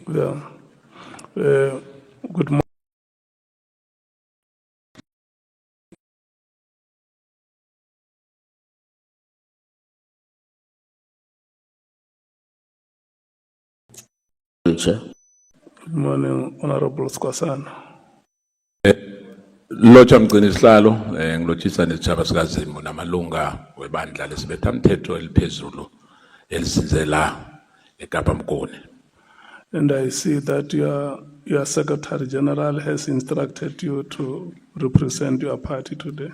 Yeah. Good morning. Chair. Good morning, Honorable Skwasana. Lotsha mgcinisihlalo ngilotshisa nesitshaba sikaZimbu namalunga webandla lesibethamthetho eliphezulu elizinzela eKapa Mkoni. And I see that your Secretary General has instructed you to represent your party today.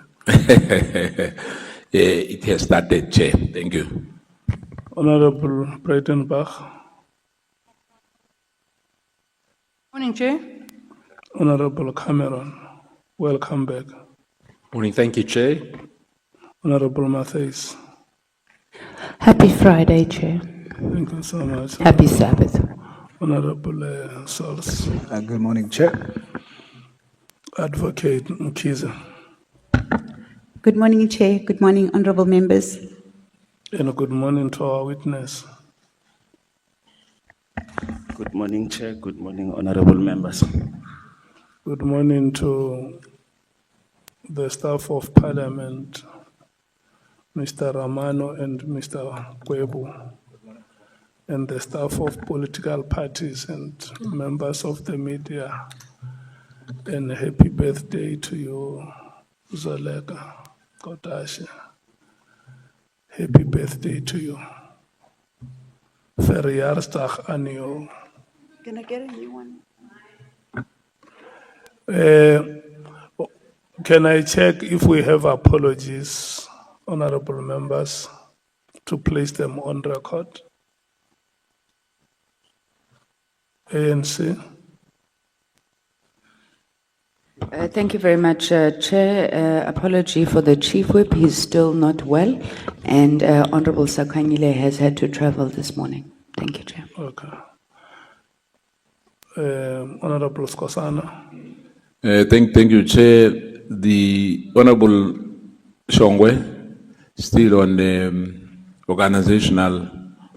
It has started, Chair. Thank you. Honorable Breitenbach, Morning, Chair. Honorable Cameron, welcome back. Morning, thank you, Chair. Honorable Matthijs, Happy Friday, Chair. thank you so much. Happy Sabbath. Honorable Sols, Good morning, Chair. Advocate Mkiza, Good morning, Chair. Good morning, honorable members. and good morning to our witness. Good morning, Chair. Good morning, honorable members. Good morning to the staff of Parliament, Mr. Ramano and Mr. Kwebu, and the staff of political parties and members of the media. And happy birthday to you, Zoleka Kotashe. Happy birthday to you. Verjaarsdag aan jou. Can I get a new one? Can I check if we have apologies, honorable members, to place them on record? ANC. Thank you very much, Chair. Apology for the Chief Whip. He's still not well. And Honorable Sakanyile has had to travel this morning. Thank you, Chair. Okay. Honorable Skosana. Thank you, Chair. The Honorable Shongwe still on organizational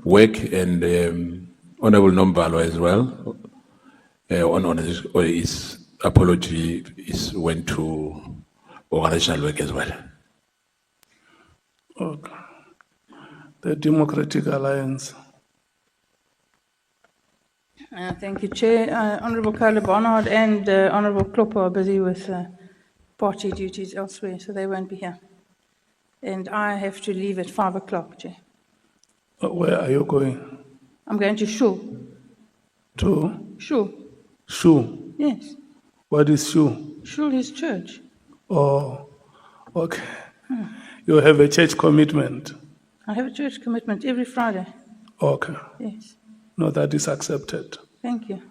work, and Honorable Nombalo as well. His apology went to organizational work as well. Okay. The Democratic Alliance. Thank you, Chair. Honourable Carla Barnard and Honourable Klopper are busy with party duties elsewhere, so they won't be here. And I have to leave at 5 o'clock, Chair. Where are you going? I'm going to Shul. To Shul, Shu. yes. What is Shu? Shul is church. Oh, okay. You have a church commitment. I have a church commitment every Friday. Okay. Yes. No, that is accepted. Thank you.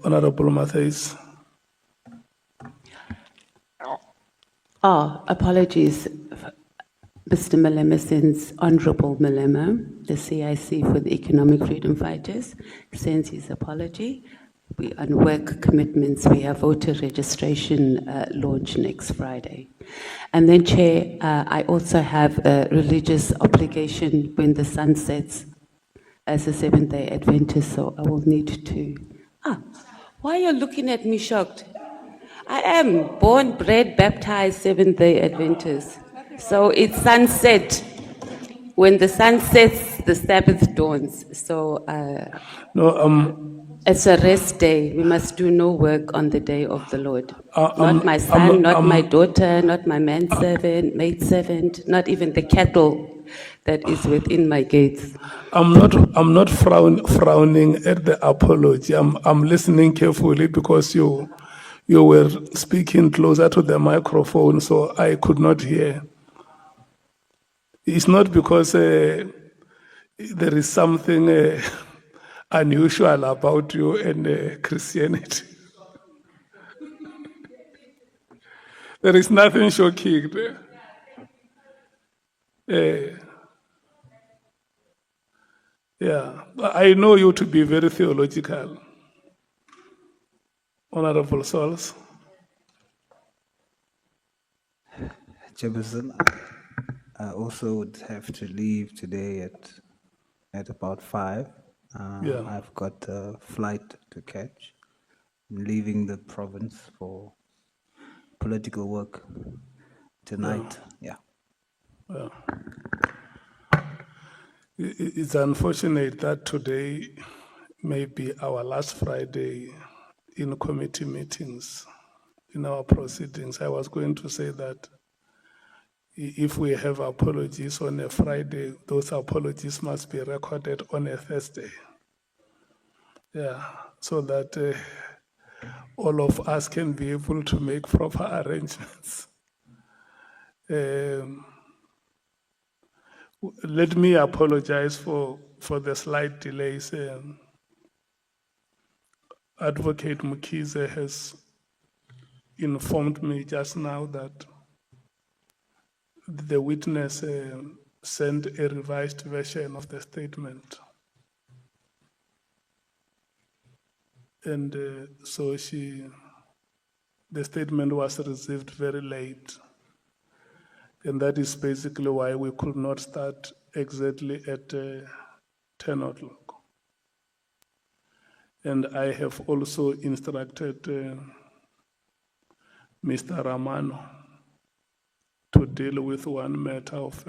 Honorable Matthijs. Apologies, Mr. Malema, since Honorable Malema, the CIC for the Economic Freedom Fighters, sends his apology. We on work commitments, we have voter registration launch next Friday. And then, Chair, I also have a religious obligation when the sun sets as a Seventh-day Adventist, so I will need to... why are you looking at me shocked? I am born, bred, baptized Seventh-day Adventist. So it's sunset. When the sun sets, the Sabbath dawns. So it's a rest day. We must do no work on the day of the Lord. Not my son, not my daughter, not my manservant, maidservant, not even the cattle that is within my gates. I'm not frowning at the apology. I'm listening carefully because you were speaking closer to the microphone, so I could not hear. It's not because there is something unusual about you and Christianity. There is nothing shocking there. Yeah, I know you to be very theological. Honorable Souls. Chairperson, I also would have to leave today at about 5. Yeah. I've got a flight to catch. I'm leaving the province for political work tonight. Yeah. It's unfortunate that today may be our last Friday in committee meetings, in our proceedings. I was going to say that if we have apologies on a Friday, those apologies must be recorded on a Thursday. Yeah, so that all of us can be able to make proper arrangements. Let me apologize for the slight delays. Advocate Mukize has informed me just now that the witness sent a revised version of the statement. And so the statement was received very late. And that is basically why we could not start exactly at 10 o'clock. And I have also instructed Mr. Ramano to deal with one matter of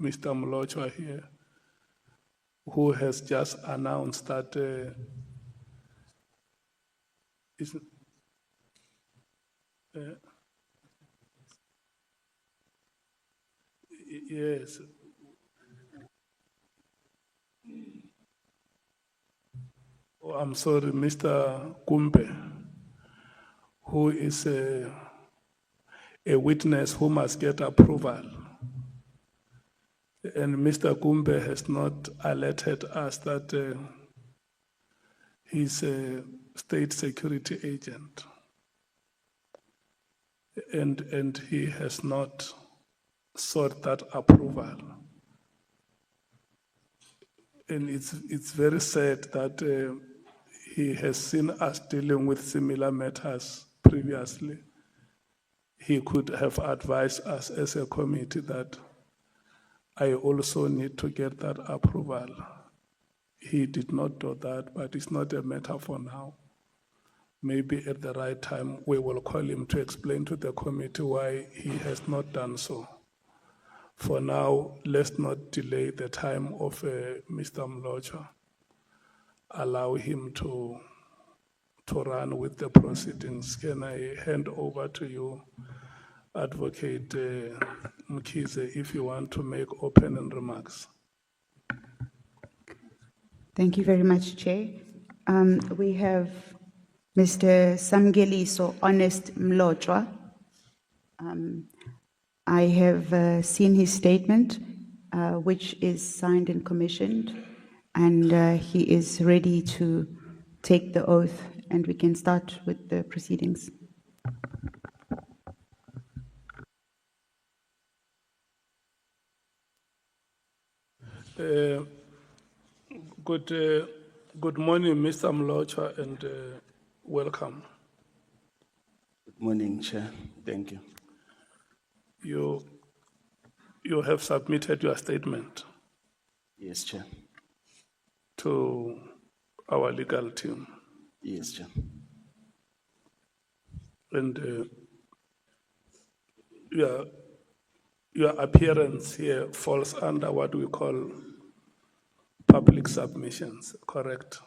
Mr. Mlochwa here, who has just announced that yes. Oh, I'm sorry, Mr. Kumpe, who is a witness who must get approval. And Mr. Kumpe has not alerted us that he's a state security agent. And he has not sought that approval. And it's very sad that he has seen us dealing with similar matters previously. He could have advised us as a committee that I also need to get that approval. He did not do that, but it's not a matter for now. Maybe at the right time, we will call him to explain to the committee why he has not done so. For now, let's not delay the time of Mr. Mlochwa. Allow him to run with the proceedings. Can I hand over to you, Advocate Mkize, if you want to make opening remarks? Thank you very much, Chair. We have Mr. Samgeliso Honest Mlochwa. I have seen his statement, which is signed and commissioned, and he is ready to take the oath, and we can start with the proceedings. Good morning, Mr. Mlochwa, and welcome. Good morning, Chair. Thank you. You have submitted your statement Yes, Chair. to our legal team, Yes, Chair. and your appearance here falls under what we call public submissions, correct?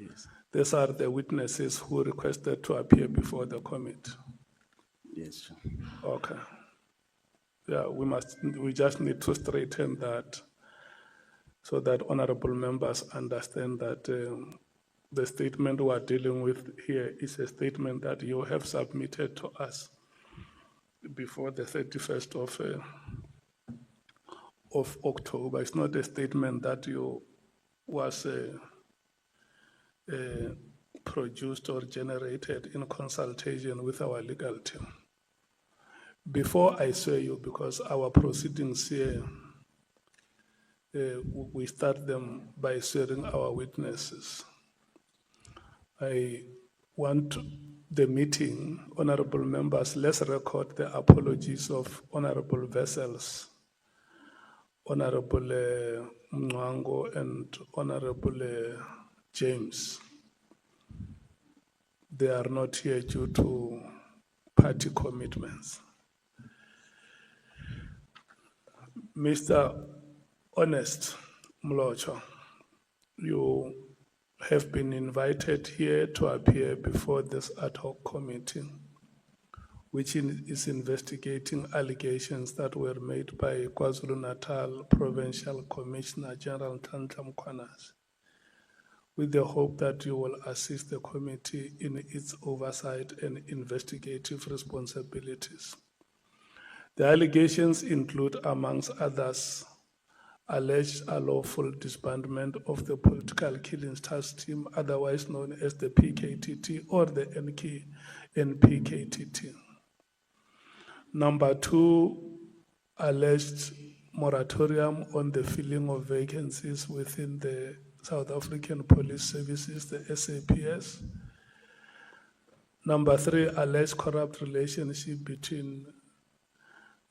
Yes. These are the witnesses who requested to appear before the committee. Yes, Chair. Okay. Yeah, we just need to straighten that so that honorable members understand that the statement we are dealing with here is a statement that you have submitted to us before the 31st of October. It's not a statement that was produced or generated in consultation with our legal team. Before I swear you, because our proceedings here, we start them by swearing our witnesses. I want the meeting, honorable members, let's record the apologies of honorable vessels Honorable Mwango and Honorable James. They are not here due to party commitments. Mr. Honest Mlocho, you have been invited here to appear before this ad hoc committee, which is investigating allegations that were made by KwaZulu-Natal Provincial Commissioner General Tantam Kwanas, with the hope that you will assist the committee in its oversight and investigative responsibilities. The allegations include, amongst others, alleged unlawful disbandment of the political killings task team, otherwise known as the PKTT or the NPKTT. Number two, alleged moratorium on the filling of vacancies within the South African Police Services, the SAPS. Number three, alleged corrupt relationship between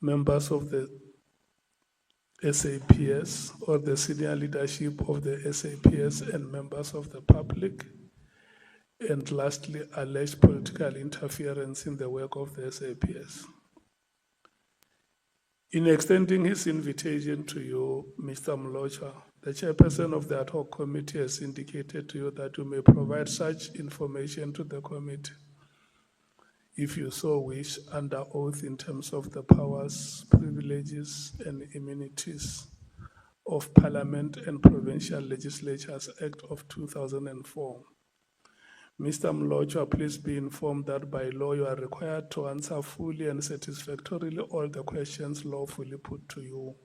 members of the SAPS or the senior leadership of the SAPS and members of the public. And lastly, alleged political interference in the work of the SAPS. In extending his invitation to you, Mr. Mlocha, the chairperson of the ad hoc committee has indicated to you that you may provide such information to the committee if you so wish, under oath in terms of the powers, privileges, and immunities of Parliament and Provincial Legislatures Act of 2004. Mr. Mlocha, please be informed that by law you are required to answer fully and satisfactorily all the questions lawfully put to you,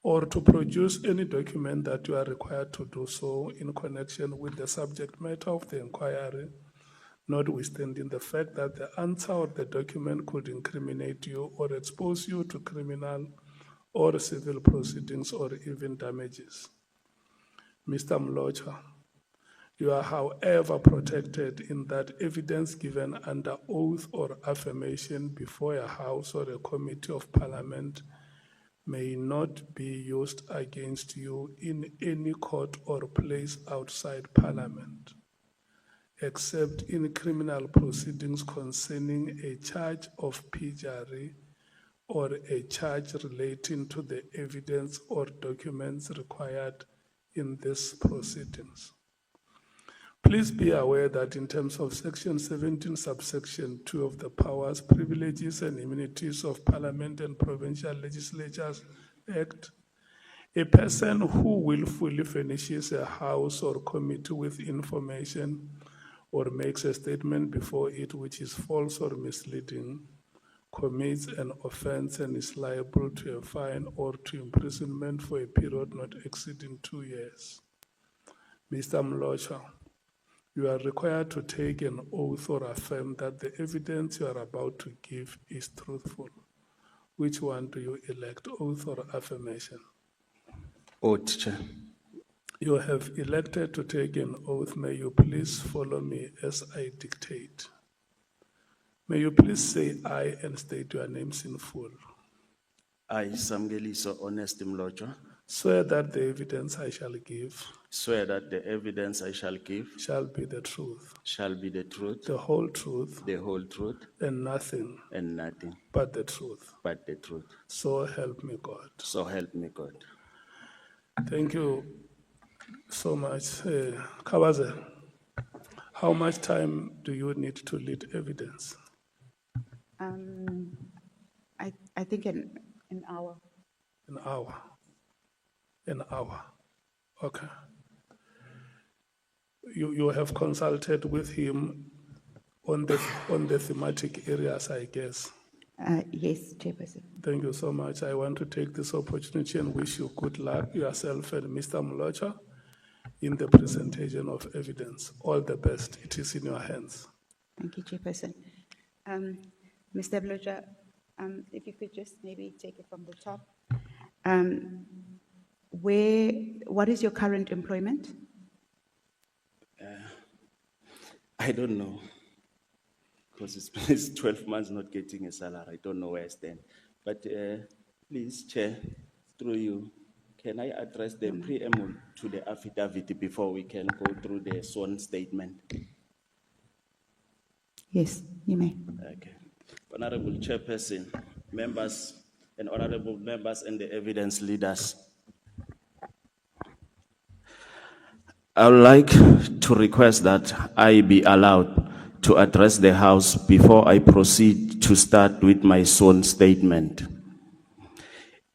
or to produce any document that you are required to do so in connection with the subject matter of the inquiry, notwithstanding the fact that the answer or the document could incriminate you or expose you to criminal or civil proceedings or even damages. Mr. Mlocha, you are, however, protected in that evidence given under oath or affirmation before a House or a Committee of Parliament may not be used against you in any court or place outside Parliament, except in criminal proceedings concerning a charge of perjury or a charge relating to the evidence or documents required in these proceedings. Please be aware that in terms of Section 17, subsection 2 of the Powers, Privileges and Immunities of Parliament and Provincial Legislatures Act, a person who willfully furnishes a House or committee with information or makes a statement before it which is false or misleading, commits an offense and is liable to a fine or to imprisonment for a period not exceeding 2 years. Mr. Mlocha, you are required to take an oath or affirm that the evidence you are about to give is truthful. Which one do you elect, oath or affirmation? Oath, Chair. You have elected to take an oath. May you please follow me as I dictate. May you please say aye and state your names in full. I, Samgeliso Honest Mlocho, Swear that the evidence I shall give swear that the evidence I shall give shall be the truth, shall be the truth, the whole truth, the whole truth, and nothing and nothing but the truth. but the truth. So help me God. So help me God. Thank you so much. Kawaze, how much time do you need to lead evidence? I think an hour. An hour. An hour. Okay. You have consulted with him on the thematic areas, I guess. Yes, Chairperson. Thank you so much. I want to take this opportunity and wish you good luck, yourself and Mr. Mlocha, in the presentation of evidence. All the best. It is in your hands. Thank you, Chairperson. Mr. Mlocha, if you could just maybe take it from the top. What is your current employment? I don't know, because it's 12 months not getting a salary. I don't know where I stand. But please, Chair, Through you, can I address the preamble to the affidavit before we can go through the sworn statement? Yes, you may. Okay. Honorable Chairperson, members and honorable members and the evidence leaders, I would like to request that I be allowed to address the House before I proceed to start with my sworn statement.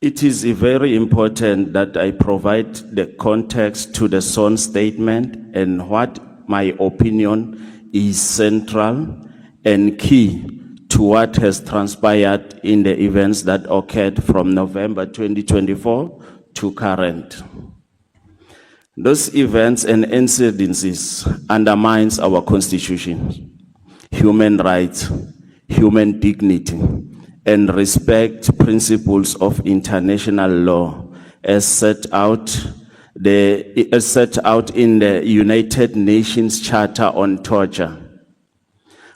It is very important that I provide the context to the sworn statement and what my opinion is central and key to what has transpired in the events that occurred from November 2024 to current. Those events and incidences undermines our constitution, human rights, human dignity, and respect principles of international law as set out in the United Nations Charter on Torture.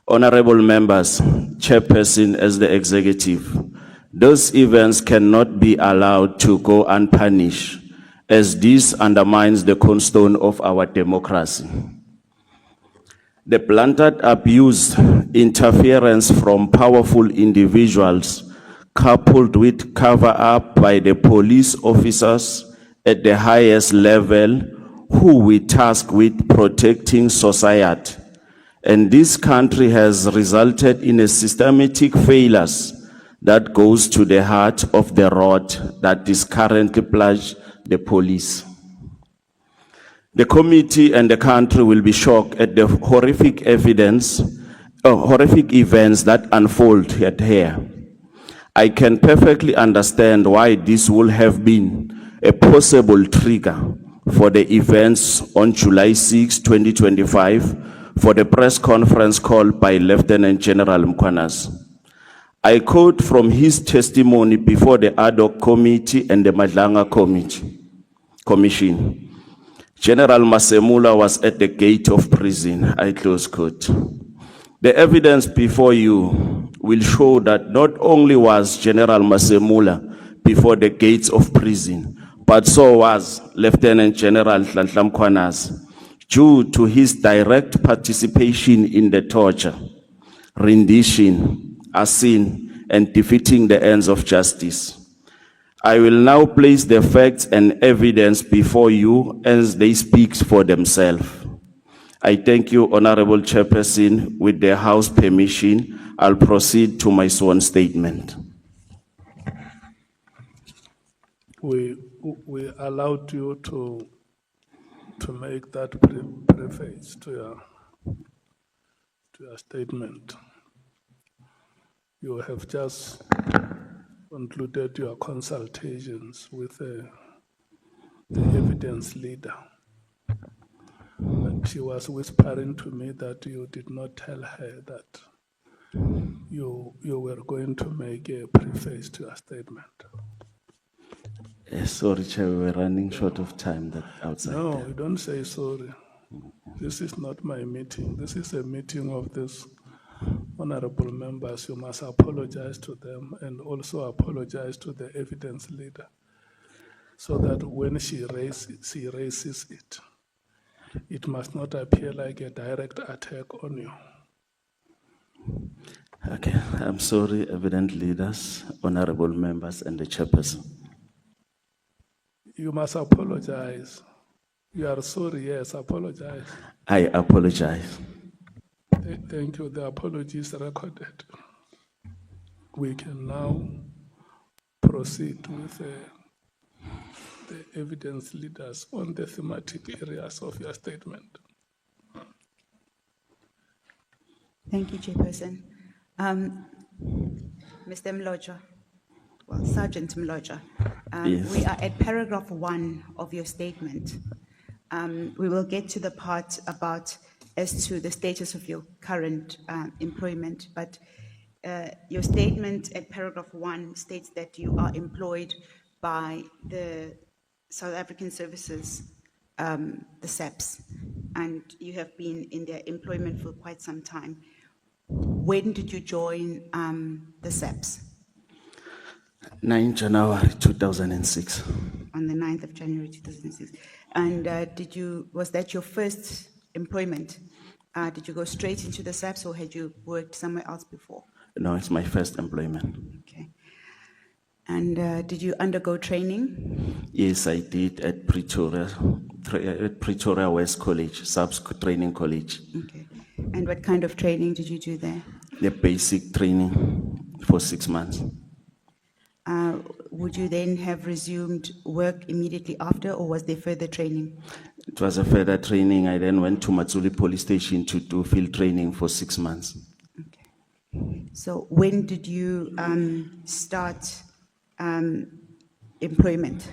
Honorable members, chairperson as the executive, those events cannot be allowed to go unpunished, as this undermines the cornerstone of our democracy. The blatant abuse, interference from powerful individuals, coupled with cover-up by the police officers at the highest level who we task with protecting society. And this country has resulted in a systematic failures that goes to the heart of the rot that is currently plagued the police. The committee and the country will be shocked at the horrific events that unfold here. I can perfectly understand why this would have been a possible trigger for the events on July 6, 2025, for the press conference called by Lieutenant General Mkhwanazi. I quote from his testimony before the Hoc Committee and the Madlanga Commission. General Masemula was at the gate of prison, I close quote. The evidence before you will show that not only was General Masemula before the gates of prison, but so was Lieutenant General Nhlanhla Mkhwanazi, due to his direct participation in the torture, rendition, arson, and defeating the ends of justice. I will now place the facts and evidence before you as they speak for themselves. I thank you, Honorable Chairperson. With the House permission, I'll proceed to my sworn statement. We allowed you to make that preface to your statement. You have just concluded your consultations with the evidence leader. And she was whispering to me that you did not tell her that you were going to make a preface to your statement. Sorry, Chair, we were running short of time outside. No, you don't say sorry. This is not my meeting. This is a meeting of these honorable members. You must apologize to them and also apologize to the evidence leader, so that when she raises it, it must not appear like a direct attack on you. Okay, I'm sorry, evident leaders, honorable members, and the chairperson. You must apologize. You are sorry, yes, apologize. I apologize. Thank you. The apology is recorded. We can now proceed with the evidence leaders on the thematic areas of your statement. Thank you, Chairperson. Mr. Mloja, well, Sergeant Mloja, Yes. we are at paragraph 1 of your statement. We will get to the part about as to the status of your current employment, but your statement at paragraph 1 states that you are employed by the South African Services, the SAPS, and you have been in their employment for quite some time. When did you join the SAPS? 9 January 2006. On the 9th of January 2006. And was that your first employment? Did you go straight into the SAPS or had you worked somewhere else before? No, it's my first employment. Okay. And did you undergo training? Yes, I did at Pretoria West College, SAPS Training College. Okay. And what kind of training did you do there? The basic training for 6 months. Would you then have resumed work immediately after, or was there further training? It was a further training. I then went to Matsuli Police Station to do field training for 6 months. Okay. So when did you start employment?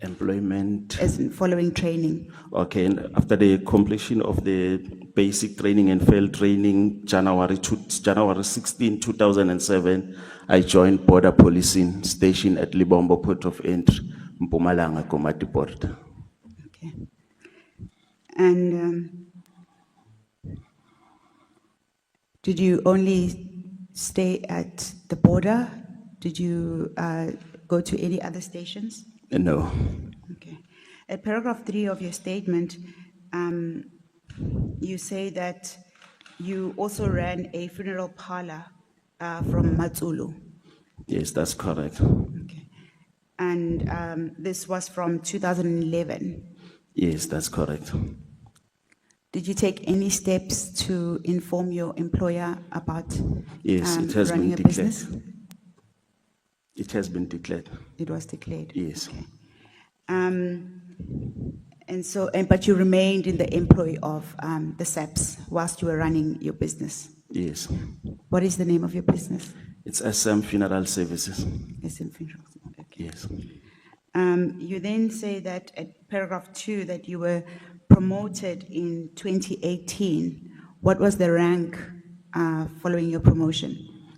Employment. As in following training? Okay, and after the completion of the basic training and field training, January 16, 2007, I joined border policing station at Libombo Port of Entry, Mpumalanga, Komati Port. Okay. And did you only stay at the border? Did you go to any other stations? No. Okay. At paragraph 3 of your statement, you say that you also ran a funeral parlor from Matsulu. Yes, that's correct. Okay. And this was from 2011. Yes, that's correct. Did you take any steps to inform your employer about Yes, it has running been a declared. business? It has been declared. It was declared. Yes. Okay. But you remained in the employ of the SAPS whilst you were running your business. Yes. What is the name of your business? It's SM Funeral Services. SM Funeral. Okay. Yes. You then say that at paragraph 2 that you were promoted in 2018. What was the rank following your promotion?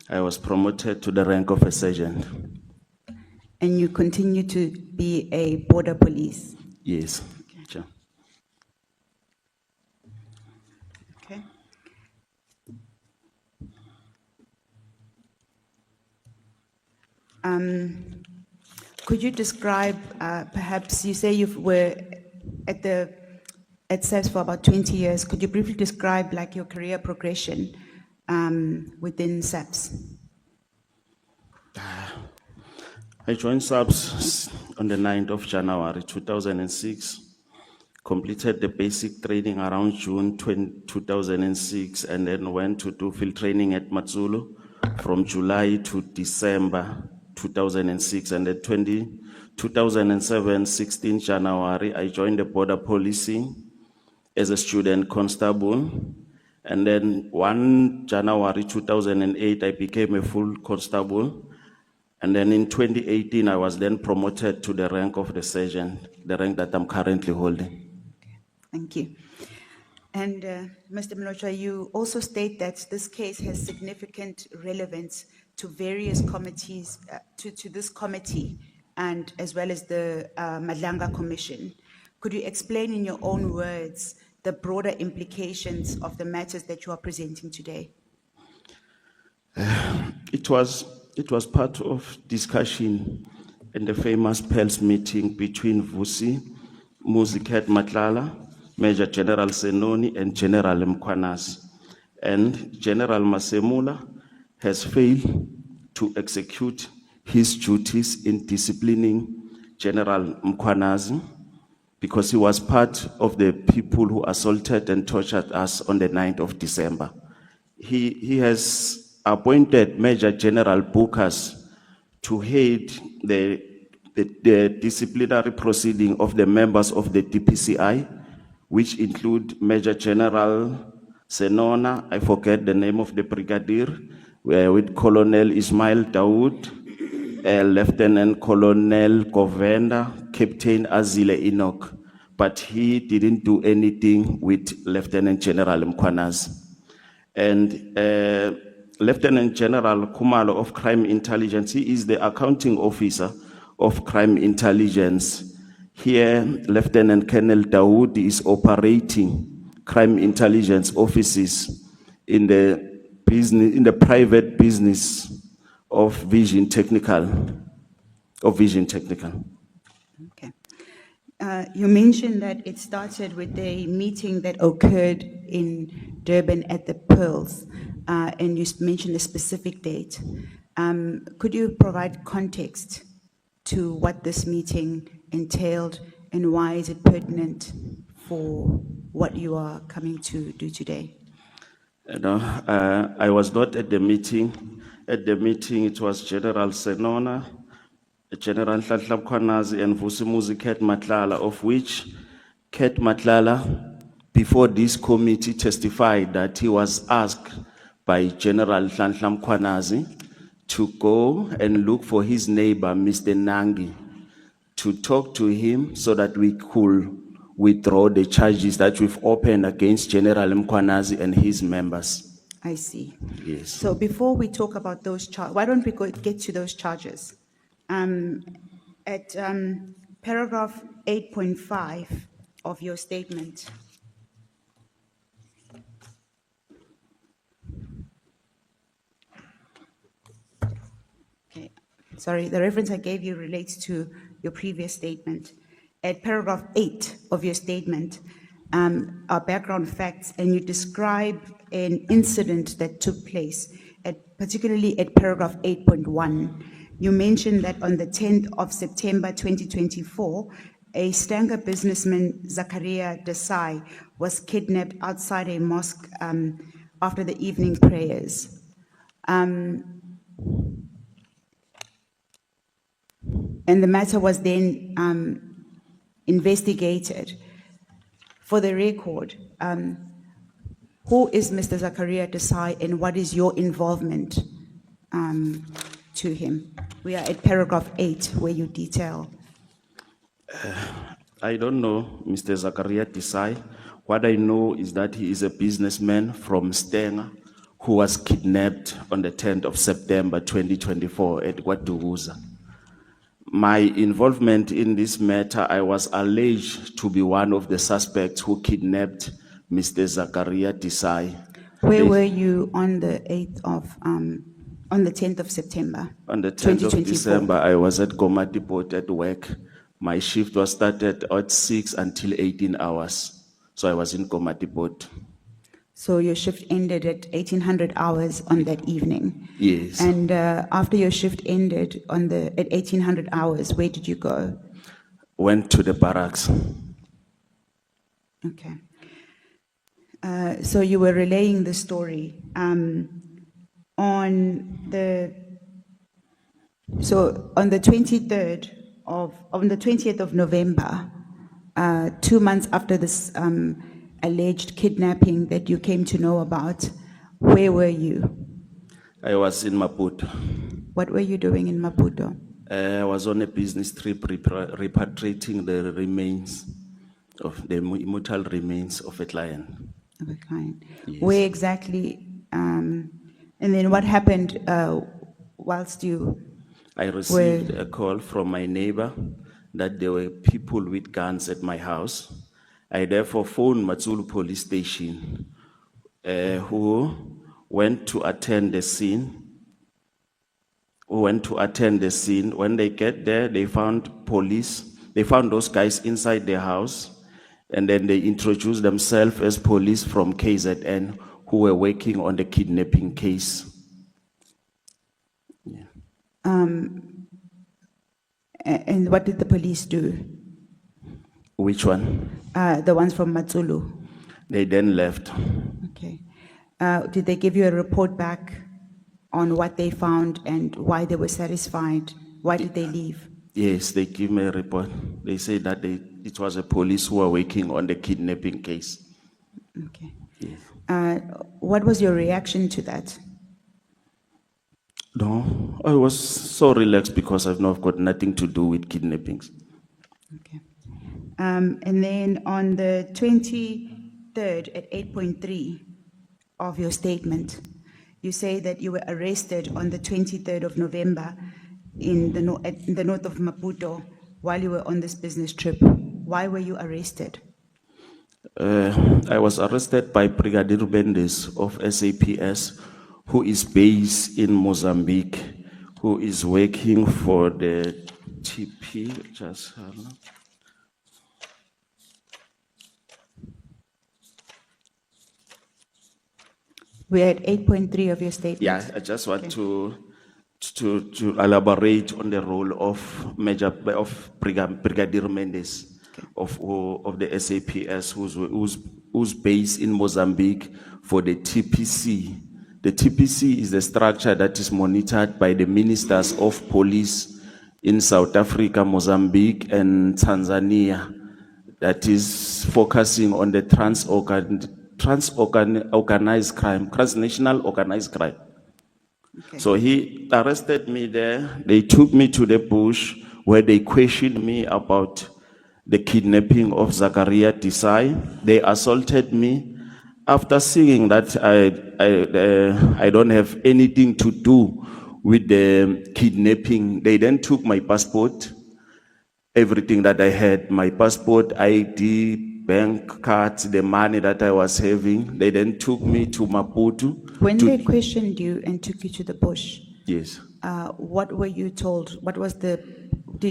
I was promoted to the rank of a sergeant. And you continue to be a border police? Yes. Sure. Okay. Could you describe, perhaps you say you were at SAPS for about 20 years. Could you briefly describe like your career progression within SAPS? I joined SAPS on the 9th of January 2006, completed the basic training around June 2006, and then went to do field training at Matsulu from July to December 2006. And at 2007, 16 January, I joined the border policing as a student constable. And then 1 January 2008, I became a full constable. And then in 2018, I was then promoted to the rank of the sergeant, the rank that I'm currently holding. Okay, thank you. And Mr. Mlotshwa, you also state that this case has significant relevance to various committees, to this committee, and as well as the Madlanga Commission. Could you explain in your own words the broader implications of the matters that you are presenting today? It was part of discussion in the famous Pels meeting between Vusi, Musicat Matlala, Major General Senoni, and General Mkwanas. And General Masemula has failed to execute his duties in disciplining General Mkwanas because he was part of the people who assaulted and tortured us on the 9th of December. He has appointed Major General Bukas to head the disciplinary proceeding of the members of the DPCI, which include Major General Senona, I forget the name of the brigadier, with Colonel Ismail Dawood, Lieutenant Colonel Govenda, Captain Azile Enoch, but he didn't do anything with Lieutenant General Mkwanas. And Lieutenant General Kumalo of Crime Intelligence, he is the accounting officer of Crime Intelligence. Here, Lieutenant Colonel Dawood is operating Crime Intelligence offices in the private business of Vision Technical. Okay. You mentioned that it started with a meeting that occurred in Durban at the Pearls, and you mentioned a specific date. Could you provide context to what this meeting entailed and why is it pertinent for what you are coming to do today? You know, I was not at the meeting. At the meeting, it was General Senona, General Hlatlap Kwanazi, and Vusimuzi Ket Matlala, of which Ket Matlala, before this committee, testified that he was asked by General Hlatlap Kwanazi to go and look for his neighbor, Mr. Nangi, to talk to him so that we could withdraw the charges that we've opened against General Mkwanazi and his members. I see. Yes. So before we talk about those charges, why don't we get to those charges? At paragraph 8.5 of your statement, okay, sorry, the reference I gave you relates to your previous statement. At paragraph 8 of your statement, are background facts, and you describe an incident that took place, particularly at paragraph 8.1. You mentioned that on the 10th of September 2024, a Stanger businessman, Zakaria Desai, was kidnapped outside a mosque after the evening prayers. And the matter was then investigated. For the record, who is Mr. Zakaria Desai and what is your involvement to him? We are at paragraph 8 where you detail. I don't know Mr. Zakaria Desai. What I know is that he is a businessman from Stanger who was kidnapped on the 10th of September 2024 at Guaduguza. My involvement in this matter, I was alleged to be one of the suspects who kidnapped Mr. Zakaria Desai. Where were you on the 8th of, on the 10th of September? On the 10th of December, I was at Komati Port at work. My shift was started at 6 until 18 hours. So I was in Komati Port. So your shift ended at 1800 hours on that evening? Yes. And after your shift ended at 1800 hours, where did you go? Went to the barracks. Okay. So you were relaying the story. On the 20th of November, 2 months after this alleged kidnapping that you came to know about, where were you? I was in Maputo. What were you doing in Maputo? I was on a business trip repatriating the remains of the immortal remains of a client. Of a client. Yes. Where exactly? And then what happened whilst you? I received a call from my neighbor that there were people with guns at my house. I therefore phoned Matsulu police station, who went to attend the scene. When they get there, they found police. They found those guys inside their house, and then they introduced themselves as police from KZN who were working on the kidnapping case. Yeah. And what did the police do? Which one? The ones from Matsulu. They then left. Okay. Did they give you a report back on what they found and why they were satisfied? Why did they leave? Yes, they gave me a report. They said that it was a police who were working on the kidnapping case. Okay. Yes. What was your reaction to that? No, I was so relaxed because I've got nothing to do with kidnappings. Okay. And then on the 23rd at 8.3 of your statement, you say that you were arrested on the 23rd of November in the north of Maputo while you were on this business trip. Why were you arrested? I was arrested by Brigadier Bendes of SAPS, who is based in Mozambique, who is working for the TP. Just hold on. We're at 8.3 of your statement. Yeah, I just want to elaborate on the role of Brigadier Mendes of the SAPS, who's based in Mozambique for the TPC. The TPC is the structure that is monitored by the ministers of police in South Africa, Mozambique, and Tanzania, that is focusing on the organized crime, transnational organized crime. So he arrested me there. They took me to the bush where they questioned me about the kidnapping of Zakaria Desai. They assaulted me. After seeing that I don't have anything to do with the kidnapping, they then took my passport, everything that I had, my passport, ID, bank cards, the money that I was having. They then took me to Maputo. When they questioned you and took you to the bush, Yes. what were you told? What was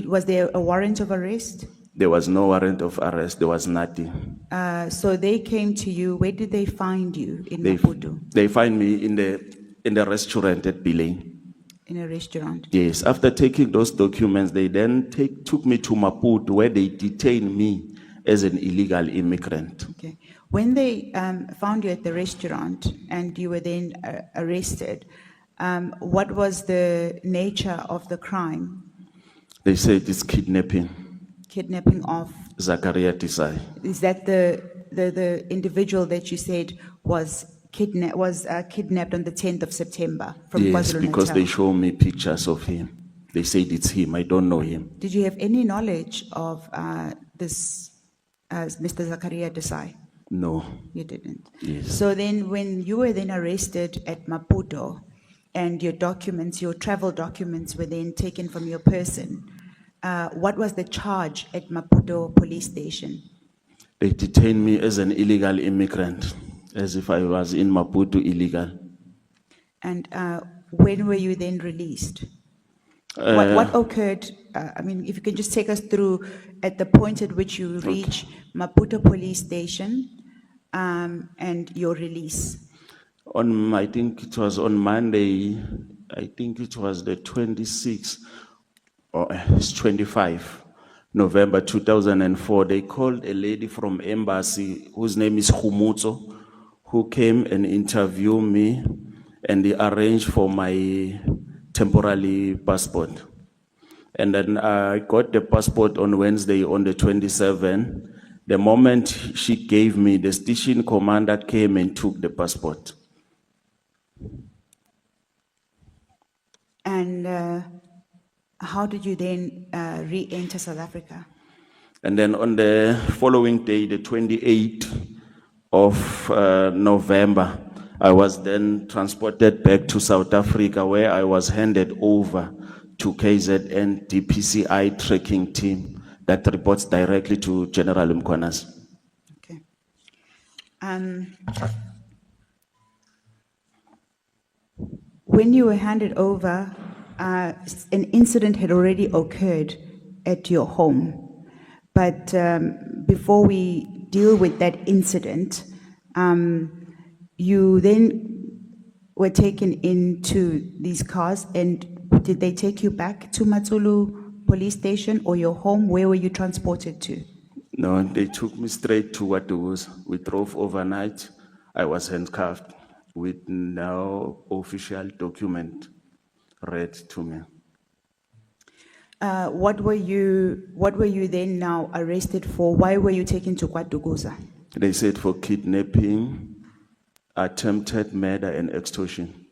was there a warrant of arrest? There was no warrant of arrest. There was nothing. So they came to you. Where did they find you in Maputo? They find me in the restaurant at Bilane. In a restaurant. Yes. After taking those documents, they then took me to Maputo, where they detained me as an illegal immigrant. Okay. When they found you at the restaurant and you were then arrested, what was the nature of the crime? They said it's kidnapping. Kidnapping of? Zakaria Desai. Is that the individual that you said was kidnapped on the 10th of September from Yes, KwaZulu-Natal? because they show me pictures of him. They said it's him. I don't know him. Did you have any knowledge of this Mr. Zakaria Desai? No. You didn't? Yes. So then when you were then arrested at Maputo and your documents, your travel documents were then taken from your person, what was the charge at Maputo police station? They detained me as an illegal immigrant, as if I was in Maputo illegal. And when were you then released? What occurred? I mean, if you can just take us through at the point at which you reach Maputo police station and your release. I think it was on Monday, I think it was the 26th, or it's 25, November 2004. They called a lady from embassy whose name is Humutso, who came and interviewed me, and they arranged for my temporary passport. And then I got the passport on Wednesday on the 27th. The moment she gave me, the station commander came and took the passport. And how did you then re-enter South Africa? And then on the following day, the 28th of November, I was then transported back to South Africa, where I was handed over to KZN DPCI tracking team that reports directly to General Mkwanas. Okay. When you were handed over, an incident had already occurred at your home. But before we deal with that incident, you then were taken into these cars, and did they take you back to Matsulu police station or your home? Where were you transported to? No, they took me straight to what it was. We drove overnight. I was handcuffed with no official document read to me. What were you then now arrested for? Why were you taken to KwaDukuza? They said for kidnapping, attempted murder, and extortion.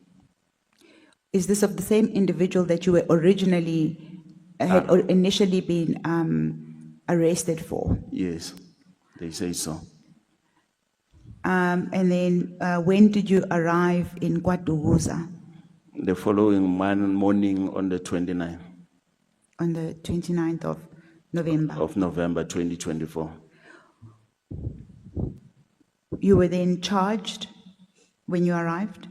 Is this of the same individual that you were originally, initially been arrested for? Yes, they say so. And then when did you arrive in KwaDukuza? The following morning on the 29th. On the 29th of November. Of November 2024. You were then charged when you arrived?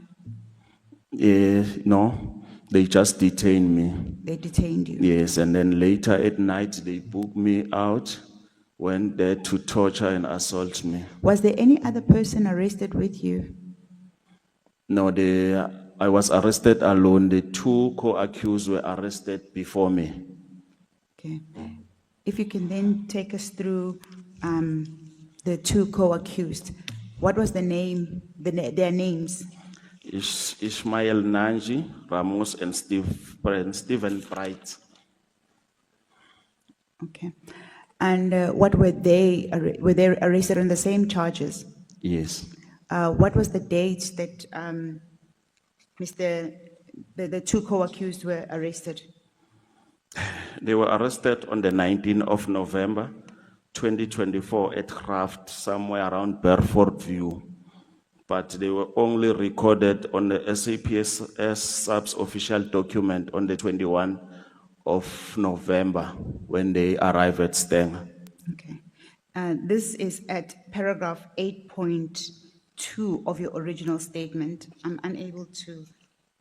No, They just detained me. They detained you. Yes, and then later at night, they booked me out, went there to torture and assault me. Was there any other person arrested with you? No, I was arrested alone. The two co-accused were arrested before me. Okay. If you can then take us through the two co-accused. What was the name, their names? Ishmael Nanji, Ramos, and Stephen Bright. Okay. And what were they arrested on the same charges? Yes. What was the date that the two co-accused were arrested? They were arrested on the 19th of November, 2024 at Craft, somewhere around Bedford View. But they were only recorded on the SAPS subs official document on the 21st of November when they arrived at Stenger. Okay. This is at paragraph 8.2 of your original statement. I'm unable to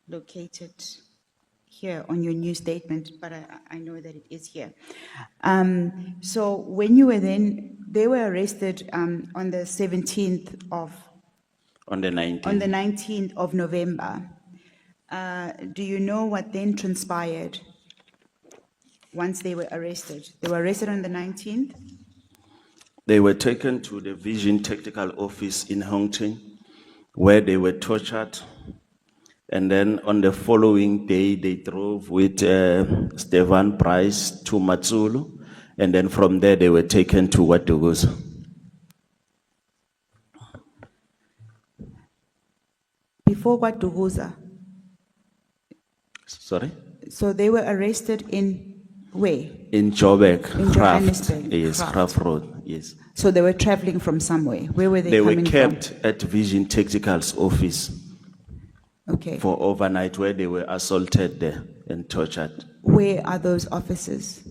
locate it here on your new statement, but I know that it is here. So when you were they were arrested on the 17th of, On the 19th. on the 19th of November. Do you know what then transpired once they were arrested? They were arrested on the 19th? They were taken to the Vision Technical Office in Hongton, where they were tortured. And then on the following day, they drove with Stefan Price to Matsulu. And then from there, they were taken to Watuguza. Before Kwaduguza. Sorry? So they were arrested in where? In Joburg, In Craft. Johannesburg, Yes, Craft. Craft Road, yes. So they were traveling from somewhere. Where were they They were coming kept at Vision Technical's office from? Okay. for overnight, where they were assaulted there and tortured. Where are those officers?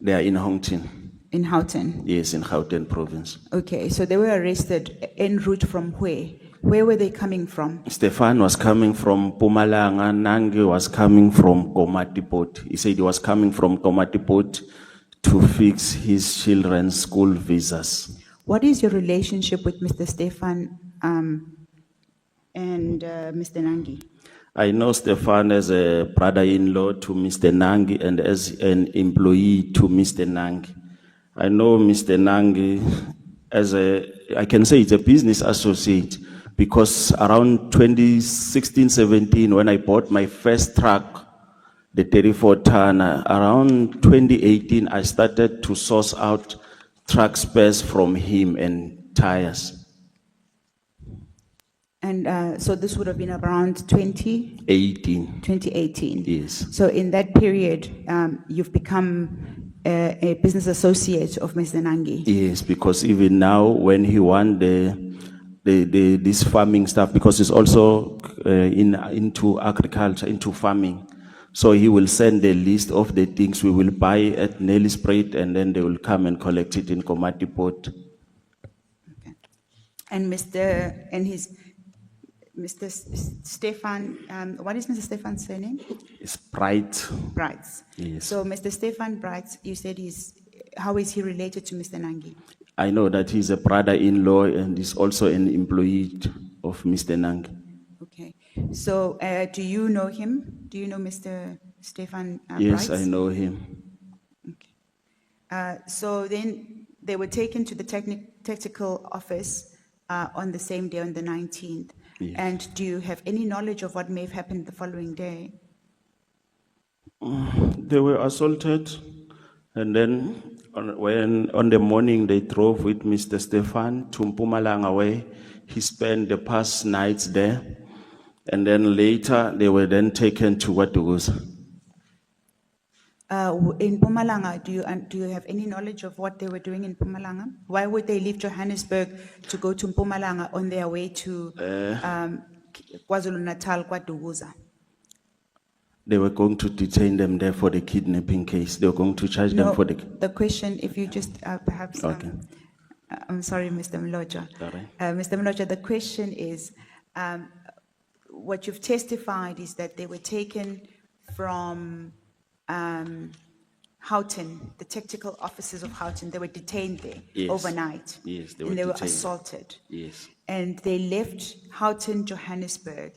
They are in Hongton, In Houghton. yes, in Gauteng province. Okay, so they were arrested en route from where? Where were they coming from? Stefan was coming from Pumalanga, Nangi was coming from Komatipot. He said he was coming from Komatipot to fix his children's school visas. What is your relationship with Mr. Stefan and Mr. Nangi? I know Stefan as a brother-in-law to Mr. Nangi and as an employee to Mr. Nangi. I know Mr. Nangi as I can say it's a business associate, because around 2016-17, when I bought my first truck, the 34-tonner, around 2018, I started to source out truck spares from him and tires. And so this would have been around 18, 2018. yes. So in that period, you've become a business associate of Mr. Nangi. Yes, because even now, when he won this farming stuff, because he's also into agriculture, into farming, so he will send a list of the things we will buy at Nellyspruit, and then they will come and collect it in Komatipot. And Mr. Stefan, what is Mr. Stefan's surname? It's Bright. Brights. Yes. So Mr. Stefan Brights, you said how is he related to Mr. Nangi? I know that he's a brother-in-law and is also an employee of Mr. Nangi. Okay. So do you know him? Do you know Mr. Stefan Yes, Brights? I know him. Okay. So then they were taken to the technical office on the same day, on the 19th. Yes. And do you have any knowledge of what may have happened the following day? They were assaulted, and then on the morning they drove with Mr. Stefan to Mpumalanga, where he spent the past nights there, and then later they were then taken to Watuguza. In Mpumalanga, do you have any knowledge of what they were doing in Mpumalanga? Why would they leave Johannesburg to go to Mpumalanga on their way to KwaZulu-Natal, Kwaduguza? They were going to detain them there for the kidnapping case. They were going to charge them for The question, if you just perhaps, Okay. I'm sorry, Mr. Mloja. Sorry. Mr. Mloja, the question is, what you've testified is that they were taken from Houghton, the tactical officers of Houghton. They were detained there Yes. overnight. Yes, they and were they were detained. assaulted. Yes. And they left Houghton, Johannesburg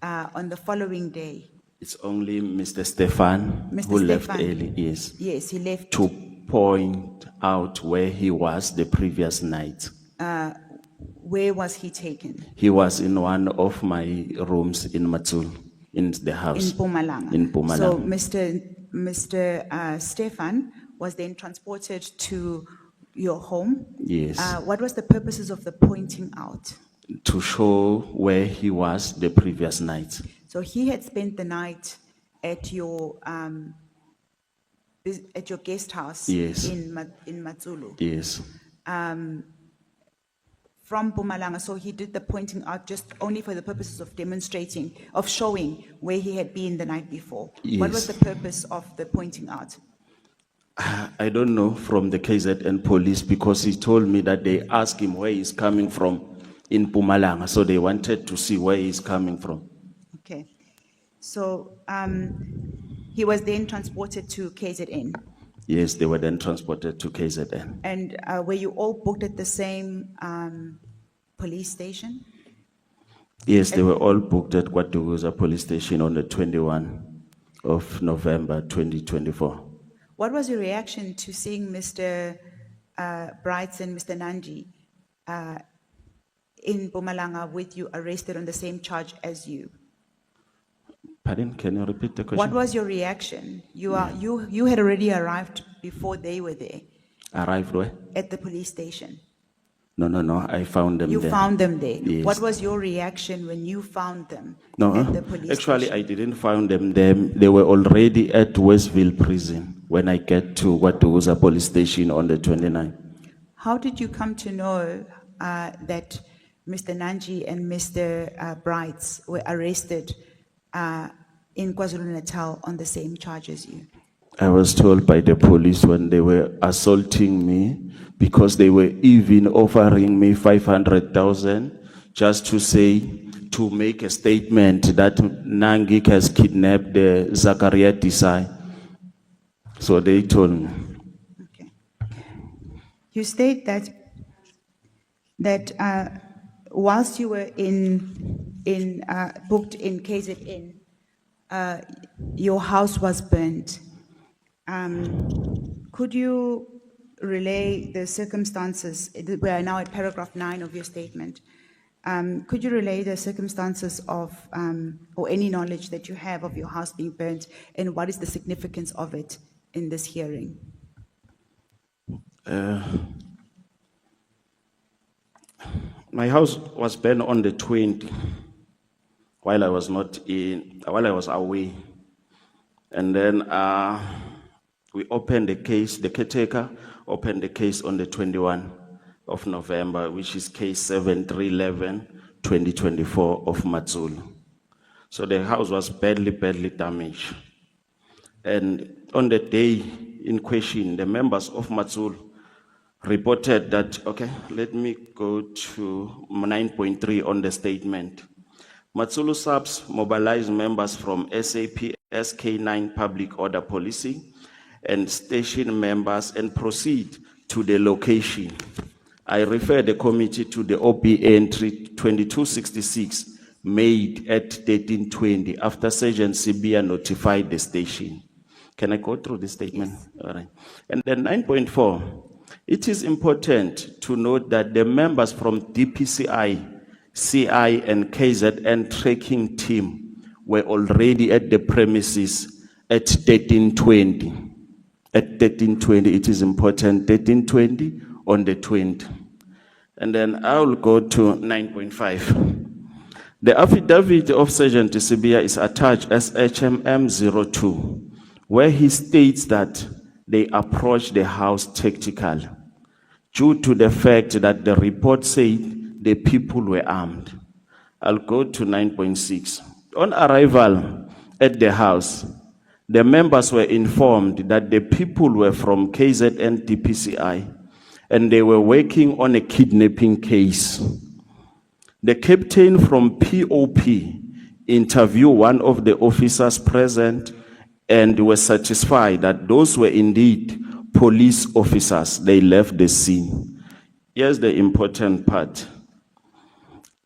on the following day. It's only Mr. Stefan Mr. who left Stefan. early, yes, Yes, he left. to point out where he was the previous night. Where was he taken? He was in one of my rooms in Matul, in the house. In Mpumalanga. In Mpumalanga. So Mr. Stefan was then transported to your home. Yes. What was the purposes of the pointing out? To show where he was the previous night. So he had spent the night at your guest house. Yes. in Matsulu. Yes. From Mpumalanga, so he did the pointing out just only for the purposes of demonstrating, of showing where he had been the night before. What was Yes. the purpose of the pointing out? I don't know from the KZN police because he told me that they asked him where he's coming from in Mpumalanga, so they wanted to see where he's coming from. Okay. So he was then transported to KZN. Yes, they were then transported to KZN. And were you all booked at the same police station? Yes, they were all booked at Kwatuguza police station on the 21 of November 2024. What was your reaction to seeing Mr. Brights and Mr. Nanji in Mpumalanga with you arrested on the same charge as you? Pardon, can you repeat the question? What was your reaction? You had already arrived before they were there Arrived where? at the police station. No, I found them You there. found them there. Yes. What was your reaction when you found them No, at the police actually, station? I didn't find them there. They were already at Westville prison when I get to Watuguza police station on the 29th. How did you come to know that Mr. Nanji and Mr. Brights were arrested in KwaZulu-Natal on the same charge as you? I was told by the police when they were assaulting me because they were even offering me 500,000 just to say, to make a statement that Nangik has kidnapped the Zakaria Desai. So they told me. Okay. You state that whilst you were booked in KZN, your house was burnt. Could you relay the circumstances? We are now at paragraph 9 of your statement. Could you relay the circumstances of, or any knowledge that you have of your house being burnt, and what is the significance of it in this hearing? My house was burned on the 20th while I was away. And then we opened the case, the caretaker opened the case on the 21 of November, which is case 7311-2024 of Matsulu. So the house was badly damaged. And on the day in question, the members of Matsulu reported that, okay, let me go to 9.3 on the statement. Matsulu subs mobilized members from SAP SK9 Public Order Policy and station members and proceed to the location. I refer the committee to the OP entry 2266 made at 1320 after Sergeant Sibia notified the station. Can I go through the statement? Yes. All right. And then 9.4, it is important to note that the members from DPCI, CI, and KZN tracking team were already at the premises at 1320. At 1320, it is important, 1320 on the 20th. And then I will go to 9.5. The affidavit of Sergeant Sibia is attached as HMM02, where he states that they approached the house tactical due to the fact that the report said the people were armed. I'll go to 9.6. On arrival at the house, the members were informed that the people were from KZN DPCI and they were working on a kidnapping case. The captain from POP interviewed one of the officers present and were satisfied that those were indeed police officers. They left the scene. Here's the important part.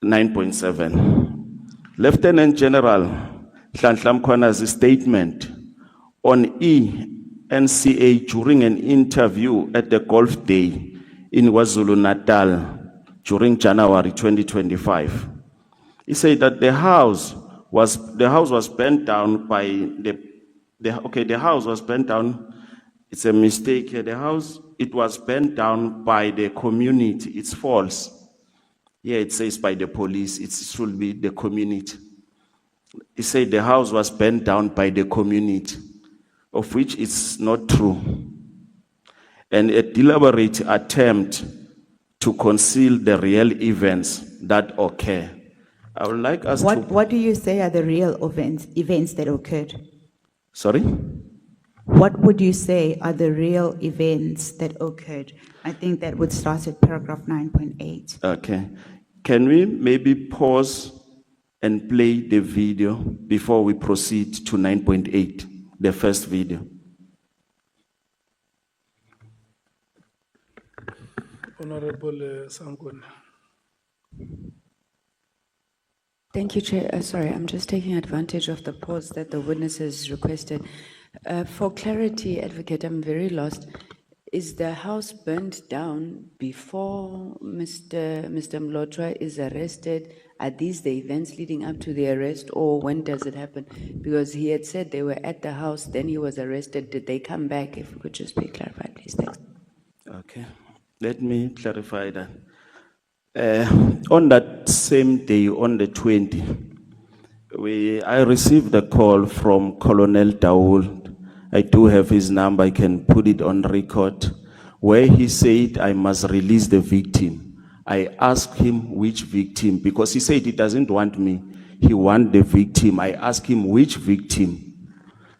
9.7. Lieutenant General Nhlanhla Mkhwanazi's statement on ENCA during an interview at the Golf Day in KwaZulu-Natal during January 2025. He said that the house was burnt down by the house was burnt down. It's a mistake here. It was burnt down by the community. It's false. Here it says by the police. It should be the community. He said the house was burnt down by the community, of which is not true. And a deliberate attempt to conceal the real events that occur. I would like us to... What do you say are the real events that occurred? Sorry? What would you say are the real events that occurred? I think that would start at paragraph 9.8. Okay. Can we maybe pause and play the video before we proceed to 9.8, the first video? Honorable Sangoni. Thank you, Chair. Sorry, I'm just taking advantage of the pause that the witnesses requested. For clarity, Advocate, I'm very lost. Is the house burned down before Mr. Mlotshwa is arrested? Are these the events leading up to the arrest, or when does it happen? Because he had said they were at the house, then he was arrested. Did they come back? If we could just be clarified, please. Thanks. Okay. Let me clarify that. On that same day, on the 20th, I received a call from Colonel Daoud. I do have his number, I can put it on record, where he said I must release the victim. I asked him which victim, because he said he doesn't want me, he wants the victim. I asked him which victim.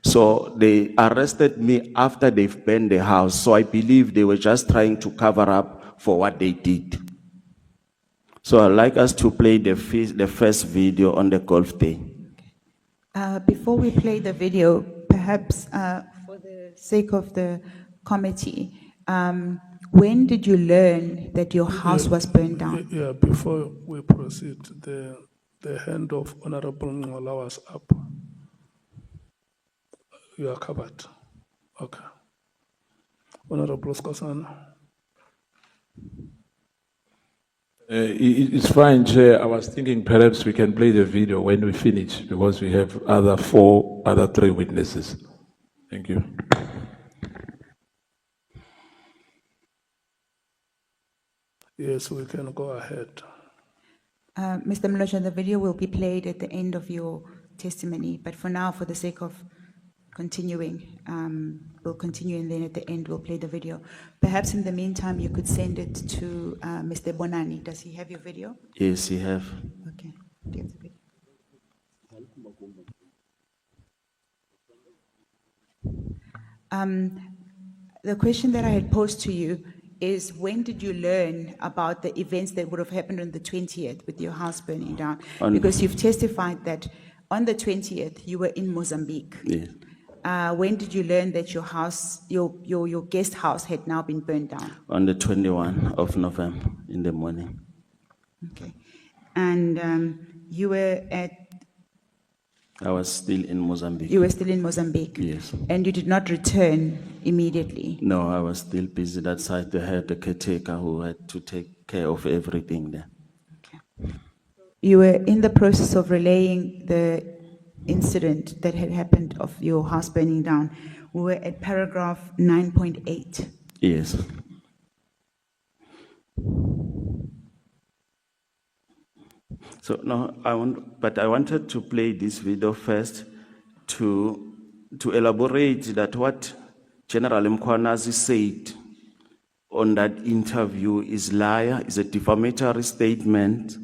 So they arrested me after they've burned the house, so I believe they were just trying to cover up for what they did. So I'd like us to play the first video on the Golf Day. Before we play the video, perhaps for the sake of the committee, when did you learn that your house was burned down? Yeah, before we proceed, the hand of Honorable Ngola was up. You are covered. Okay. Honorable Skosana. It's fine, Chair. I was thinking perhaps we can play the video when we finish, because we have other three witnesses. Thank you. Yes, we can go ahead. Mr. Mlotshwa, the video will be played at the end of your testimony, but for now, for the sake of continuing, we'll continue, and then at the end we'll play the video. Perhaps in the meantime, you could send it to Mr. Bonani. Does he have your video? Yes, he have. Okay. Do you have the video? The question that I had posed to you is, when did you learn about the events that would have happened on the 20th with your house burning down? Because you've testified that on the 20th you were in Mozambique. Yes. When did you learn that your house, your guest house had now been burned down? On the 21st of November in the morning. Okay. And you were at... I was still in Mozambique. You were still in Mozambique? Yes. And you did not return immediately? No, I was still busy that side. They had a caretaker who had to take care of everything there. Okay. You were in the process of relaying the incident that had happened of your house burning down. We were at paragraph 9.8. Yes. So no, I wanted to play this video first to elaborate that what General Mkhwanazi said on that interview is liar, is a defamatory statement.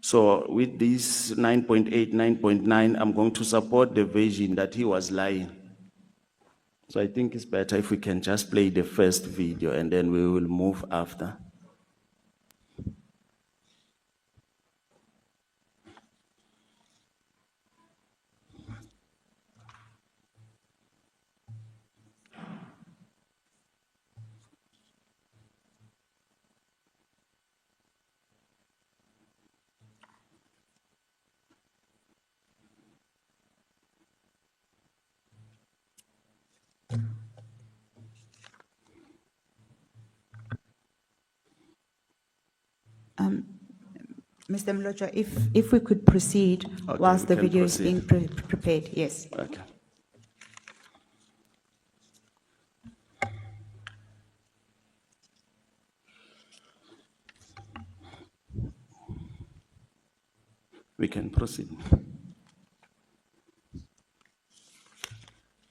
So with this 9.8, 9.9, I'm going to support the version that he was lying. So I think it's better if we can just play the first video and then we will move after. Mr. Mlocha, if we could proceed Okay, whilst we the can video is being prepared, yes. Okay. We can proceed.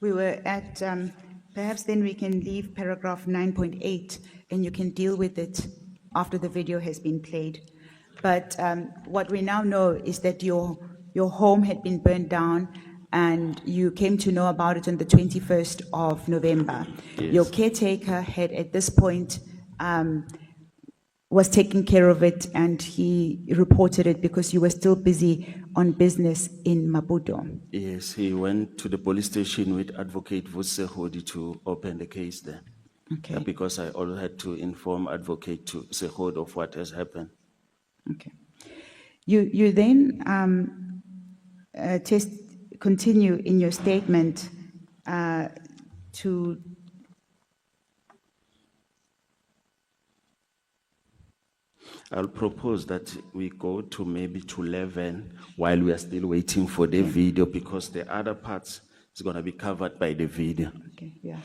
We were at, perhaps then we can leave paragraph 9.8 and you can deal with it after the video has been played. But what we now know is that your home had been burned down and you came to know about it on the 21st of November. Yes. Your caretaker had at this point was taking care of it and he reported it because you were still busy on business in Maputo. Yes, he went to the police station with Advocate Vusehodi to open the case there. Okay. Because I also had to inform Advocate to Sehodi of what has happened. Okay. You then continue in your statement to I'll propose that we go to maybe to 11 while we are still waiting for the video because the other parts is going to be covered by the video. Okay, yeah.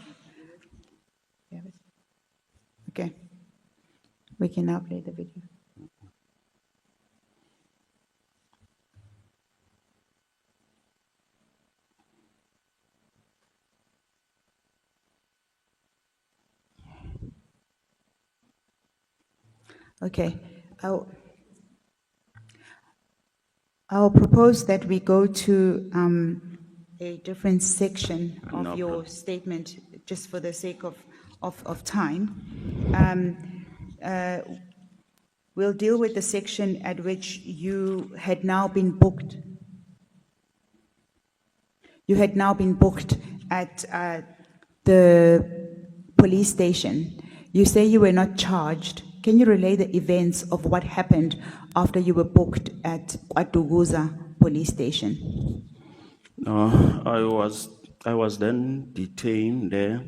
Okay. We can now play the video. Okay. I'll propose that we go to a different section of No your problem. statement, just for the sake of time. We'll deal with the section at which you had now been booked. You had now been booked at the police station. You say you were not charged. Can you relay the events of what happened after you were booked at Kwaduguza police station? No, I was then detained there,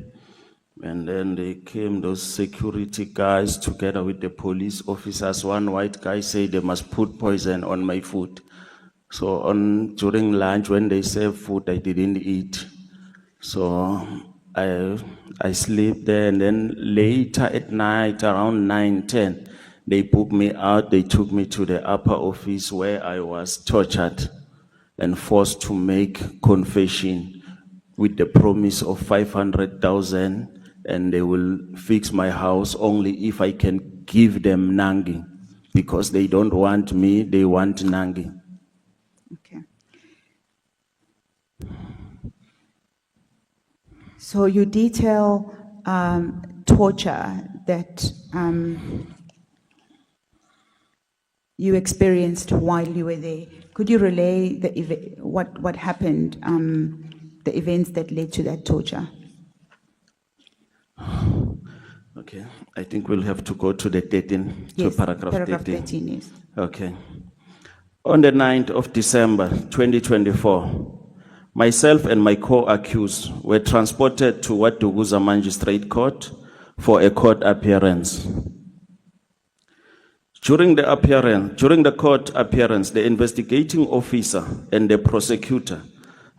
and then they came, those security guys together with the police officers. One white guy said they must put poison on my food. So during lunch, when they served food, I didn't eat. So I sleep there, and then later at night, around 9:10, they booked me out. They took me to the upper office where I was tortured and forced to make confession with the promise of 500,000, and they will fix my house only if I can give them Nangi, because they don't want me, they want Nangi. Okay. So you detail torture that you experienced while you were there. Could you relay what happened, the events that led to that torture? Okay, I think we'll have to go to the 13, to Yes, paragraph 13, yes. Okay. On the 9th of December, 2024, myself and my co-accused were transported to Kwaduguza Magistrate Court for a court appearance. During the court appearance, the investigating officer and the prosecutor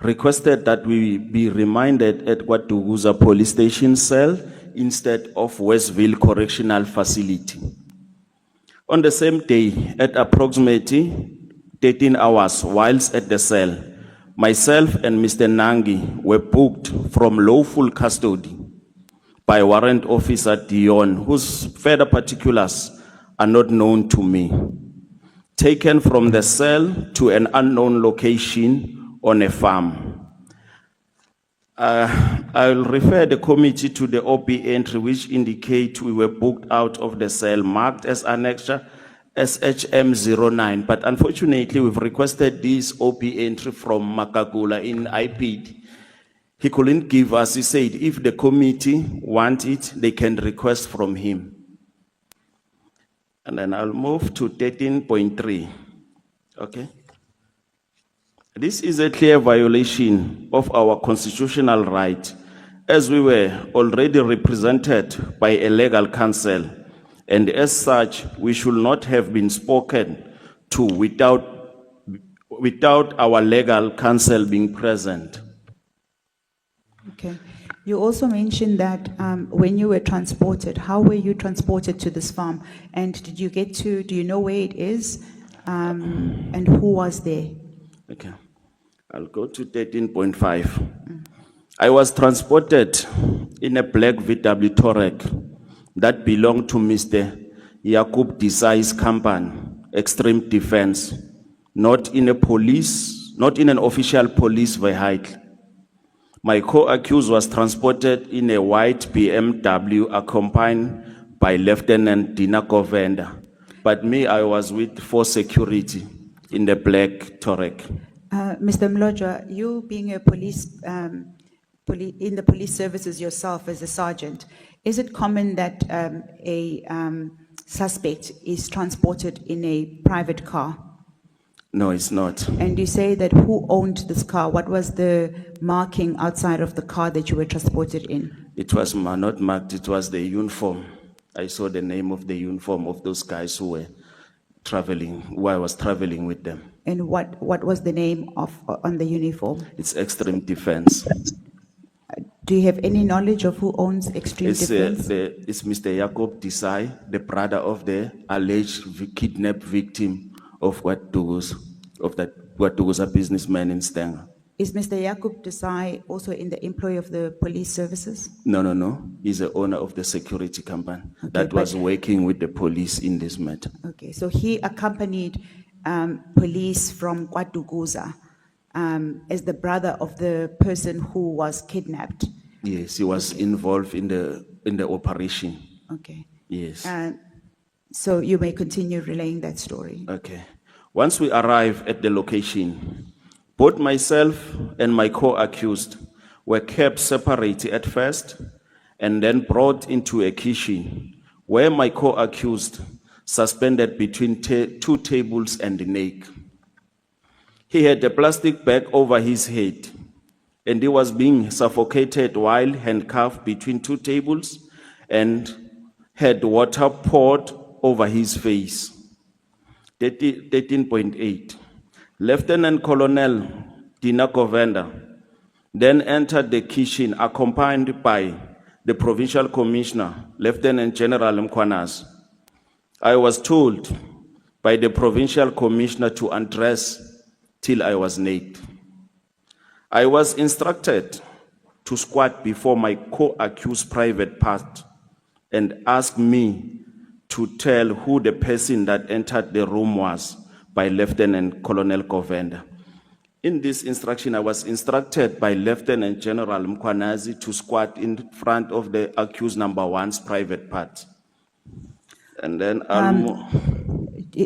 requested that we be remanded at Kwaduguza police station cell instead of Westville Correctional Facility. On the same day, at approximately 13 hours, whilst at the cell, myself and Mr. Nangi were booked from lawful custody by Warrant Officer Dion, whose further particulars are not known to me, taken from the cell to an unknown location on a farm. I'll refer the committee to the OP entry which indicate we were booked out of the cell marked as annexure SHM09, but unfortunately we've requested this OP entry from Makagula in IPD. He couldn't give us. He said if the committee want it, they can request from him. And then I'll move to 13.3. Okay. This is a clear violation of our constitutional right, as we were already represented by a legal counsel and as such, we should not have been spoken to without our legal counsel being present. Okay. You also mentioned that when you were transported, how were you transported to this farm? And do you know where it is? And who was there? Okay, I'll go to 13.5. I was transported in a black VW Touareg that belonged to Mr. Jacob Desai's company, Extreme Defense, not in an official police vehicle. My co-accused was transported in a white BMW accompanied by Lieutenant Dina Govender. But me, I was with for security in the black Touareg. Mr. Mlodra, you being a in the police services yourself as a sergeant, is it common that a suspect is transported in a private car? No, it's not. And you say that who owned this car? What was the marking outside of the car that you were transported in? It was not marked, it was the uniform. I saw the name of the uniform of those guys who were traveling, who I was traveling with them. And what was the name on the uniform? It's Extreme Defense. Do you have any knowledge of who owns Extreme Defense? It's Mr. Jacob Desai, the brother of the alleged kidnapped victim of Watuguza businessman in Stanger. Is Mr. Jacob Desai also in the employ of the police services? No. He's the owner of the security company that was working with the police in this matter. Okay, so he accompanied police from Watuguza as the brother of the person who was kidnapped. Yes, he was involved in the operation. Okay. Yes. So you may continue relaying that story. Okay. Once we arrived at the location, both myself and my co-accused were kept separate at first and then brought into a kitchen where my co-accused suspended between two tables and naked. He had a plastic bag over his head and he was being suffocated while handcuffed between two tables and had water poured over his face. 13.8. Lieutenant Colonel Dina Govender then entered the kitchen accompanied by the Provincial Commissioner, Lieutenant General Mkwanas. I was told by the Provincial Commissioner to undress till I was naked. I was instructed to squat before my co-accused private part and ask me to tell who the person that entered the room was by Lieutenant Colonel Govender. In this instruction, I was instructed by Lieutenant General Mkwanazi to squat in front of the accused number one's private part. And then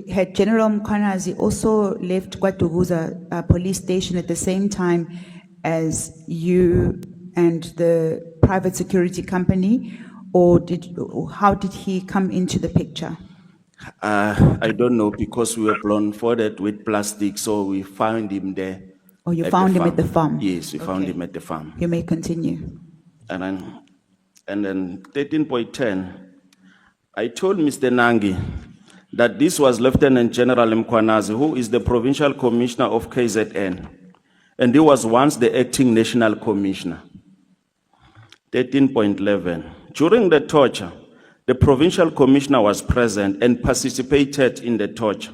had General Mkwanazi also left Watuguza police station at the same time as you and the private security company, or how did he come into the picture? I don't know, because we were blindfolded with plastic, so we found him there. Oh, you found him at the farm? Yes, we found him at the farm. You may continue. And then 13.10, I told Mr. Nangi that this was Lieutenant General Mkwanazi, who is the Provincial Commissioner of KZN, and he was once the acting National Commissioner. 13.11, during the torture, the Provincial Commissioner was present and participated in the torture.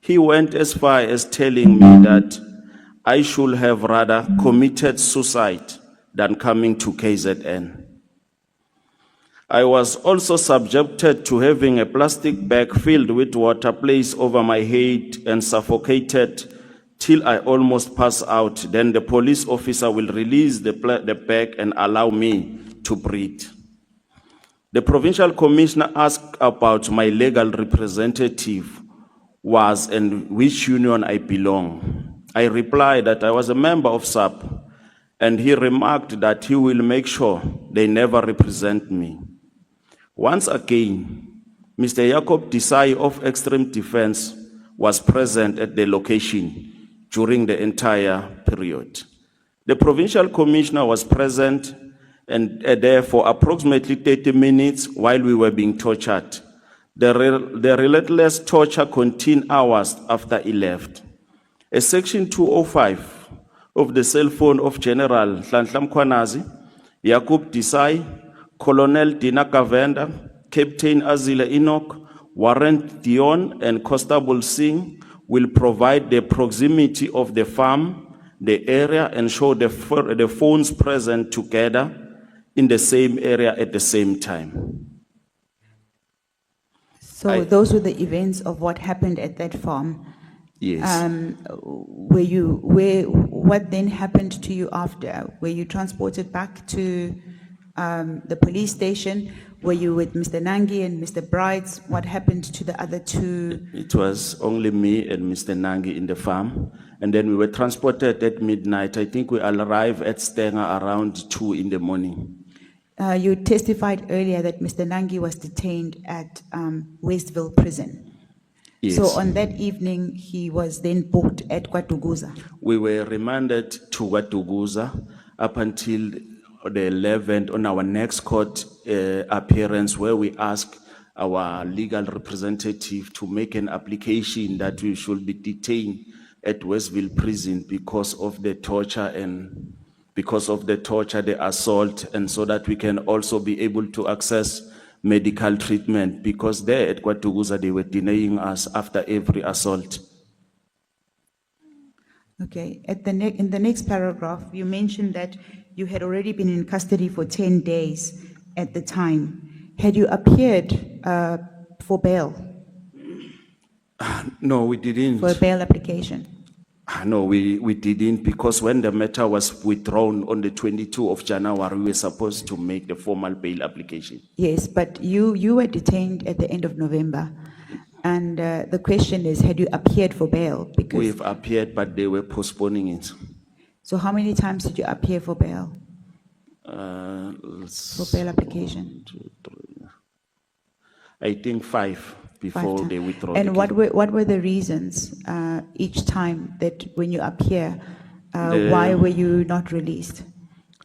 He went as far as telling me that I should have rather committed suicide than coming to KZN. I was also subjected to having a plastic bag filled with water placed over my head and suffocated till I almost passed out. Then the police officer will release the bag and allow me to breathe. The Provincial Commissioner asked about my legal representative was and which union I belong. I replied that I was a member of SAP, and he remarked that he will make sure they never represent me. Once again, Mr. Jacob Desai of Extreme Defense was present at the location during the entire period. The Provincial Commissioner was present and there for approximately 30 minutes while we were being tortured. The relentless torture continued hours after he left. A section 205 of the cell phone of General Nhlanhla Mkhwanazi, Yakub Desai, Colonel Dina Kavenda, Captain Azile Enoch, Warrant Dion, and Constable Singh will provide the proximity of the farm, the area, and show the phones present together in the same area at the same time. So those were the events of what happened at that farm. Yes. What then happened to you after? Were you transported back to the police station? Were you with Mr. Nangi and Mr. Brides? What happened to the other two? It was only me and Mr. Nangi in the farm. And then we were transported at midnight. I think we arrived at Stenger around 2 in the morning. You testified earlier that Mr. Nangi was detained at Westville Prison. Yes. So on that evening, he was then booked at Kwatuguza. We were remanded to Watuguza up until the 11th on our next court appearance, where we asked our legal representative to make an application that we should be detained at Westville Prison because of the torture the assault, and so that we can also be able to access medical treatment, because there at Kwatuguza they were denying us after every assault. Okay. In the next paragraph, you mentioned that you had already been in custody for 10 days at the time. Had you appeared for bail, No, we didn't. for a bail application? No, we didn't, because when the matter was withdrawn on the 22nd of January, we were supposed to make the formal bail application. Yes, but you were detained at the end of November. And the question is, had you appeared for bail? Because We've appeared, but they were postponing it. so how many times did you appear for bail, for bail application? I think 5 before Five they times. withdraw. And the what case. were the reasons each time that when you appear, why were you not released?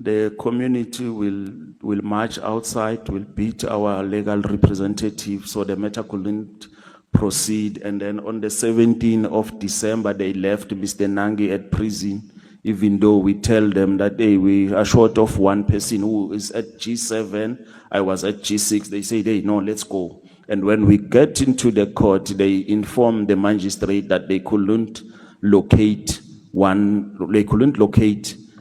The community will march outside, will beat our legal representative, so the matter couldn't proceed. And then on the 17th of December, they left Mr. Nangi at prison, even though we tell them that hey, we are short of one person who is at G7, I was at G6. They say, hey, no, let's go. And when we get into the court, they inform the magistrate that they couldn't locate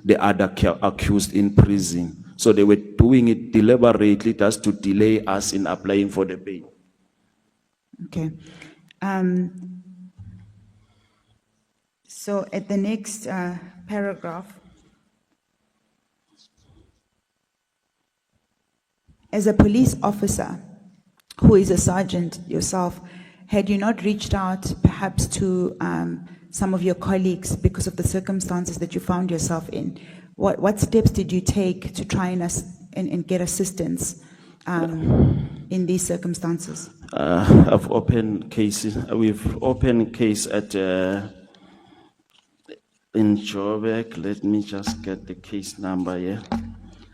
the other accused in prison. So they were doing it deliberately just to delay us in applying for the bail. Okay. So at the next paragraph, as a police officer who is a sergeant yourself, had you not reached out perhaps to some of your colleagues because of the circumstances that you found yourself in? What steps did you take to try and get assistance in these circumstances? I've opened cases. We've opened case at in Joburg. Let me just get the case number here.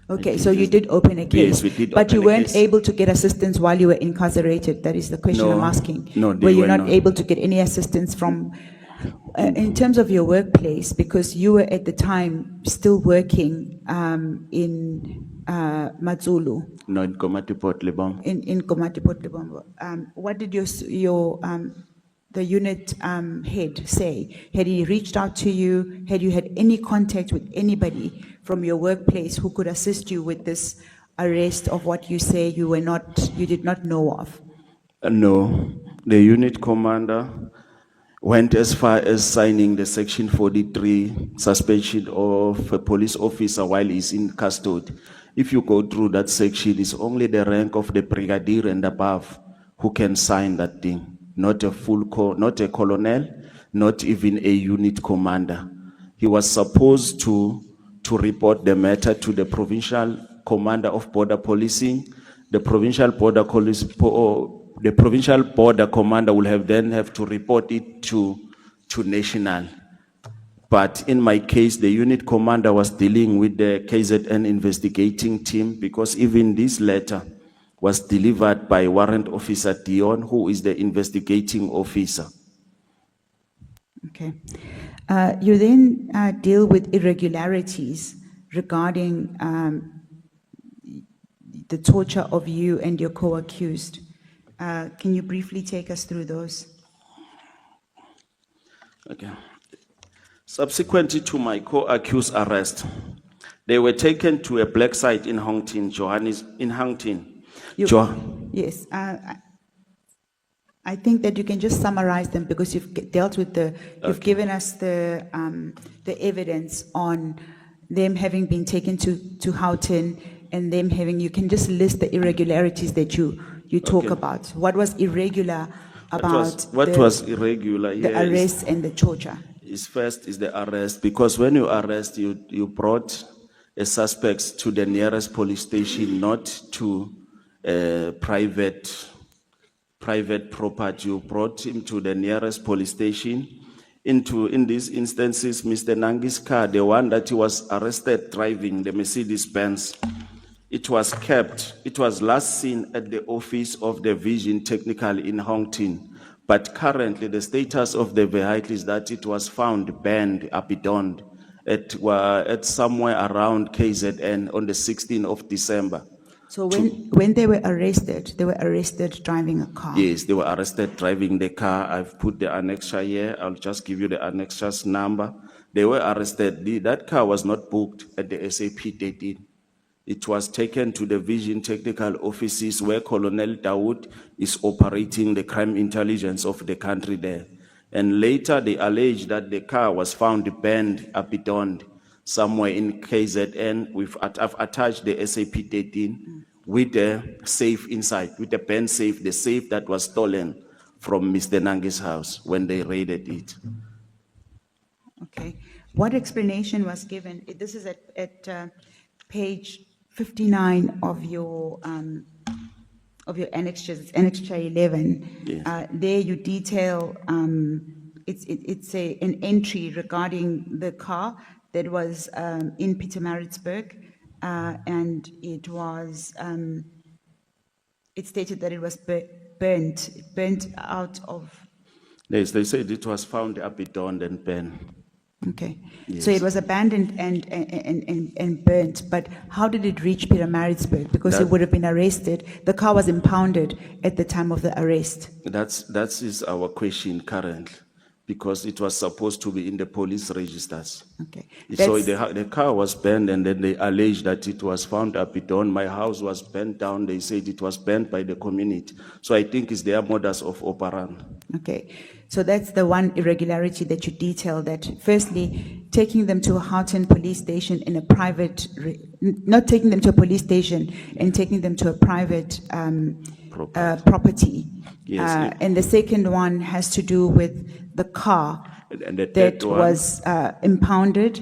Okay, so you did open a case. Yes, we did But open you a weren't case. able to get assistance while you were incarcerated. That is the question No, I'm asking. no, they Were you were not not. able to get any assistance from, in terms of your workplace, because you were at the time still working in Matsulu, No, in Komati Port Lebong. in Komati Port Lebombo. What did the unit head say? Had he reached out to you? Had you had any contact with anybody from your workplace who could assist you with this arrest of what you say you did not know of? No, the unit commander went as far as signing the Section 43 suspension of a police officer while he's in custody. If you go through that section, it's only the rank of the brigadier and above who can sign that thing. Not a not a colonel, not even a unit commander. He was supposed to report the matter to the provincial commander of border policing. The provincial border commander will have to report it to national. But in my case, the unit commander was dealing with the KZN investigating team, because even this letter was delivered by Warrant Officer Dion, who is the investigating officer. Okay. You then deal with irregularities regarding the torture of you and your co-accused. Can you briefly take us through those? Okay. Subsequently to my co-accused arrest, they were taken to a black site in Hongton, Yes. I think that you can just summarize them because you've dealt with you've given us the evidence on them having been taken to Houghton and them having, you can just list the irregularities that you talk about. What was irregular about what was irregular the here arrest and the torture? First is the arrest, because when you arrest, you brought a suspect to the nearest police station, not to private property. You brought him to the nearest police station. In these instances, Mr. Nangi's car, the one that he was arrested driving, the Mercedes-Benz, it was last seen at the office of the Vision Technical in Hongton. But currently, the status of the vehicle is that it was found burned, abandoned, at somewhere around KZN on the 16th of December. So when they were arrested driving a car? Yes, they were arrested driving the car. I've put the annexure here. I'll just give you the annexure's number. They were arrested. That car was not booked at the SAP 13. It was taken to the Vision Technical Offices where Colonel Dawood is operating the crime intelligence of the country there. And later they alleged that the car was found burned, abandoned, somewhere in KZN. I've attached the SAP 13 with the safe inside, with the burned safe, the safe that was stolen from Mr. Nangi's house when they raided it. Okay. What explanation was given? This is at page 59 of your annexures. It's annexure 11. Yes. There you detail it's an entry regarding the car that was in Pietermaritzburg, and it was it stated that it was burnt out of. Yes, they said it was found abandoned and burned. Okay, Yes. so it was abandoned and burnt, but how did it reach Pietermaritzburg? Because it would have been arrested. The car was impounded at the time of the arrest. That is our question currently, because it was supposed to be in the police registers. Okay. So the car was burned, and then they alleged that it was found abandoned. My house was burnt down. They said it was burnt by the community. So I think it's their modus of operandi. Okay, so that's the one irregularity that you detail, that firstly, taking them to a Houghton police station in a private, not taking them to a police station and taking them to a private property. Yes. And the second one has to do with the car And the that third one- was impounded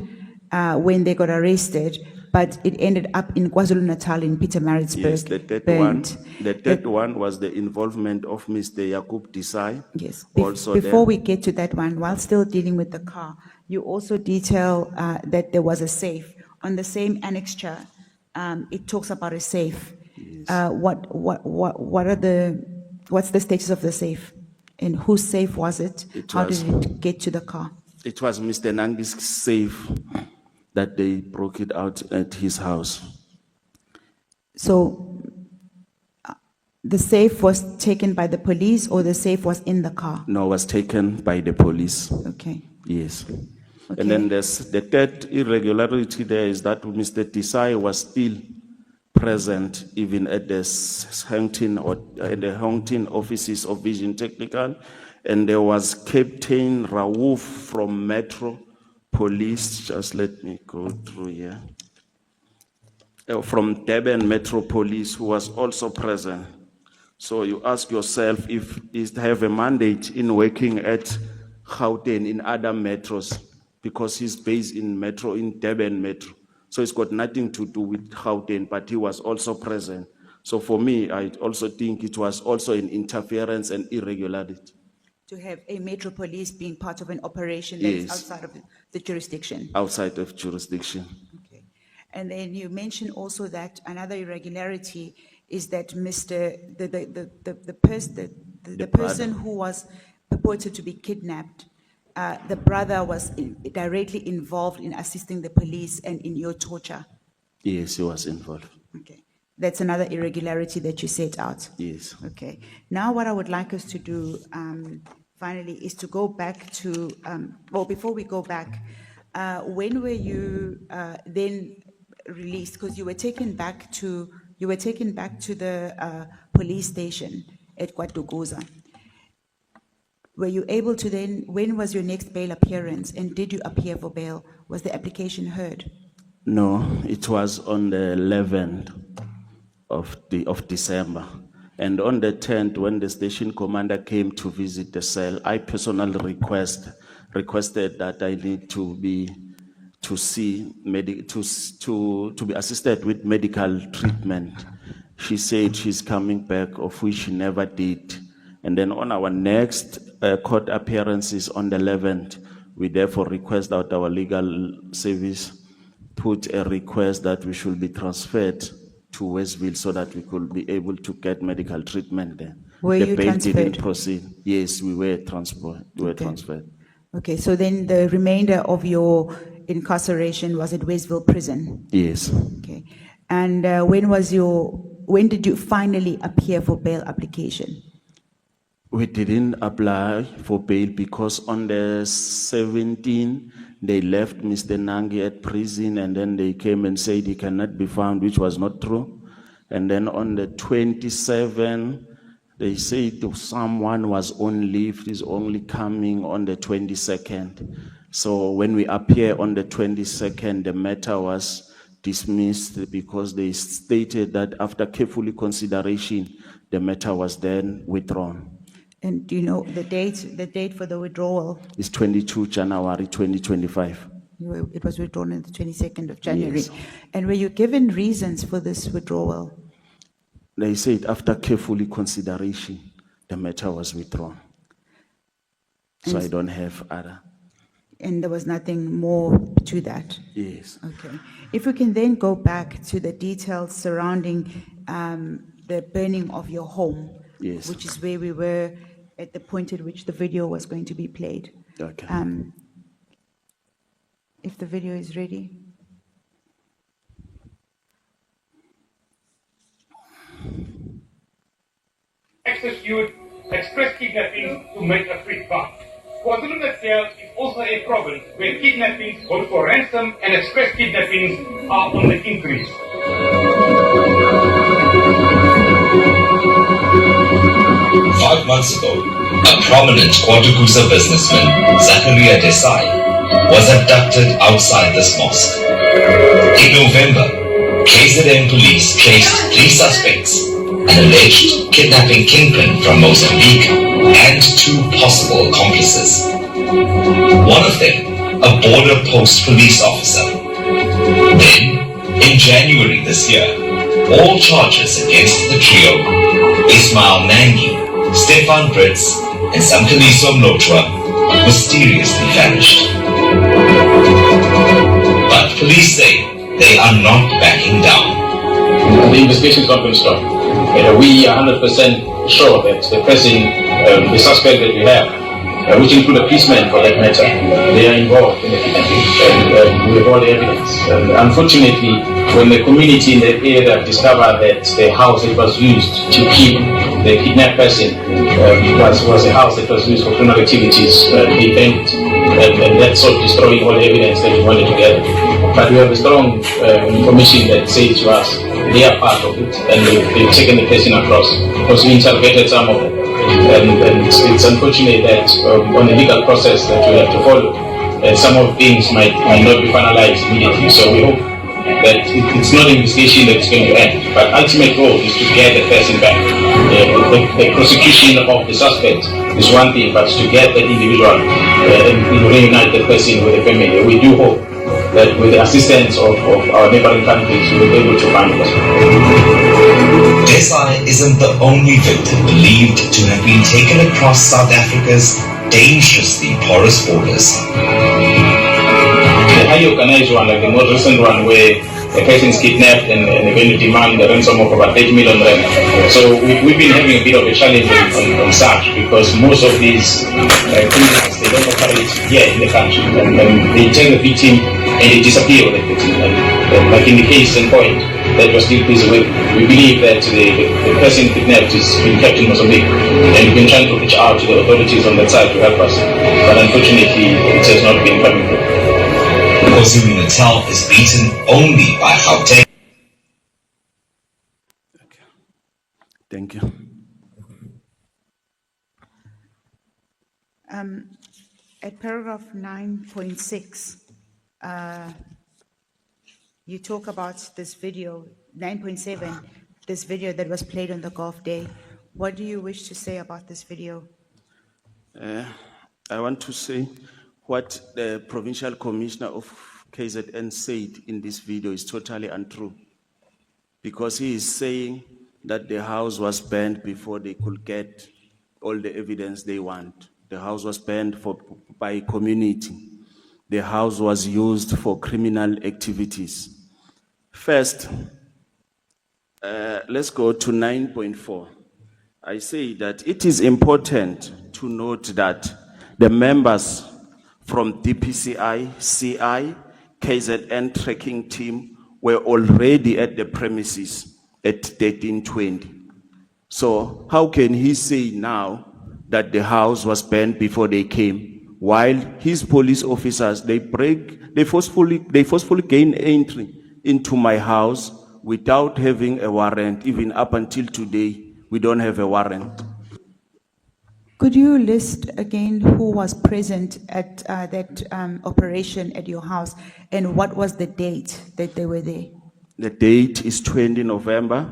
when they got arrested, but it ended up in KwaZulu-Natal in Pietermaritzburg. Yes, the third one was the involvement of Mr. Yakub Desai. Yes. Also Before there. we get to that one, while still dealing with the car, you also detail that there was a safe. On the same annexure, it talks about a safe. What's the status of the safe? And whose safe was it? How did it get to the car? It was Mr. Nangi's safe that they broke it out at his house. So the safe was taken by the police, or the safe was in the car? No, was taken by the police. Okay. Yes. Okay. And then there's the third irregularity there is that Mr. Desai was still present even at the Hongton offices of Vision Technical, and there was Captain Raouf from Metro Police. Just let me go through here. From Durban Metro Police, who was also present. So you ask yourself if he have a mandate in working at Gauteng in other metros, because he's based in Durban Metro. So it's got nothing to do with Gauteng, but he was also present. So for me, I also think it was also an interference and irregularity. To have a Metro Police being part of an operation that is Yes. outside of the jurisdiction. Outside of jurisdiction. Okay. And then you mentioned also that another irregularity is that the person who was purported to be kidnapped, the brother was directly involved in assisting the police and in your torture. Yes, he was involved. Okay. That's another irregularity that you set out. Yes. Okay. Now what I would like us to do, finally, is to go back to, well, before we go back, when were you then released? Because you were taken back to the police station at Kwatukuza. Were you able to then, when was your next bail appearance, and did you appear for bail? Was the application heard? No, it was on the 11th of December. And on the 10th, when the station commander came to visit the cell, I personally requested that I need to be assisted with medical treatment. She said she's coming back, of which she never did. And then on our next court appearances on the 11th, we therefore request that our legal service put a request that we should be transferred to Westville so that we could be able to get medical treatment there. Were you bail transferred? didn't proceed. Yes, we were transferred. Transferred. Okay, so then the remainder of your incarceration was at Westville Prison? Yes. Okay. And when did you finally appear for bail application? We didn't apply for bail because on the 17th, they left Mr. Nangi at prison, and then they came and said he cannot be found, which was not true. And then on the 27th, they said someone was on leave, is only coming on the 22nd. So when we appear on the 22nd, the matter was dismissed because they stated that after careful consideration, the matter was then withdrawn. And do you know the date for the withdrawal? It's 22 January 2025. It was withdrawn on the 22nd of January. Yes. And were you given reasons for this withdrawal? They said after careful consideration, the matter was withdrawn. So I don't have other. And there was nothing more to that? Yes. Okay. If we can then go back to the details surrounding the burning of your home, Yes. which is where we were at the point at which the video was going to be played. Okay. If the video is ready. Execute express kidnapping to make a quick buck. KwaZulu-Natal is also a province where kidnappings, both for ransom and express kidnappings, are on the increase. 5 months ago, a prominent Kwadukuza businessman, Zakaria Desai, was abducted outside this mosque. In November, KZN police traced 3 suspects, an alleged kidnapping kingpin from Mozambique, and 2 possible accomplices. One of them, a border post police officer. Then, in January this year, all charges against the trio, Ismail Nangi, Stefan Brits, and Samkaliso Mlotwa, mysteriously vanished. But police say they are not backing down. The investigation is not going to stop. We are 100% sure that the person, the suspect that we have, which include a policeman for that matter, they are involved in the kidnapping, and we have all the evidence. Unfortunately, when the community in that area discovered that the house that was used to keep the kidnapped person was a house that was used for criminal activities, they banned it, and that's sort of destroying all the evidence that we wanted to gather. But we have a strong information that says to us they are part of it, and they've taken the person across, because we interrogated some of them. And it's unfortunate that on the legal process that we have to follow, some of things might not be finalized immediately. So we hope that it's not an investigation that's going to end, but ultimate goal is to get the person back. The prosecution of the suspect is one thing, but to get that individual and reunite the person with the family. We do hope that with the assistance of our neighboring countries, we will be able to find the person. Desai isn't the only victim believed to have been taken across South Africa's dangerously porous borders. The highly organized one, like the most recent one, where a person is kidnapped and they're going to demand a ransom of about 30 million rand. So we've been having a bit of a challenge on such, because most of these criminals, they don't operate here in the country, and they take the victim and they disappear with the victim. And like in the case in point that was still busy with, we believe that the person kidnapped is being kept in Mozambique, and we've been trying to reach out to the authorities on that side to help us, but unfortunately it has not been coming through. KwaZulu-Natal is beaten only by Gauteng. Thank you. At paragraph 9.6, you talk about this video, 9.7, this video that was played on the golf day. What do you wish to say about this video? I want to say what the provincial commissioner of KZN said in this video is totally untrue, because he is saying that the house was burned before they could get all the evidence they want. The house was burned by community. The house was used for criminal activities. First, let's go to 9.4. I say that it is important to note that the members from DPCI, CI, KZN tracking team were already at the premises at 1320. So how can he say now that the house was burned before they came, while his police officers, they forcefully gain entry into my house without having a warrant? Even up until today, we don't have a warrant. Could you list again who was present at that operation at your house, and what was the date that they were there? The date is 20 November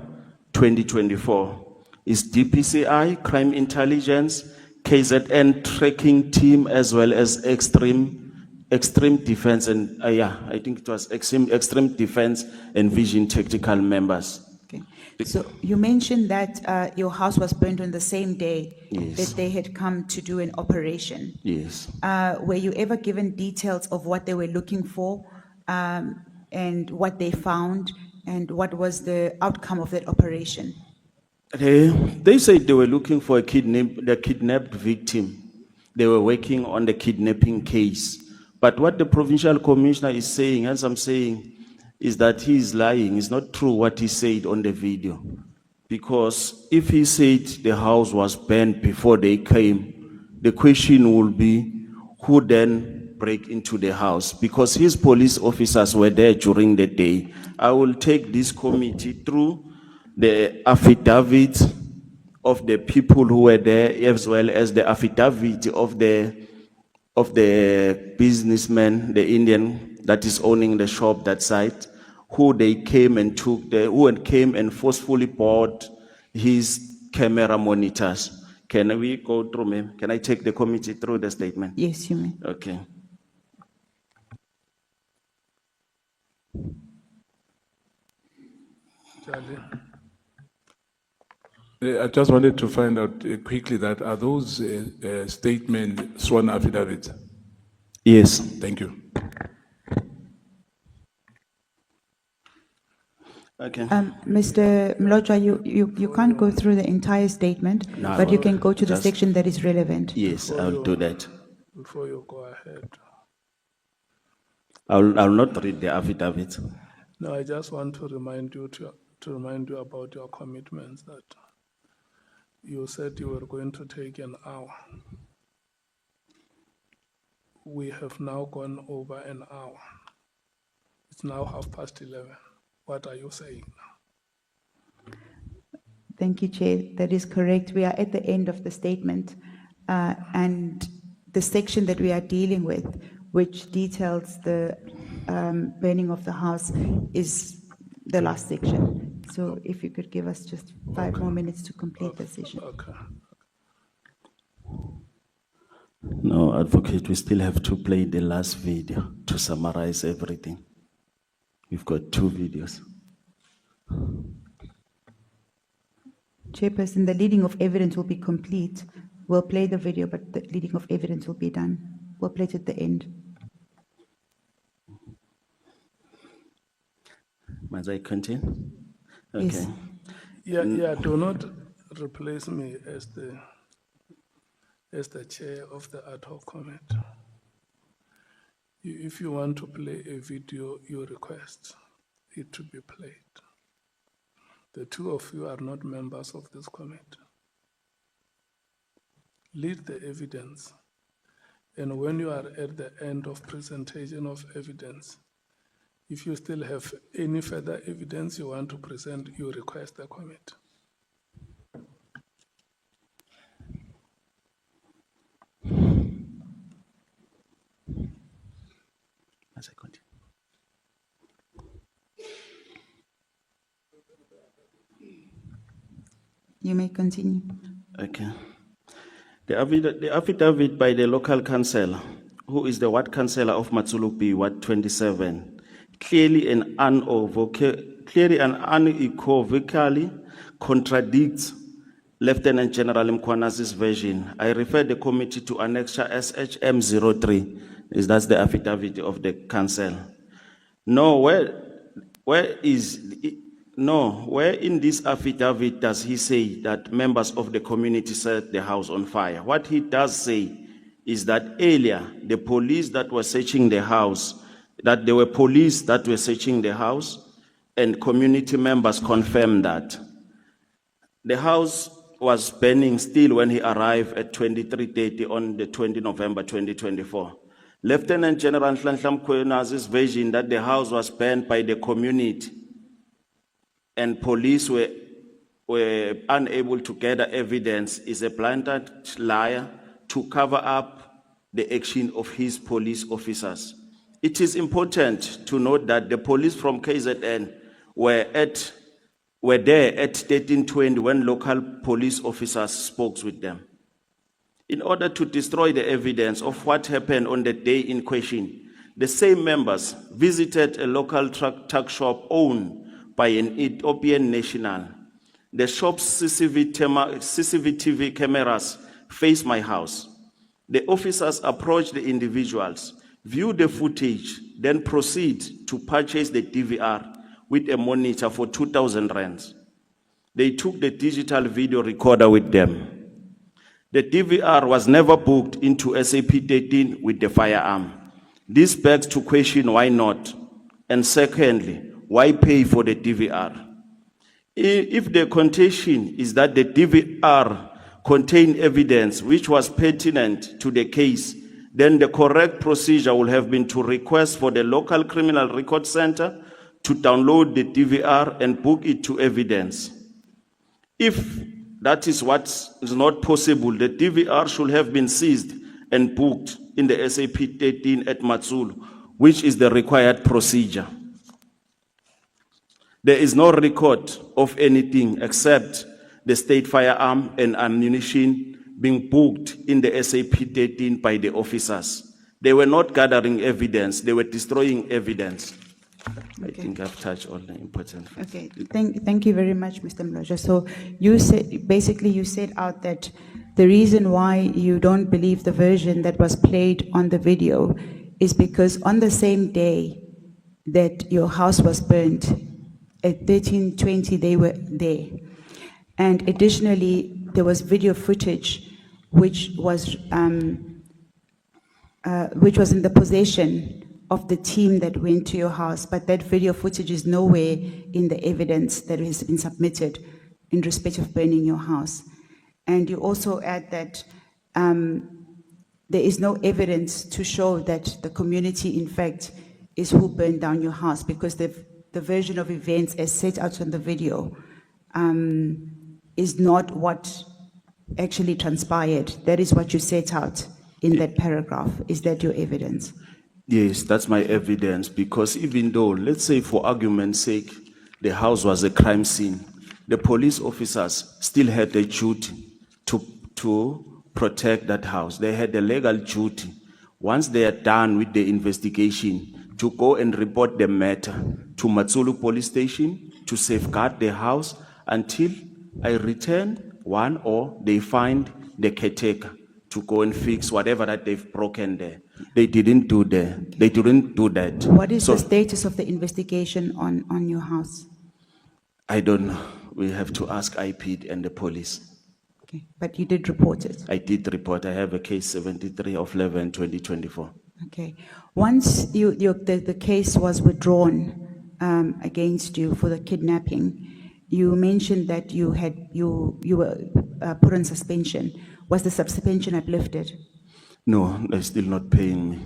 2024. It's DPCI, Crime Intelligence, KZN tracking team, as well as extreme defense and I think it was extreme defense and vision tactical members. Okay. So you mentioned that your house was burned on the same day Yes. that they had come to do an operation. Yes. Were you ever given details of what they were looking for, and what they found, and what was the outcome of that operation? They said they were looking for the kidnapped victim. They were working on the kidnapping case. But what the provincial commissioner is saying, as I'm saying, is that he is lying. It's not true what he said on the video. Because if he said the house was burned before they came, the question will be, who then break into the house? Because his police officers were there during the day. I will take this committee through the affidavit of the people who were there, as well as the affidavit of the businessman, the Indian that is owning the shop that site, who they came and came and forcefully bought his camera monitors. Can we go through, ma'am? Can I take the committee through the statement? Yes, you may. Okay. Charlie. I just wanted to find out quickly that are those statement sworn affidavits? Yes. Thank you. Okay. Mr. Mlojwa, you can't go through the entire statement, No, but you can go to the just- section that is relevant. Yes, I'll do that. Before you go ahead. I'll not read the affidavit. No, I just want to remind you about your commitments, that you said you were going to take an hour. We have now gone over an hour. It's now 11:30. What are you saying now? Thank you, Chair. That is correct. We are at the end of the statement, and the section that we are dealing with, which details the burning of the house, is the last section. So if you could give us just 5 more minutes to complete the session. Okay. No, Advocate, we still have to play the last video to summarize everything. We've got 2 videos. Chairperson, the leading of evidence will be complete. We'll play the video, but the leading of evidence will be done. We'll play it at the end. Must I continue? Okay. Yes. Yeah, do not replace me as the chair of the ad hoc committee. If you want to play a video, you request it to be played. The two of you are not members of this committee. Lead the evidence. And when you are at the end of presentation of evidence, if you still have any further evidence you want to present, you request the committee. Must I continue? You may continue. Okay. The affidavit by the local councillor, who is the ward councillor of Matsulu B, Ward 27, clearly and unequivocally contradicts Lieutenant General Mkwanazi's version. I refer the committee to Annexure SHM 03. That's the affidavit of the council. Where in this affidavit does he say that members of the community set the house on fire? What he does say is that earlier, the police that were searching the house, that there were police that were searching the house, and community members confirmed that. The house was burning still when he arrived at 23:30 on the 20 November 2024. Lieutenant General Nhlanhla Mkhwenazi's version that the house was burned by the community and police were unable to gather evidence is a blatant liar to cover up the action of his police officers. It is important to note that the police from KZN were there at 13:20 when local police officers spoke with them. In order to destroy the evidence of what happened on the day in question, the same members visited a local truck shop owned by an Ethiopian national. The shop's CCTV cameras face my house. The officers approach the individuals, view the footage, then proceed to purchase the DVR with a monitor for 2,000 rands. They took the digital video recorder with them. The DVR was never booked into SAP 13 with the firearm. This begs to question why not, and secondly, why pay for the DVR? If the contention is that the DVR contained evidence which was pertinent to the case, then the correct procedure would have been to request for the local criminal record center to download the DVR and book it to evidence. If that is what is not possible, the DVR should have been seized and booked in the SAP 13 at Matsulu, which is the required procedure. There is no record of anything except the state firearm and ammunition being booked in the SAP 13 by the officers. They were not gathering evidence, they were destroying evidence. Okay. I think I've touched all the important things. Okay, thank you very much, Mr. Mloja. So you said out that the reason why you don't believe the version that was played on the video is because on the same day that your house was burnt, at 13:20 they were there. And additionally, there was video footage which was in the possession of the team that went to your house, but that video footage is nowhere in the evidence that has been submitted in respect of burning your house. And you also add that there is no evidence to show that the community, in fact, is who burned down your house, because the version of events as set out on the video is not what actually transpired. That is what you set out in that paragraph. Is that your evidence? Yes, that's my evidence, because even though, let's say for argument's sake, the house was a crime scene, the police officers still had the duty to protect that house. They had the legal duty, once they are done with the investigation, to go and report the matter to Matsulu police station to safeguard the house until I return one or they find the caretaker to go and fix whatever that they've broken there. They didn't do that. What is So, the status of the investigation on your house? I don't know. We have to ask IP and the police. Okay, but you did report it. I did report. I have a case 73 of 11/2024. Okay. Once the case was withdrawn against you for the kidnapping, you mentioned that you were put on suspension. Was the suspension uplifted? No, they're still not paying me.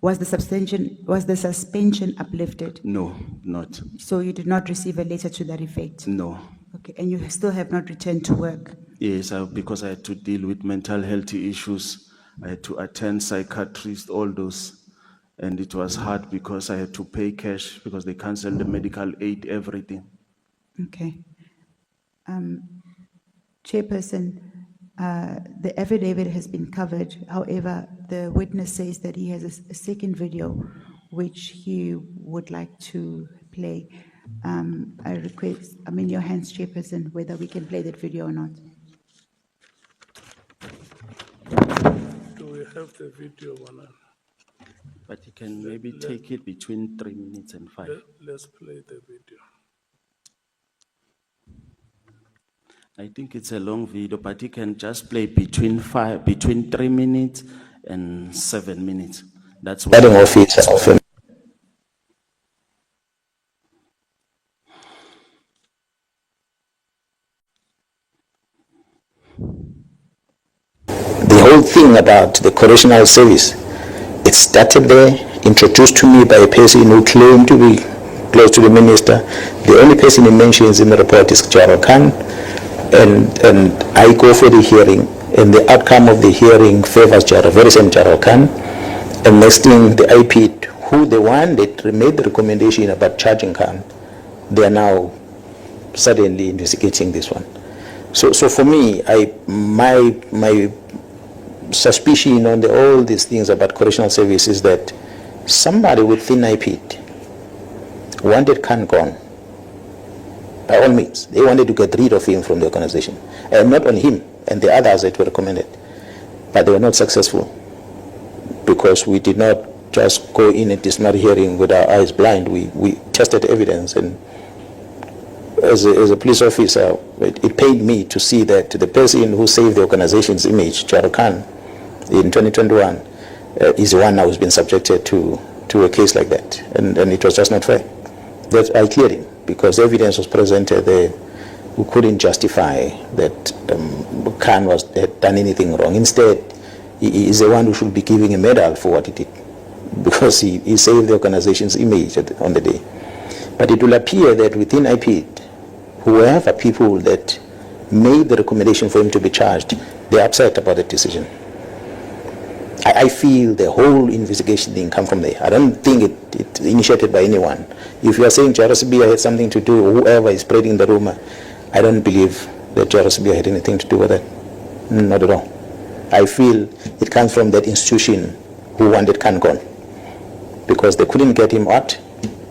Was the suspension uplifted? No, not. So you did not receive a letter to that effect? No. Okay, and you still have not returned to work? Yes, because I had to deal with mental health issues. I had to attend psychiatrists, all those. And it was hard because I had to pay cash because they canceled the medical aid, everything. Okay. Chairperson, the affidavit has been covered. However, the witness says that he has a second video which he would like to play. I request, I'm in your hands, Chairperson, whether we can play that video or not. Do we have the video, Manan? But you can maybe take it between 3 minutes and 5. Let's play the video. I think it's a long video, but you can just play between 3 minutes and 7 minutes. That's what. The whole thing about the correctional service, it started there, introduced to me by a person who claimed to be close to the minister. The only person he mentions in the report is Jaro Khan, and I go for the hearing, and the outcome of the hearing favors Jaro, very same Jaro Khan. And next thing, the IP, who the one that made the recommendation about charging Khan, they are now suddenly investigating this one. So for me, my suspicion on all these things about correctional service is that somebody within IP wanted Khan gone. By all means, they wanted to get rid of him from the organization, and not only him and the others that were recommended, but they were not successful because we did not just go in a disciplinary hearing with our eyes blind. We tested evidence, and as a police officer, it pained me to see that the person who saved the organization's image, Jaro Khan, in 2021, is the one now who's been subjected to a case like that, and it was just not fair. That I cleared him because evidence was presented there. We couldn't justify that Khan had done anything wrong. Instead, he is the one who should be giving a medal for what he did, because he saved the organization's image on the day. But it will appear that within IP, whoever people that made the recommendation for him to be charged, they're upset about the decision. I feel the whole investigation thing come from there. I don't think it initiated by anyone. If you are saying Jarosibia had something to do, or whoever is spreading the rumor, I don't believe that Jarosibia had anything to do with it. Not at all. I feel it comes from that institution who wanted Khan gone, because they couldn't get him out.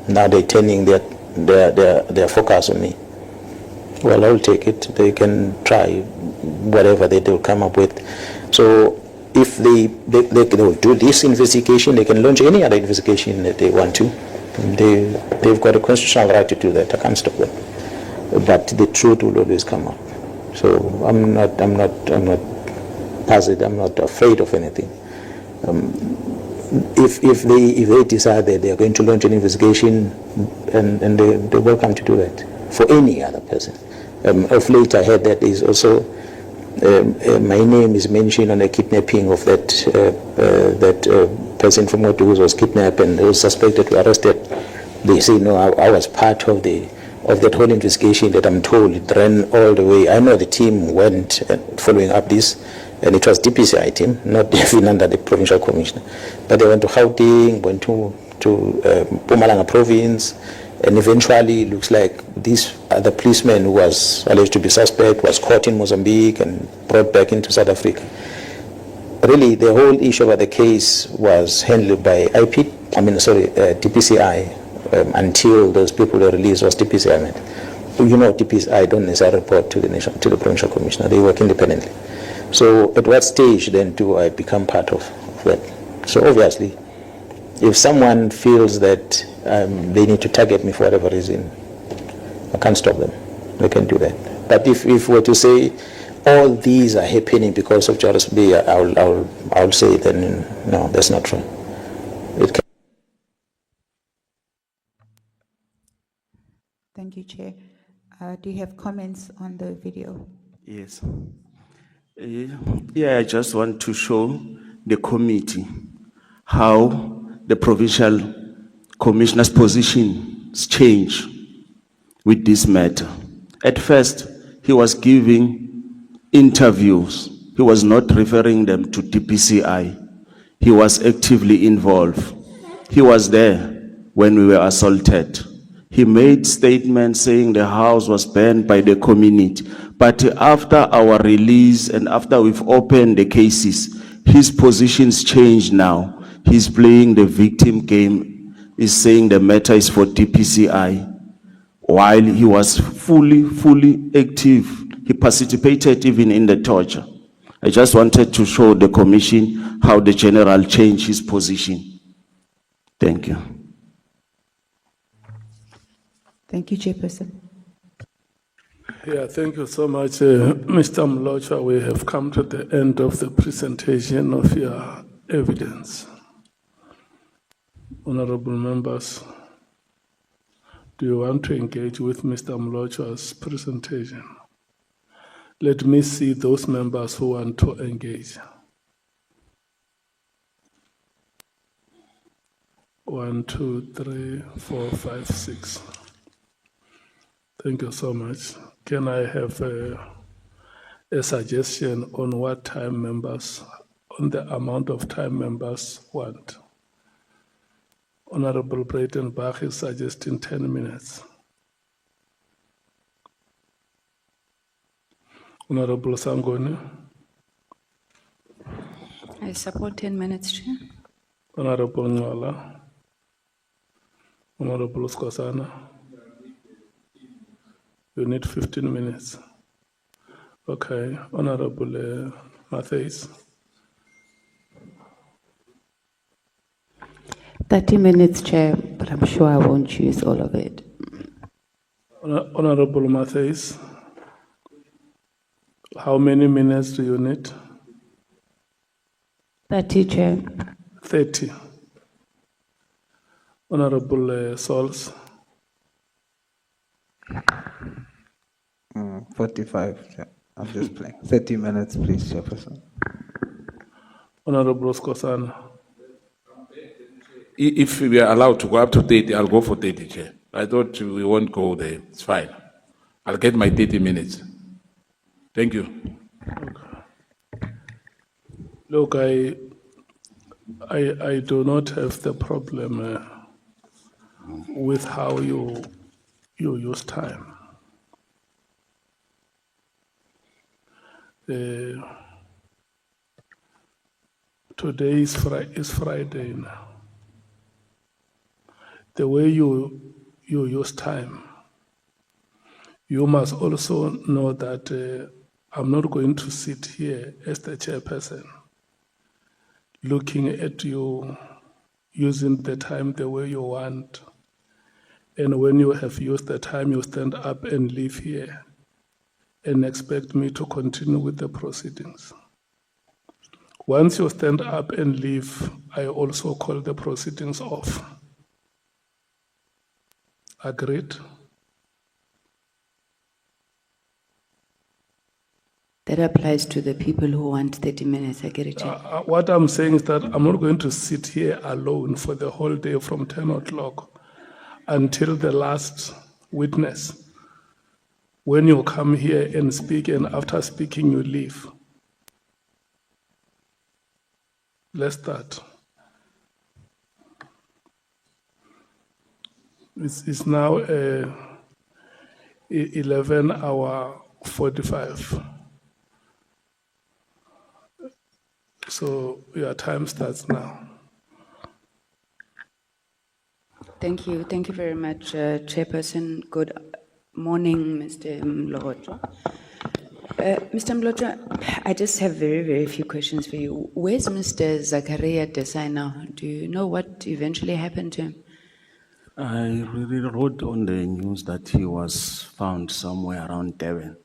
Now they're turning their focus on me. Well, I'll take it. They can try whatever they will come up with. So if they will do this investigation, they can launch any other investigation that they want to. They've got a constitutional right to do that. I can't stop them. But the truth will always come out. So I'm not puzzled. I'm not afraid of anything. If they decide that they are going to launch an investigation, and they're welcome to do that for any other person. Of late, I heard that there is also my name is mentioned on the kidnapping of that person from Motu who was kidnapped and was suspected to be arrested. They say no, I was part of that whole investigation that I'm told it ran all the way. I know the team went following up this, and it was DPCI team, not even under the provincial commissioner. But they went to Gauteng, went to Mpumalanga province, and eventually it looks like this other policeman who was alleged to be suspect was caught in Mozambique and brought back into South Africa. Really, the whole issue about the case was handled by DPCI until those people were released. Was DPCI meant? You know, DPCI don't necessarily report to the provincial commissioner. They work independently. So at what stage then do I become part of that? So obviously, if someone feels that they need to target me for whatever reason, I can't stop them. They can do that. But if we're to say all these are happening because of Joris B, I'll say then no, that's not true. It can. Thank you, Chair. Do you have comments on the video? Yes. Yeah, I just want to show the committee how the provincial commissioner's positions change with this matter. At first, he was giving interviews. He was not referring them to DPCI. He was actively involved. He was there when we were assaulted. He made statements saying the house was burned by the community. But after our release and after we've opened the cases, his positions changed now. He's playing the victim game. He's saying the matter is for DPCI. While he was fully active, he participated even in the torture. I just wanted to show the commission how the general changed his position. Thank you. Thank you, Chairperson. Yeah, thank you so much, Mr. Mlocha. We have come to the end of the presentation of your evidence. Honorable members, do you want to engage with Mr. Mlocha's presentation? Let me see those members who want to engage. 1, 2, 3, 4, 5, 6. Thank you so much. Can I have a suggestion on what time members, on the amount of time members want? Honorable Breitenbach is suggesting 10 minutes. Honorable Sangoni. I support 10 minutes, Chair. Honorable Nwala. Honorable Skosana. You need 15 minutes. Okay. Honorable Matthews. 30 minutes, Chair, but I'm sure I won't use all of it. Honorable Matthews. How many minutes do you need? 30, Chair. 30. Honorable Sauls. 45. Yeah. I'm just playing. 30 minutes, please, Chairperson. Honorable Skosana. If we are allowed to go up to 30, I'll go for 30, Chair. I thought we won't go there. It's fine. I'll get my 30 minutes. Thank you. Okay. Look, I do not have the problem with how you use time. Today is Friday now. The way you use time, you must also know that I'm not going to sit here as the chairperson looking at you using the time the way you want. And when you have used the time, you stand up and leave here and expect me to continue with the proceedings. Once you stand up and leave, I also call the proceedings off. Agreed? That applies to the people who want 30 minutes. I get it, Chair. What I'm saying is that I'm not going to sit here alone for the whole day from 10 o'clock until the last witness. When you come here and speak, and after speaking, you leave. Let's start. It's now 11:45. So your time starts now. Thank you. Thank you very much, Chairperson. Good morning, Mr. Mlocha. Mr. Mlotha, I just have very, very few questions for you. Where's Mr. Zakaria Desai now? Do you know what eventually happened to him? I really wrote on the news that he was found somewhere around Devon.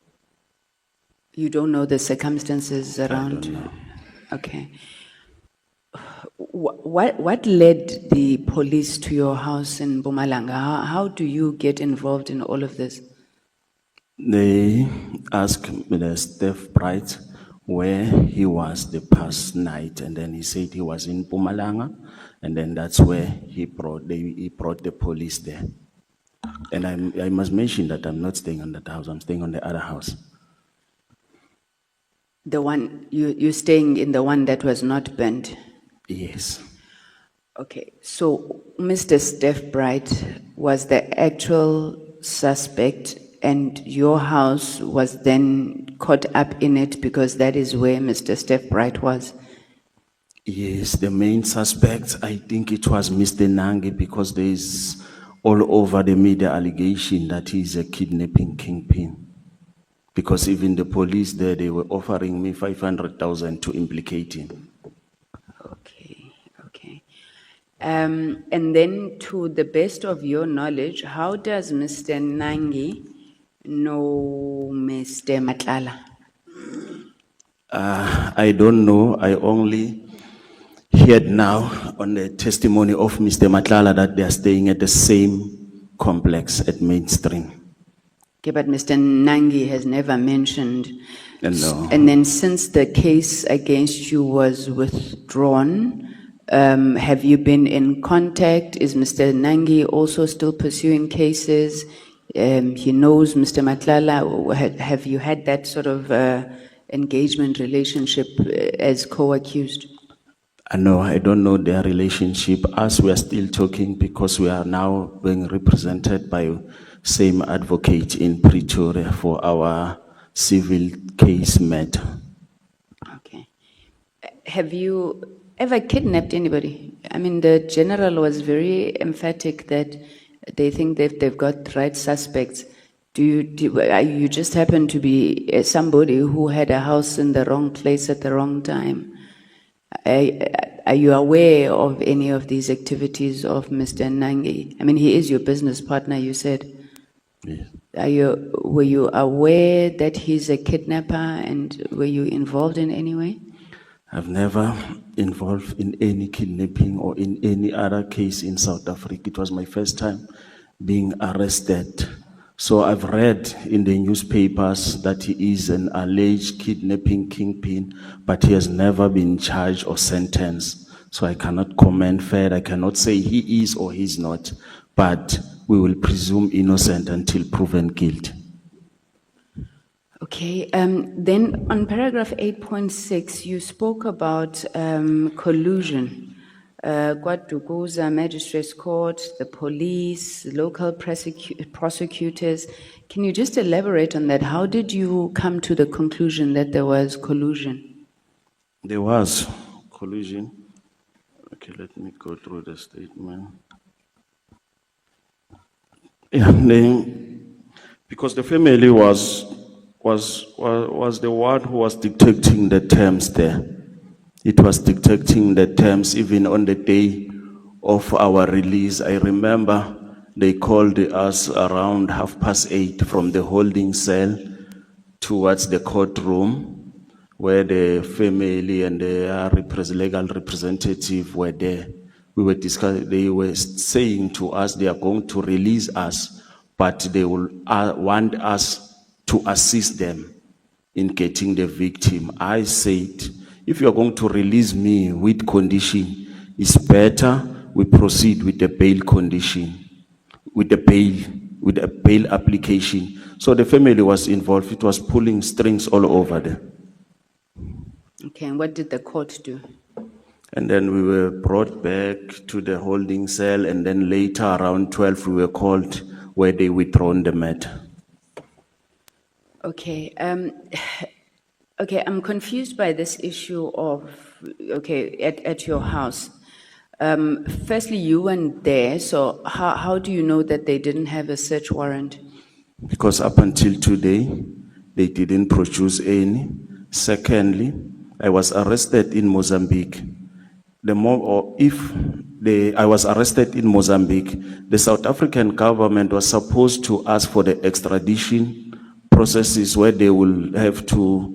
You don't know the circumstances around? I don't know. Okay. What led the police to your house in Mpumalanga? How do you get involved in all of this? They asked the Steph Bright where he was the past night, and then he said he was in Mpumalanga, and then that's where he brought the police there. And I must mention that I'm not staying on that house, I'm staying on the other house. The one, you're staying in the one that was not burnt? Yes. Okay, so Mr. Steph Bright was the actual suspect, and your house was then caught up in it because that is where Mr. Steph Bright was? Yes, the main suspect, I think it was Mr. Nangi, because there is all over the media allegation that he's a kidnapping kingpin. Because even the police there, they were offering me 500,000 to implicate him. Okay, okay. And then, to the best of your knowledge, how does Mr. Nangi know Mr. Matlala? I don't know. I only heard now on the testimony of Mr. Matlala that they are staying at the same complex at Mainstream. Okay, but Mr. Nangi has never mentioned. No. And then, since the case against you was withdrawn, have you been in contact? Is Mr. Nangi also still pursuing cases? He knows Mr. Matlala. Have you had that sort of engagement relationship as co-accused? No, I don't know their relationship. As we are still talking, because we are now being represented by same advocate in Pretoria for our civil case matter. Okay. Have you ever kidnapped anybody? I mean, the general was very emphatic that they think that they've got the right suspects. You just happen to be somebody who had a house in the wrong place at the wrong time? Are you aware of any of these activities of Mr. Nangi? I mean, he is your business partner, you said. Yes. Were you aware that he's a kidnapper, and were you involved in any way? I've never involved in any kidnapping or in any other case in South Africa. It was my first time being arrested. So I've read in the newspapers that he is an alleged kidnapping kingpin, but he has never been charged or sentenced. So I cannot comment further. I cannot say he is or he's not, but we will presume innocent until proven guilty. Okay, then on paragraph 8.6, you spoke about collusion. KwaDukuza Magistrates Court, the police, local prosecutors. Can you just elaborate on that? How did you come to the conclusion that there was collusion? There was collusion. Okay, let me go through the statement. Yeah, because the family was the one who was dictating the terms there. It was dictating the terms even on the day of our release. I remember they called us around 8:30 from the holding cell towards the courtroom where the family and the legal representative were there. We were discussing, they were saying to us they are going to release us, but they will want us to assist them in getting the victim. I said, if you are going to release me with condition, it's better we proceed with the bail condition, with the bail application. So the family was involved. It was pulling strings all over there. Okay, and what did the court do? And then we were brought back to the holding cell, and then later around 12 we were called where they withdrawn the matter. Okay, okay, I'm confused by this issue of, okay, at your house. Firstly, you weren't there, so how do you know that they didn't have a search warrant? Because up until today, They didn't produce any. Secondly, I was arrested in Mozambique. I was arrested in Mozambique, the South African government was supposed to ask for the extradition processes where they will have to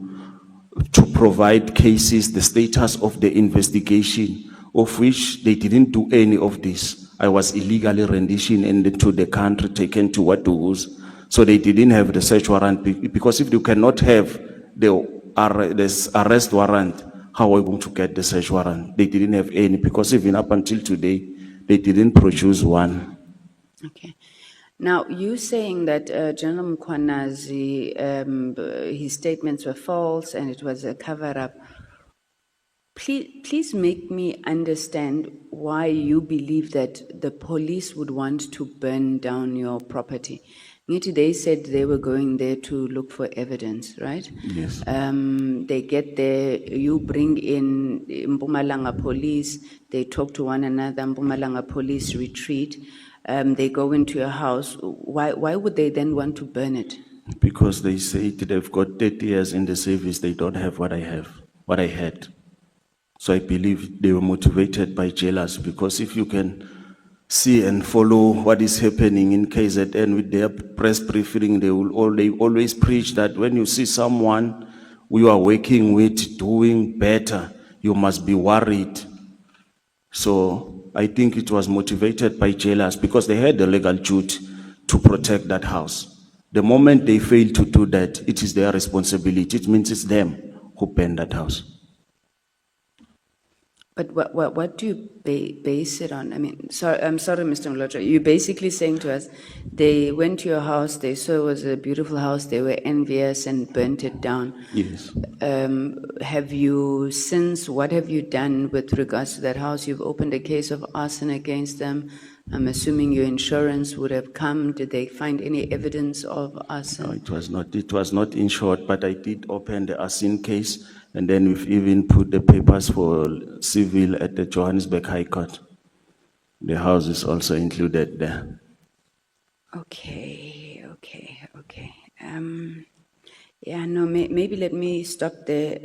provide cases, the status of the investigation, of which they didn't do any of this. I was illegally renditioned into the country, taken to Watugus, so they didn't have the search warrant, because if you cannot have this arrest warrant, how are we going to get the search warrant? They didn't have any, because even up until today, they didn't produce one. Okay. Now, you saying that General Mkhwanazi, his statements were false and it was a cover-up. Please make me understand why you believe that the police would want to burn down your property. They said they were going there to look for evidence, right? Yes. They get there, you bring in Mpumalanga police, they talk to one another, Mpumalanga police retreat, they go into your house. Why would they then want to burn it? Because they say they've got 30 years in the service, they don't have what I had. So I believe they were motivated by jealousy, because if you can see and follow what is happening in KZN with their press briefing, they always preach that when you see someone you are working with doing better, you must be worried. So I think it was motivated by jealousy, because they had the legal duty to protect that house. The moment they fail to do that, it is their responsibility. It means it's them who burned that house. But what do you base it on? I mean, I'm sorry, Mr. Mlotra, you're basically saying to us, they went to your house, they saw it was a beautiful house, they were envious and burnt it down. Yes. What have you done with regards to that house? You've opened a case of arson against them. I'm assuming your insurance would have come. Did they find any evidence of arson? No, it was not insured, but I did open the arson case. And then we've even put the papers for civil at the Johannesburg High Court. The house is also included there. Okay. Maybe let me stop there,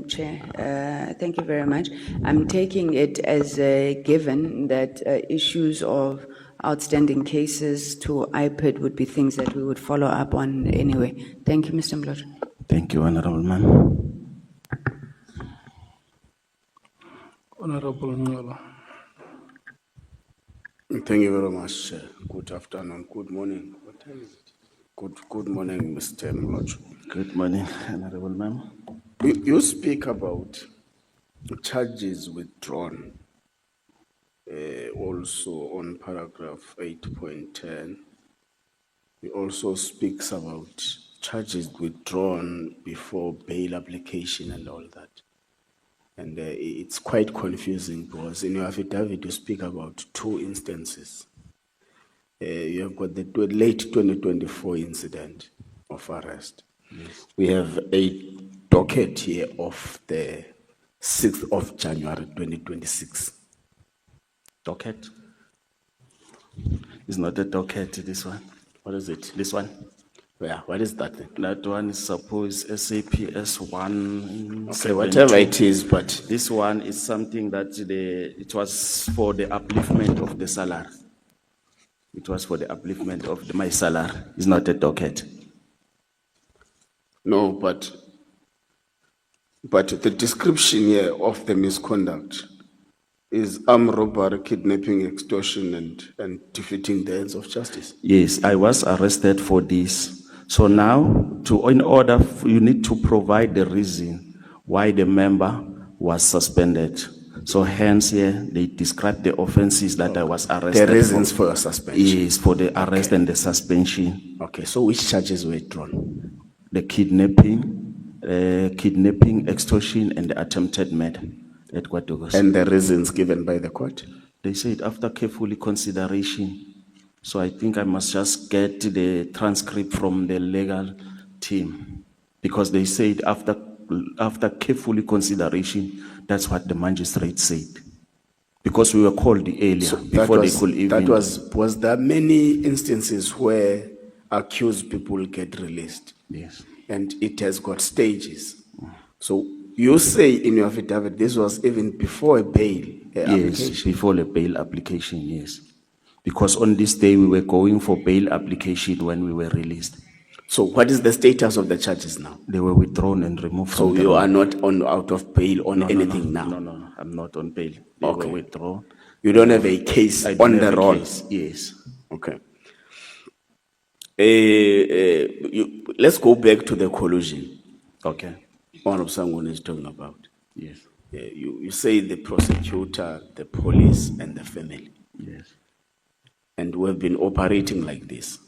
Chair. Thank you very much. I'm taking it as a given that issues of outstanding cases to IPID would be things that we would follow up on anyway. Thank you, Mr. Mlotra. Thank you, Honorable Ma'am. Honorable Ngola. Thank you very much. Good afternoon. Good morning. What time is it? Good morning, Mr. Mlotra. Good morning, Honorable Ma'am. You speak about charges withdrawn. Also on paragraph 8.10. He also speaks about charges withdrawn before bail application and all that. And it's quite confusing, because in your affidavit you speak about two instances. You have got the late 2024 incident of arrest. Yes. We have a docket here of the 6th of January 2026. Docket? It's not a docket, this one. What is it? This one? Yeah, what is that then? That one is supposed SAPS 1. Okay, whatever it is, but this one is something that it was for the upliftment of the salary. It was for the upliftment of my salary. It's not a docket. No, but the description here of the misconduct is armed robbery, kidnapping, extortion, and defeating the ends of justice. Yes, I was arrested for this. So now, you need to provide the reason why the member was suspended. So hence here, they describe the offenses that I was arrested The reasons for your suspension. Yes, for the arrest and the suspension. Okay, so which charges were drawn? The kidnapping, extortion, and the attempted murder at Kwatogos. And the reasons given by the court? They said after carefully consideration. So I think I must just get the transcript from the legal team, because they said after carefully consideration, that's what the magistrate said. Because we were called earlier, so before they could even... Was there many instances where accused people get released? Yes. and it has got stages. So you say in your affidavit this was even before a bail Yes, application. before the bail application, yes. Because on this day we were going for bail application when we were released. So what is the status of the charges now? They were withdrawn and removed So from the you roll. are not out of bail on anything now? No, I'm not on bail. They Okay. were withdrawn. You don't have a case I don't on have the a roll? case, yes. Okay. Let's go back to the collusion. Okay, Honorable Sangun is talking about. yes, You say the prosecutor, the police, and the family. yes. And we have been operating like this.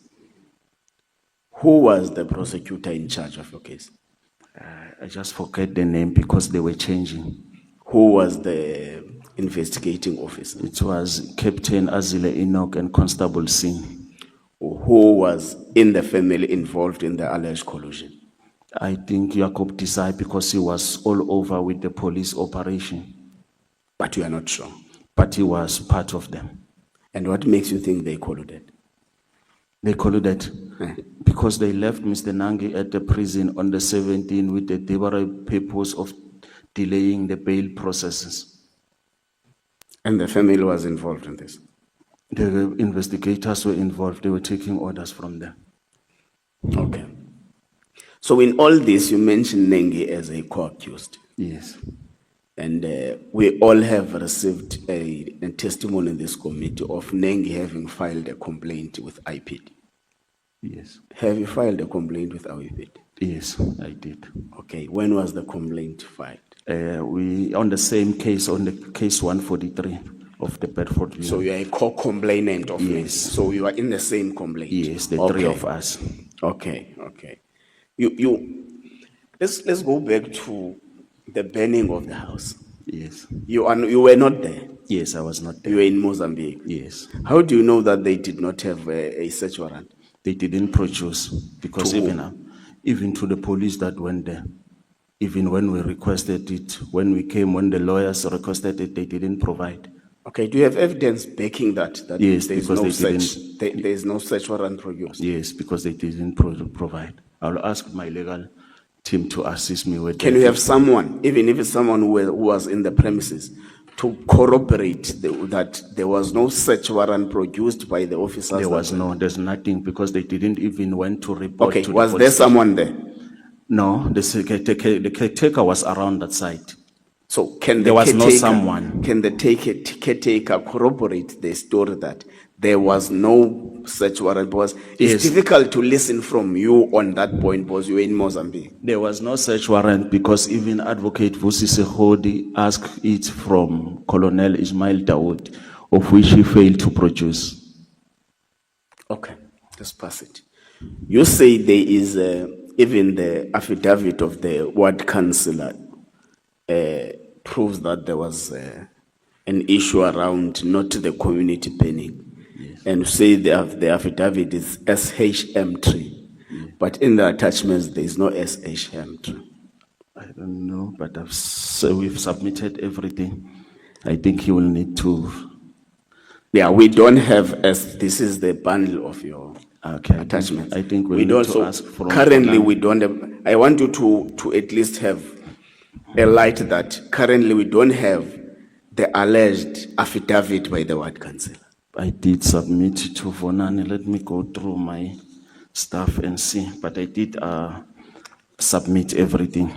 Who was the prosecutor in charge of your case? I just forget the name because they were changing. Who was the investigating officer? It was Captain Azile Enoch and Constable Singh. Who was in the family involved in the alleged collusion? I think Jacob Desai because he was all over with the police operation, But you are not sure. but he was part of them. And what makes you think they colluded? They colluded because they left Mr. Nangi at the prison on the 17th with the deliberate purpose of delaying the bail processes. And the family was involved in this? The investigators were involved. They were taking orders from them. Okay. So in all this, you mentioned Nengi as a co-accused. Yes. And we all have received a testimony in this committee of Nengi having filed a complaint with IPD. Yes. Have you filed a complaint with IPD? Yes, I did. Okay. When was the complaint filed? We on the same case, on the case 143 of the Bedford View. So you are a co-complainant of Yes. Nengi. So you are in the same complaint. Yes, the three of us. Okay. Let's go back to the burning of the house. Yes. You were not there. Yes, I was not there. You were in Mozambique. Yes. How do you know that they did not have a search warrant? They didn't produce because To who? even to the police that went there, even when we requested it, when we came, when the lawyers requested it, they didn't provide. Okay, do you have evidence backing that? Yes, there is because no they search. There is no search warrant produced. Yes, because they didn't provide. I'll ask my legal team to assist me with Can that. you have someone, even if it's someone who was in the premises, to corroborate that there was no search warrant produced by the officers? There's nothing because they didn't even went to report. Okay, to was the there police someone there? No, the caretaker was around that site. So can There was no someone. Can the caretaker corroborate the story that there was no search warrant? Because it's Yes. difficult to listen from you on that point because you were in Mozambique. There was no search warrant because even Advocate Vusi Sehodi asked it from Colonel Ismail Dawood, of which he failed to produce. Okay, let's pass it. You say there is even the affidavit of the ward councillor proves that there was an issue around not the community planning. Yes. And you say the affidavit is SHM3, but in the attachments there is no SHM3. I don't know, but we've submitted everything. I think he will need to. Yeah, we don't have this is the bundle of your attachments. I think we need don't. to So ask from currently Konami. we don't have. I want you to at least have a light that currently we don't have the alleged affidavit by the ward councillor. I did submit it to Vonani. Let me go through my stuff and see. But I did submit everything.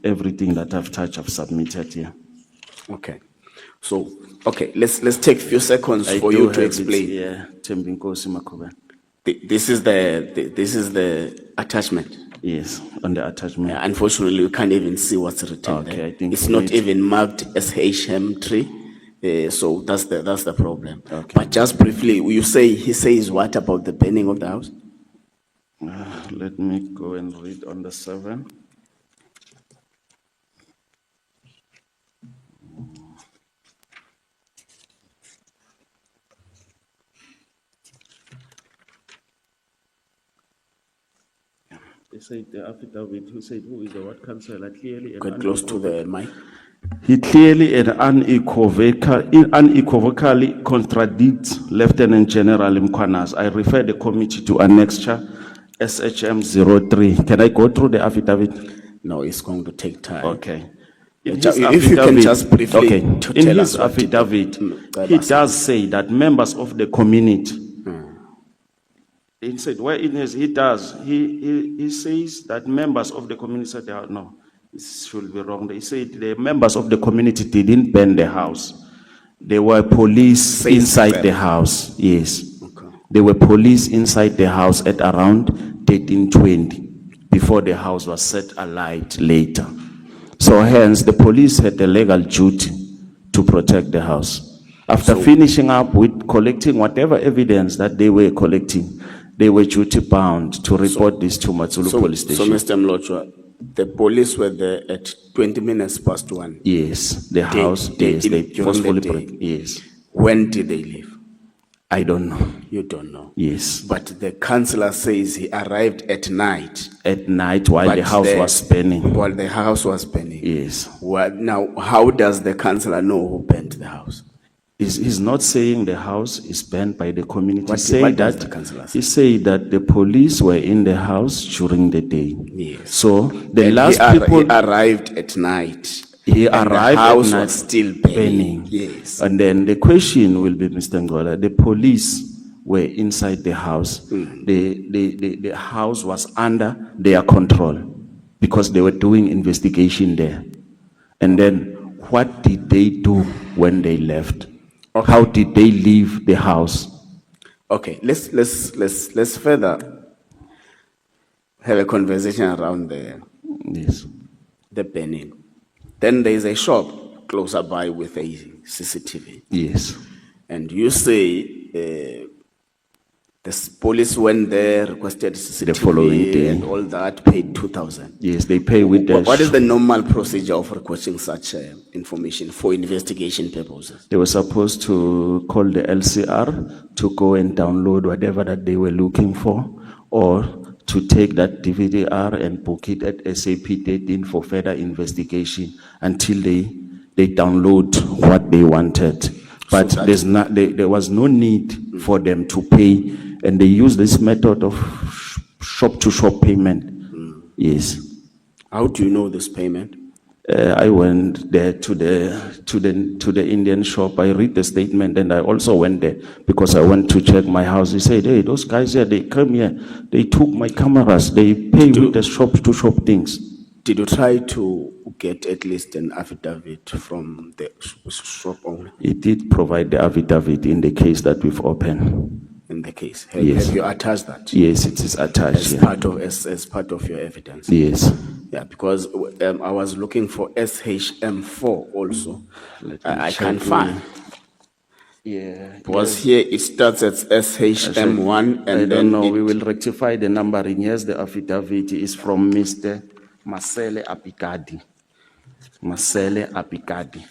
Everything that I've touched, I've submitted here. Okay. So, okay, let's take a few seconds for you to explain. Yeah, Tembinkosi Makoben. This is the attachment. Yes, on the attachment. Yeah, unfortunately, you can't even see what's written Okay, there. I think it's we not need- even marked as HM3, so that's the problem. Okay. But just briefly, he says what about the burning of the house? Let me go and read on the 7. They said the affidavit, who said who is the ward councillor clearly and Get close to the mic. he clearly and unequivocally contradicts Lieutenant General Mkwanas. I refer the committee to annexure SHM 03. Can I go through the affidavit? No, it's going to take time. Okay. In If his you can affidavit- just briefly okay. to In tell his us what did the- affidavit, Mm, he Baba does say that members of the community. He said, where it is, he does. He says that members of the community said, no, this should be wrong. He said the members of the community didn't burn the house. There were police inside the house. Yes. Okay. There were police inside the house at around 13:20 before the house was set alight later. So hence the police had the legal duty to protect the house. After finishing up with collecting whatever evidence that they were collecting, they were duty bound to report this to Matsulu Police So, Station. Mr. Mlochwa, the police were there at 20 minutes past 1. Yes, the house, yes, they during forcefully the day. yes. When did they leave? I don't know. You don't know. Yes. But the councillor says he arrived at night. At night while But the house was burning. While the house was burning. Yes. Well, now, how does the councillor know who burnt the house? He's not saying the house is banned by the community. What does the councillor say? He said that the police were in the house during the day. Yes. So the And last he people arrived at night. he and arrived the house at night was still burning. Yes. And then the question will be, Mr. Ngola, the police were inside the house. The house was under their control because they were doing investigation there. And then what did they do when they left? Okay. How did they leave the house? Okay, let's further have a conversation around Yes. the burning. Then there is a shop closer by with a CCTV. Yes. And you say the police went there, requested CCTV The following day. and all that, paid 2,000. Yes, they pay with the What is the normal procedure of requesting such information for investigation purposes? They were supposed to call the LCR to go and download whatever that they were looking for, or to take that DVDR and book it at SAP13 for further investigation until they download what they wanted. But there was no need for them to pay, and they use this method of shop-to-shop payment. Yes. How do you know this payment? I went there to the Indian shop. I read the statement, and I also went there because I went to check my house. He said, "Hey, those guys here, they come here, they took my cameras, they pay with the shop-to-shop things." Did you try to get at least an affidavit from the shop owner? He did provide the affidavit in the case that we've opened. In the case, Yes. have you attached that? Yes, it is attached. As yeah. part of your evidence. Yes. Yeah, because I was looking for SHM4 also. I check can't with- find. Yeah. Because here it starts at SHM1 and I then don't know. it- We will rectify the numbering. Here's the affidavit. Is from Mr. Masele Apikadi. Masele Apikadi.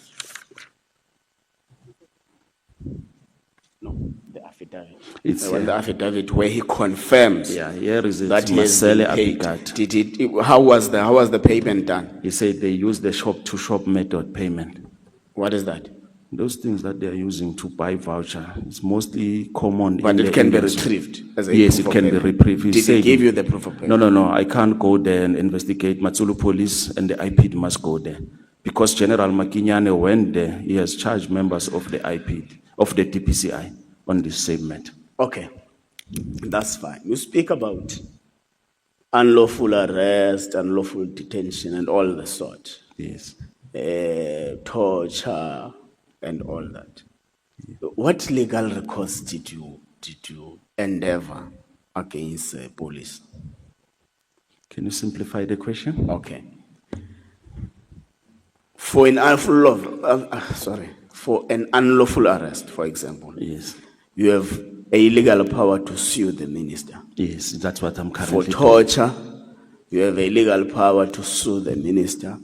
No, the affidavit. It's The affidavit where he confirms. Yeah, here is it. That he has been Masele paid. Apikadi. How was the payment done? He said they use the shop-to-shop method payment. What is that? Those things that they are using to buy voucher, it's mostly common. But in it the can be industry. retrieved as a Yes, proof it of can be payment. retrieved. He Did he said- give you the proof of payment? No. I can't go there and investigate. Matsulu Police and the IPD must go there. Because General Makinyane went there, he has charged members of the IPD, of the TPCI on this same matter. Okay, that's fine. You speak about unlawful arrest, unlawful detention, and all the sort. Yes. Torture, and all that. What legal recourse did you endeavor against police? Can you simplify the question? Okay. For an unlawful arrest, for example. Yes. You have a legal power to sue the minister. Yes, that's what I'm For currently torture, you have a legal power to sue the minister.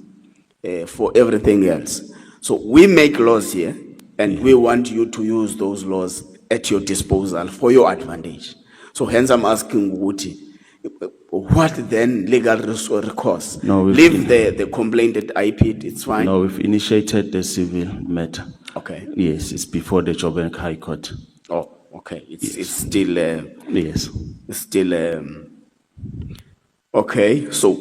For everything else. So we make laws here, and we want you to use those laws at your disposal for your advantage. So hence I'm asking Wuti, what then legal recourse? No, Leave the complaint at IPD, it's fine. No, we've initiated the civil matter. Okay. Yes, it's before the Joburg High Court. Oh, okay. It's still Yes. it's still Okay, so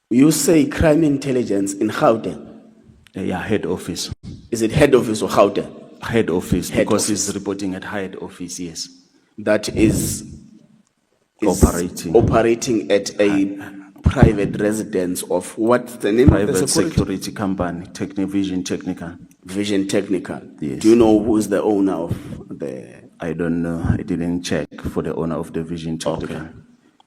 you say crime intelligence in Gauteng. Yeah, head office. Is it head office or Gauteng? Head office, Head because office. it's reporting at head office, yes. That is Operating. at a private residence of what's the name of the Private security? security company, Vision Technical. Vision Technical. Yes. Do you know who's the owner of the? I don't know. I didn't check for the owner of the Vision Technical. Okay.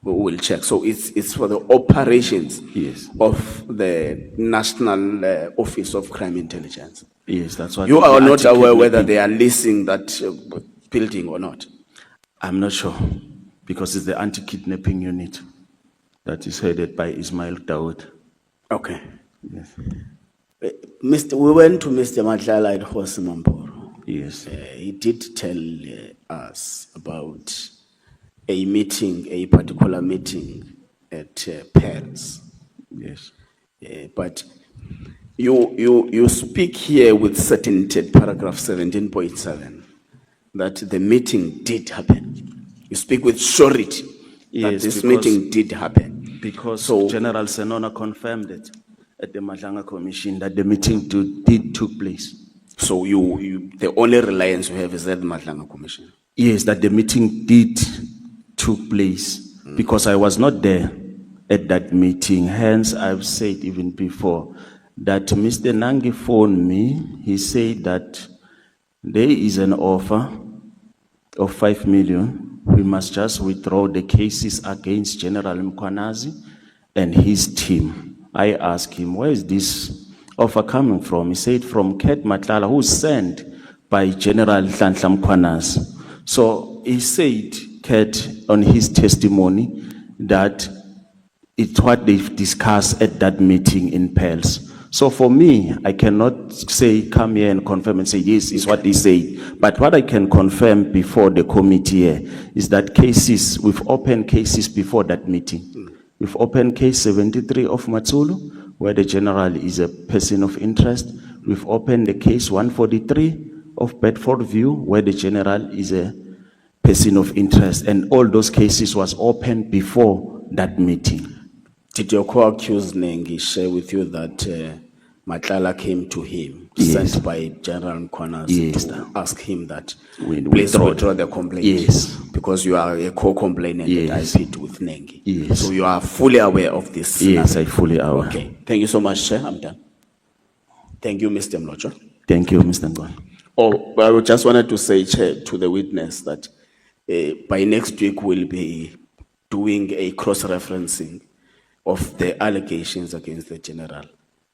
We will check. So it's for the operations Yes. of the National Office of Crime Intelligence. Yes, that's what You the are not aware whether anti-kidnapping- they are leasing that building or not. I'm not sure, because it's the anti-kidnapping unit that is headed by Ismail Dawood. Okay. Yes. We went to Mr. Madlala at Hosemamporo. Yes. He did tell us about a particular meeting at Paris. Yes. But you speak here with certainty, paragraph 17.7, that the meeting did happen. You speak with surety that Yes, this because- meeting did happen. Because So- General Senona confirmed it at the Madlanga Commission that the meeting did took place. So the only reliance you have is that Madlanga Commission. Yes, that the meeting did took place, because I was not there at that meeting. Hence, I've said even before that Mr. Nangi phoned me. He said that there is an offer of 5 million. We must just withdraw the cases against General Mkwanazi and his team. I asked him, where is this offer coming from? He said, from Ket Matlala, who was sent by General Nhlanhla Mkwanazi. So he said, Ket, on his testimony, that it's what they've discussed at that meeting in Pels. So for me, I cannot say, come here and confirm and say, yes, it's what they say. But what I can confirm before the committee here is that cases, we've opened cases before that meeting. We've opened case 73 of Matsulu, where the general is a person of interest. We've opened the case 143 of Bedford View, where the general is a person of interest. And all those cases was opened before that meeting. Did your co-accused Nengi share with you that Matlala came to him, Yes. sent by General Mkwanazi, Yes. to ask him that, We please withdraw withdraw the complaint? Yes. Because you are a co-complainant Yes. that I pit with Nengi. Yes. So you are fully aware of this? Yes, I fully aware. Okay. Thank you so much, Chair. I'm done. Thank you, Mr. Mlocho. Thank you, Mr. Ngwan. Oh, but I just wanted to say, Chair, to the witness that by next week we'll be doing a cross-referencing of the allegations against the general,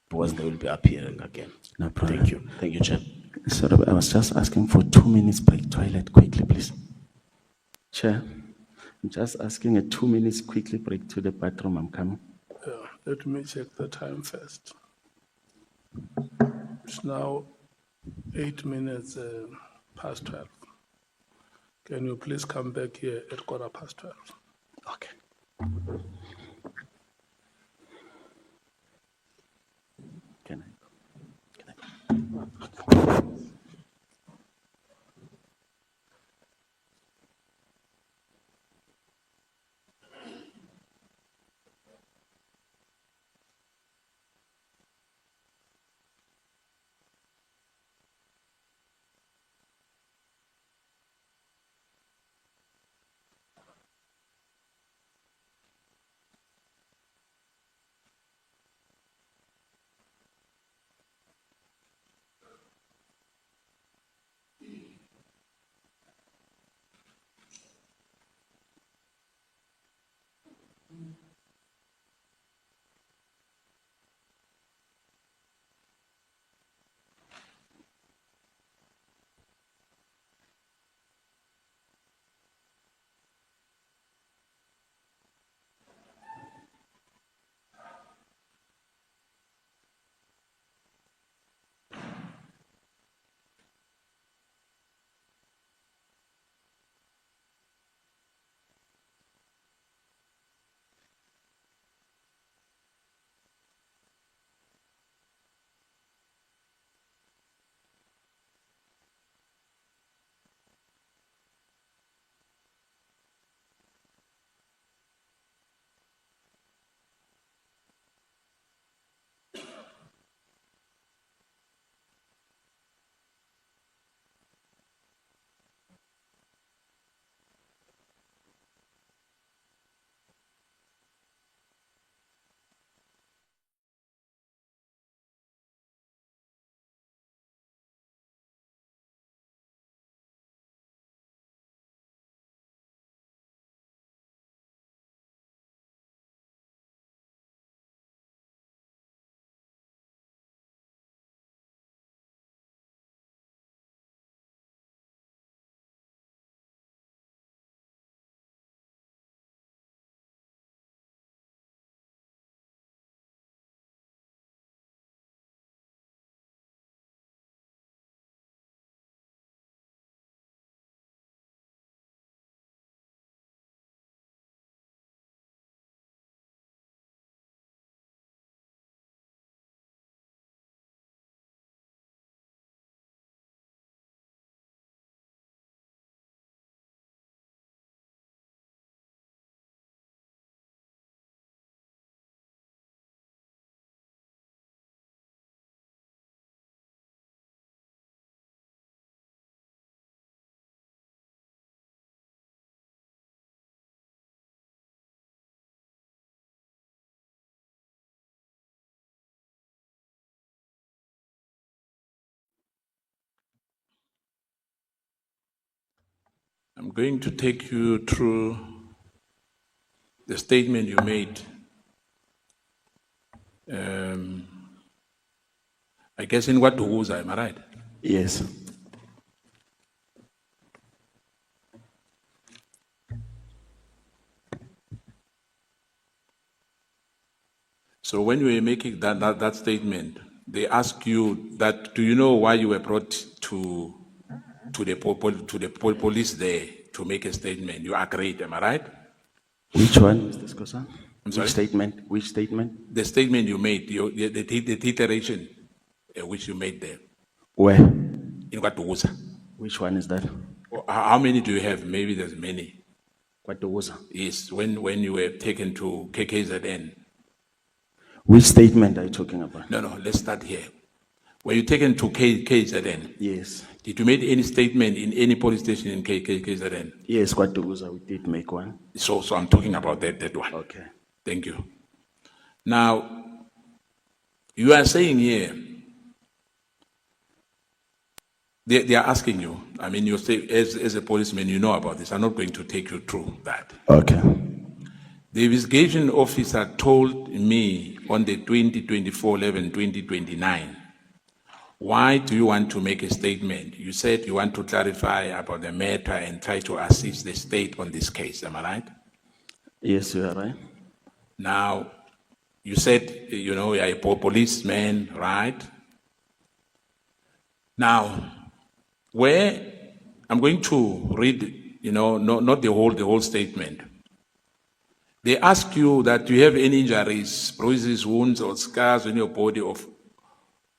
because they will be appearing again. No problem. Thank you. Thank you, Chair. Sorry, I was just asking for 2 minutes break. Toilet quickly, please. Chair, I'm just asking a 2 minutes quickly break to the bathroom. I'm coming. Let me check the time first. It's now 8 minutes past 12. Can you please come back here at 12:15? Okay. Can I? I'm going to take you through the statement you made. I guess in what Uza, am I right? Yes. So when you were making that statement, they asked you that, do you know why you were brought to the police there to make a statement? You agreed, am I right? Which one, Mr. Skosan? I'm sorry? Which statement? Which statement? The statement you made, the iteration which you made there. Where? In Kwatuguza. Which one is that? How many do you have? Maybe there's many. Kwatuguza. Yes, when you were taken to KKZN. Which statement are you talking about? No, let's start here. Were you taken to KZN? Yes. Did you make any statement in any police station in KZN? Yes, Kwatuguza, we did make one. So I'm talking about that one. Okay. Thank you. Now, you are saying here, they are asking you, I mean, you say, as a policeman, you know about this. I'm not going to take you through that. Okay. The investigation officer told me on the 2024-11-2029, why do you want to make a statement? You said you want to clarify about the matter and try to assist the state on this case. Am I right? Yes, you are right. Now, you said, you know, you're a policeman, right? Now, where I'm going to read, you know, not the whole statement. They ask you that do you have any injuries, bruises, wounds, or scars on your body of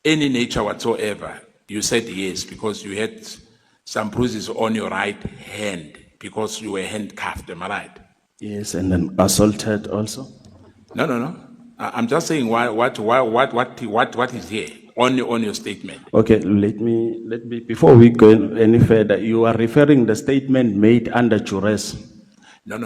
any nature whatsoever. You said yes, because you had some bruises on your right hand because you were handcuffed. Am I right? Yes, and then assaulted also. No. I'm just saying what is here on your statement. Okay, let me before we go any further, you are referring the statement made under duress. No.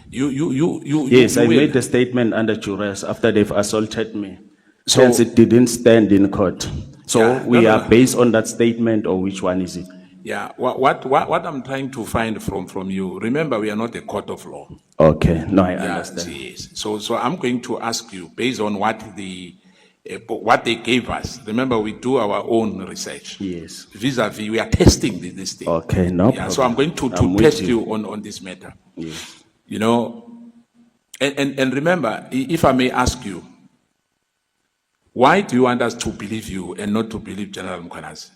Yes, I made the statement under duress after they've assaulted me. So hence it didn't stand in court. So Yeah, we no. are based on that statement, or which one is it? Yeah, what I'm trying to find from you, remember we are not a court of law. Okay, no, I understand. Yes. So I'm going to ask you based on what they gave us. Remember, we do our own research. Yes. Vis-a-vis, we are testing this thing. Okay, no Yeah. problem. So I'm going to I'm with test you. you on this matter. Yes. You know, and remember, if I may ask you, why do you want us to believe you and not to believe General Mkhwanazi?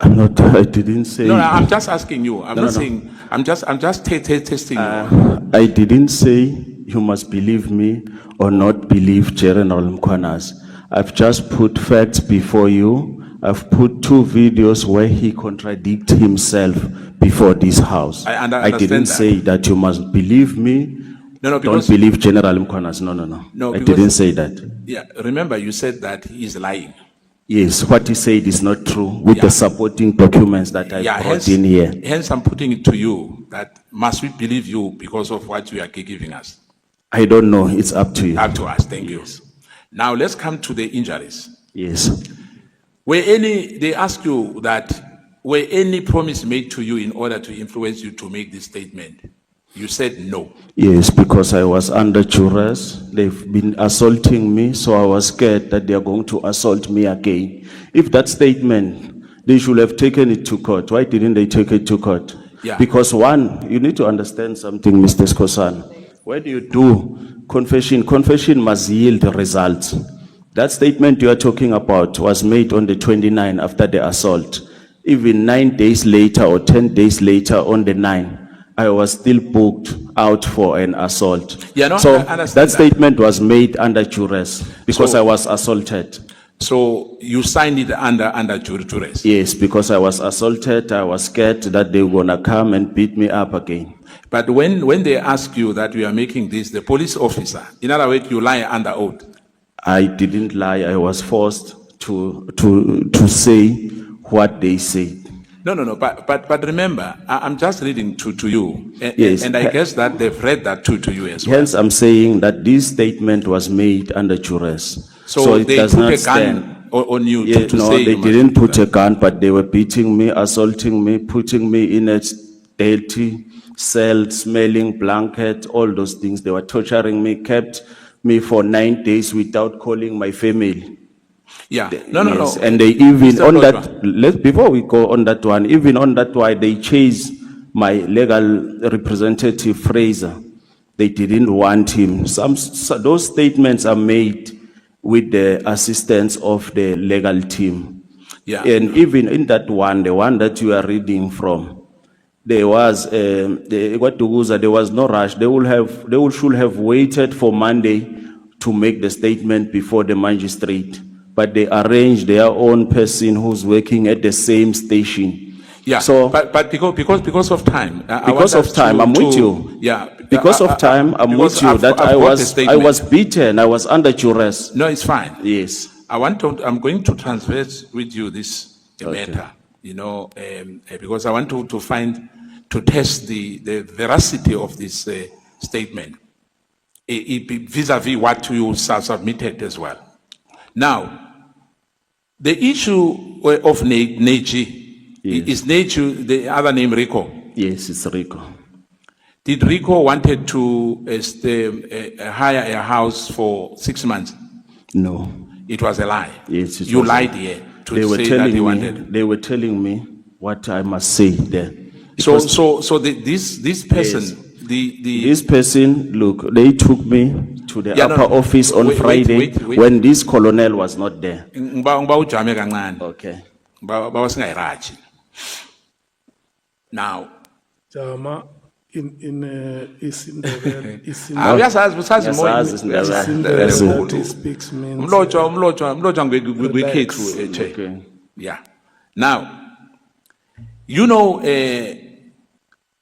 I didn't say. No, I'm just asking you. I'm No, not no. saying. I'm just testing you. I didn't say you must believe me or not believe General Mkhwanazi. I've just put facts before you. I've put 2 videos where he contradicts himself before this house. I I didn't understand that. say that you must believe me. No, Don't because believe General Mkhwanazi. No. I because- didn't say that. Yeah, remember you said that he is lying. Yes, what he said is not true with Yeah. the supporting documents that I brought hence, in here. hence I'm putting it to you that must we believe you because of what you are giving us? I don't know. It's up to you. Up to us. Thank you. Now let's come to the injuries. Yes. They ask you that, were any promise made to you in order to influence you to make this statement? You said no. Yes, because I was under duress. They've been assaulting me, so I was scared that they are going to assault me again. If that statement, they should have taken it to court. Why didn't they take it to court? Yeah. Because one, you need to understand something, Mr. Skosan. When you do confession must yield results. That statement you are talking about was made on the 29th after the assault. Even 9 days later or 10 days later on the 9th, I was still booked out for an assault. Yeah, no, so I understand that that. statement was made under duress because So- I was assaulted. So you signed it under duress. Yes, because I was assaulted, I was scared that they were gonna come and beat me up again. But when they ask you that we are making this, the police officer, in other words, you lie under oath. I didn't lie, I was forced to say what they said. No. But remember, I'm just reading to you, Yes. and I guess that they've read that to you as well. Hence, I'm saying that this statement was made under duress. So it they does put not a stand. gun on you Yeah, to no, say they you must didn't do put that. a gun, but they were beating me, assaulting me, putting me in a dirty cell, smelling blanket, all those things. They were torturing me, kept me for 9 days without calling my family. Yeah. Yes, No. and they even Mr. on Mlotshwa. that. Before we go on that one, even on that one, they chased my legal representative Fraser. They didn't want him. Those statements are made with the assistance of the legal team. Yeah. And even in that one, the one that you are reading from, there was there was no rush. They should have waited for Monday to make the statement before the magistrate, but they arranged their own person who's working at the same station. Yeah. So, but because of time, because of time, I'm with you. Yeah. Because of time, I'm with you. That I've got the statement. I was beaten. I was under duress. No, it's fine. Yes. I'm going to transfer with you this matter, because I want to test the veracity of this statement vis-a-vis what you submitted as well. Now, the issue of Neji, is Neji the other name Rico? Yes, it's Rico. Did Rico wanted to hire a house for 6 months? No. It was a lie. Yes, you lied here to they were say telling that you me, wanted. They were telling me what I must say there. So this person, Yes. This person, look, they took me to the upper office on Friday wait. when this colonel was not there. Okay. Okay. Now, Jama in isindebele uyasazi he speaks means Mlotshwa ngwekhethu Okay. yeah. Now, you know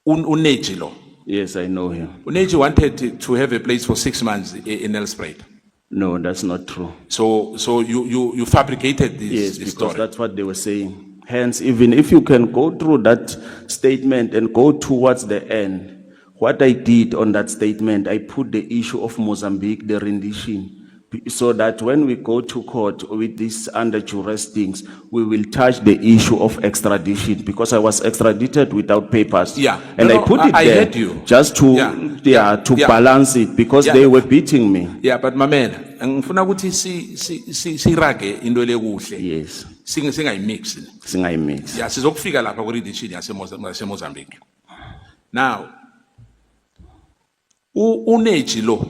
Uneji lo. Yes, I know him. Uneji wanted to have a place for 6 months in Nelspruit. No, that's not true. So you fabricated this, Yes, this because story. that's what they were saying. Hence, even if you can go through that statement and go towards the end, what I did on that statement, I put the issue of Mozambique, the rendition, so that when we go to court with these under duress things, we will touch the issue of extradition, because I was extradited without papers. Yeah. And I put it I there heard you. just to, balance it, because they were beating me. Yeah, but mamela, ngifuna ukuthi sirage into lekuhle. Yes. Singayimix. Singayimix. Yeah, sizokufika lapha ku rendition yase-Mozambique. Now, uNeji lo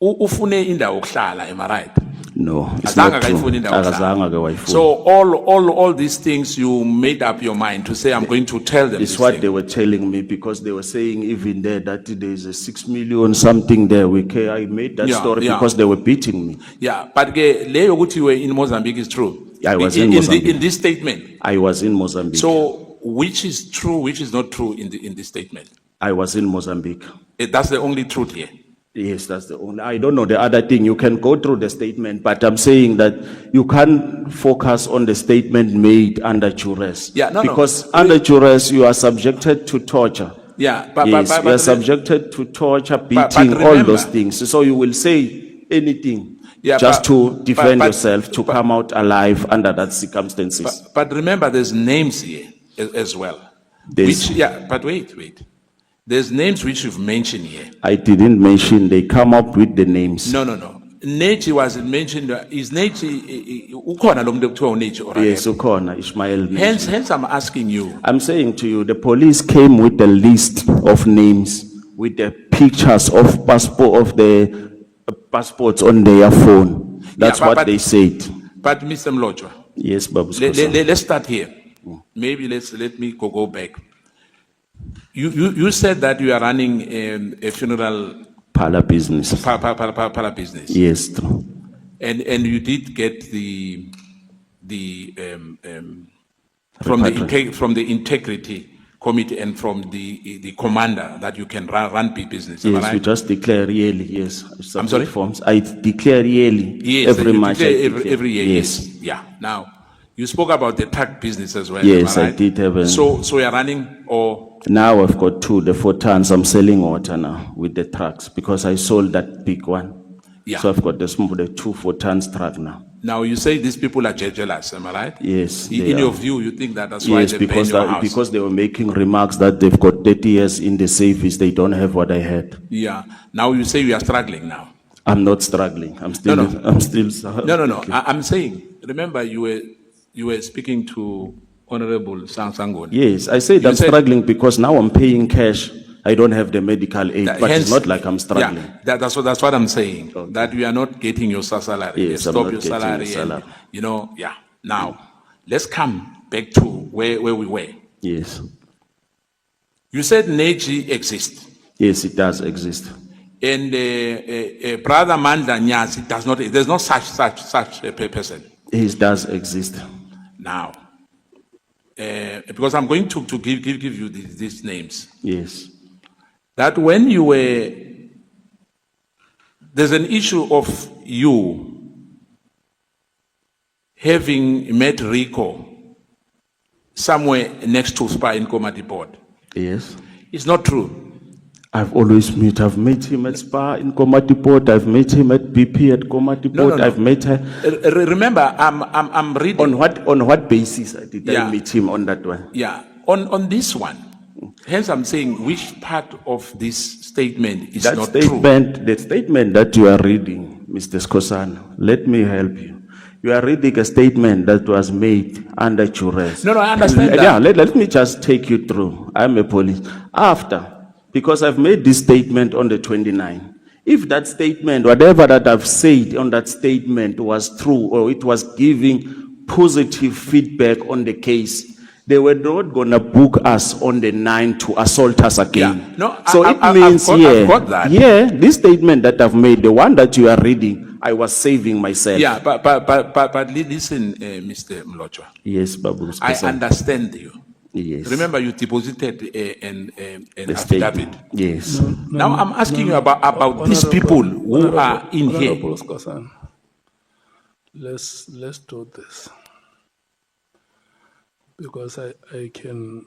ufune indawo yokuhlala, am I right? No, it's Azange not true. akayifuni indawo yokuhlala. Akazange akayifuni. So all these things you made up your mind to say, I'm going to tell them. It's this what thing. they were telling me, because they were saying even there that there's a 6 million something there. I made that story because they were beating me. Yeah, but leyo ukuthi you were in Mozambique is true. I was in Mozambique. In this statement. I was in Mozambique. So which is true, which is not true in this statement? I was in Mozambique. That's the only truth here. Yes, that's the only. I don't know the other thing. You can go through the statement, but I'm saying that you can't focus on the statement made under duress. Yeah, no. Because under duress, you are subjected to torture. Yeah, Yes, you are subjected to torture, beating, all remember- those things. So you will say anything Yeah, just to defend but- yourself, to come out alive under that circumstances. But remember, there's names here as well. There's- But wait. There's names which you've mentioned here. I didn't mention, they come up with the names. No. Neji was mentioned. Is Neji ukhona lo muntu ekuthiwa uNeji or Yes, Ukona, Ishmael. Hence, I'm asking you. I'm saying to you, the police came with the list of names, with the pictures of the passports on their phone. That's Yeah, what but- they said. But Mr. Mlotshwa, Yes, Babu. let's start here. Maybe let me go back. You said that you are running a funeral Pala business. Pala business. Yes, true. And you did get from the integrity committee and from the commander that you can run business. Am I Yes, we right? just declare yearly, yes. I'm sorry? Forms. I declare yearly. Yes, every you March. I declare declare. every year. Yes. Yeah. Now, you spoke about the truck business as well. Yes, am I right? did have a- So you're running or Now I've got the 4 tons. I'm selling water now with the trucks because I sold that big one. Yeah. So I've got the 2-4-ton truck now. Now you say these people are jealous, am I right? Yes, they In your are. view, you think that that's why Yes, they burn because your house? because they were making remarks that they've got 30 years in the service, they don't have what I had. Yeah. Now you say you are struggling now. I'm not struggling. I'm still. No. I'm still. No. Okay. I'm saying. Remember, you were speaking to Honorable Sangoni. Yes, I said You I'm struggling because now I'm paying cash. I don't have the medical aid, but hence- it's not like I'm struggling. Yeah, that's what I'm saying. That you are not getting your salary. Yes, They I'm stop not your getting salary. the salary. And, yeah. Now, let's come back to where we were. Yes. You said Neji exists. Yes, it does exist. And Brother Manda Nyas, it does not. There's no such a person. It does exist. Now, because I'm going to give you these names. Yes. That when you were, there's an issue of you having met Rico somewhere next to Spa in Committee Board. Yes. It's not true. I've met him at Spa in Committee Board. I've met him at BP at Committee Board. No. I've met her. Remember, I'm reading. On what basis did I meet him on that one? Yeah, on this one. Hence, I'm saying which part of this statement is That not true. statement, the statement that you are reading, Mr. Skosana, let me help you. You are reading a statement that was made under duress. No, I understand that. Yeah, let me just take you through. I'm a police. Because I've made this statement on the 29th. If that statement, whatever that I've said on that statement was true, or it was giving positive feedback on the case, they were not going to book us on the 9th to assault us again. Yeah. No, So it means, I've got that. yeah, this statement that I've made, the one that you are reading, I was saving myself. Yeah, but listen, Mr. Mlochwa. Yes, Babu. I understand you. Yes. Remember, you deposited an The affidavit. statement. Yes. Now I'm asking you about these people who are in here. Honorable Skosan, let's do this. Because I can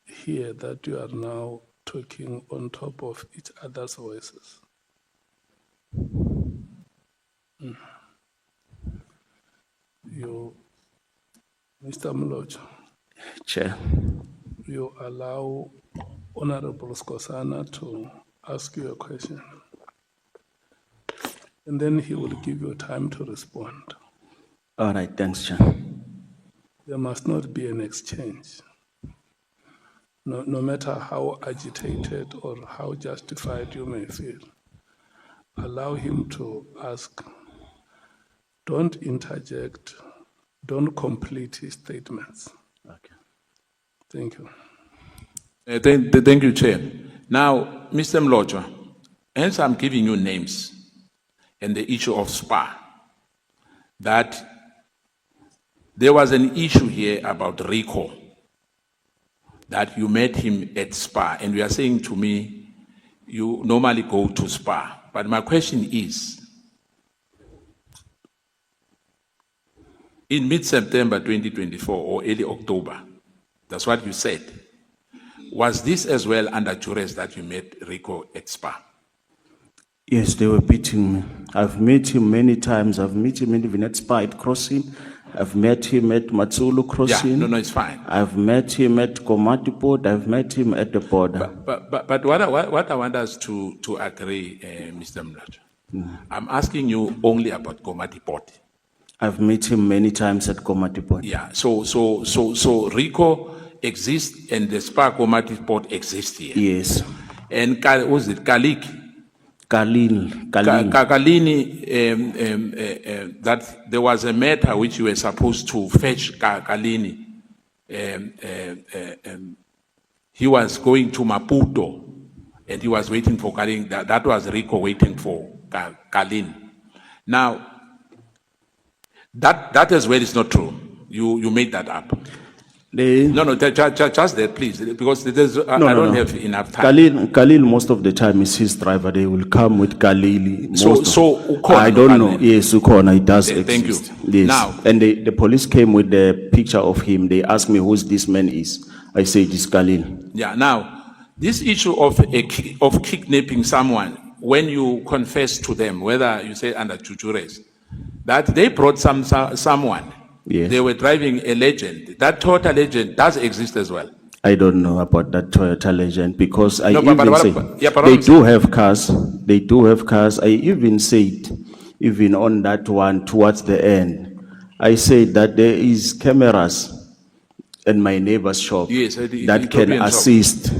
hear that you are now talking on top of each other's voices. You, Mr. Mloch, Chair. you allow Honorable Skosana to ask you a question. And then he will give you time to respond. All right, thanks, Chair. There must not be an exchange. No matter how agitated or how justified you may feel, allow him to ask. Don't interject. Don't complete his statements. Okay. Thank you. Thank you, Chair. Now, Mr. Mlochwa, hence I'm giving you names and the issue of SPA, that there was an issue here about Rico, that you met him at SPA, and you are saying to me, you normally go to SPA. But my question is, in mid-September 2024 or early October, that's what you said, was this as well under duress that you met Rico at SPA? Yes, they were beating me. I've met him many times. I've met him even at Spa at Crossing. I've met him at Matsulu Crossing. Yeah, no, it's fine. I've met him at Komati Port. I've met him at the border. But what I want us to agree, Mr. Mloch, I'm asking you only about Komati Port. I've met him many times at Komati Port. Yeah, so Rico exists and the Spa Komati Port exists here. Yes. And was it Kaliki? Kalini. That there was a matter which you were supposed to fetch Kalini. He was going to Maputo and he was waiting for Kalini. That was Rico waiting for Kalini. Now, that as well is not true. You made that up. No, just that, please, because I don't have enough time. Khalil, most of the time is his driver. They will come with Khalil. I don't know. Yes, Ukona, it does exist. Thank you. Yes. Now, and the police came with the picture of him. They asked me who this man is. I said it's Khalil. Yeah. Now, this issue of kidnapping someone, when you confess to them, whether you say under jujures, that they brought someone. Yes. They were driving a Legend. That Toyota Legend does exist as well. I don't know about that Toyota Legend because I No, but even what- say yeah, but they what I'm do have cars. They do have cars. I even said, even on that one towards the end, I said that there is cameras in my neighbor's shop Yes, the that can Ethiopian shop. assist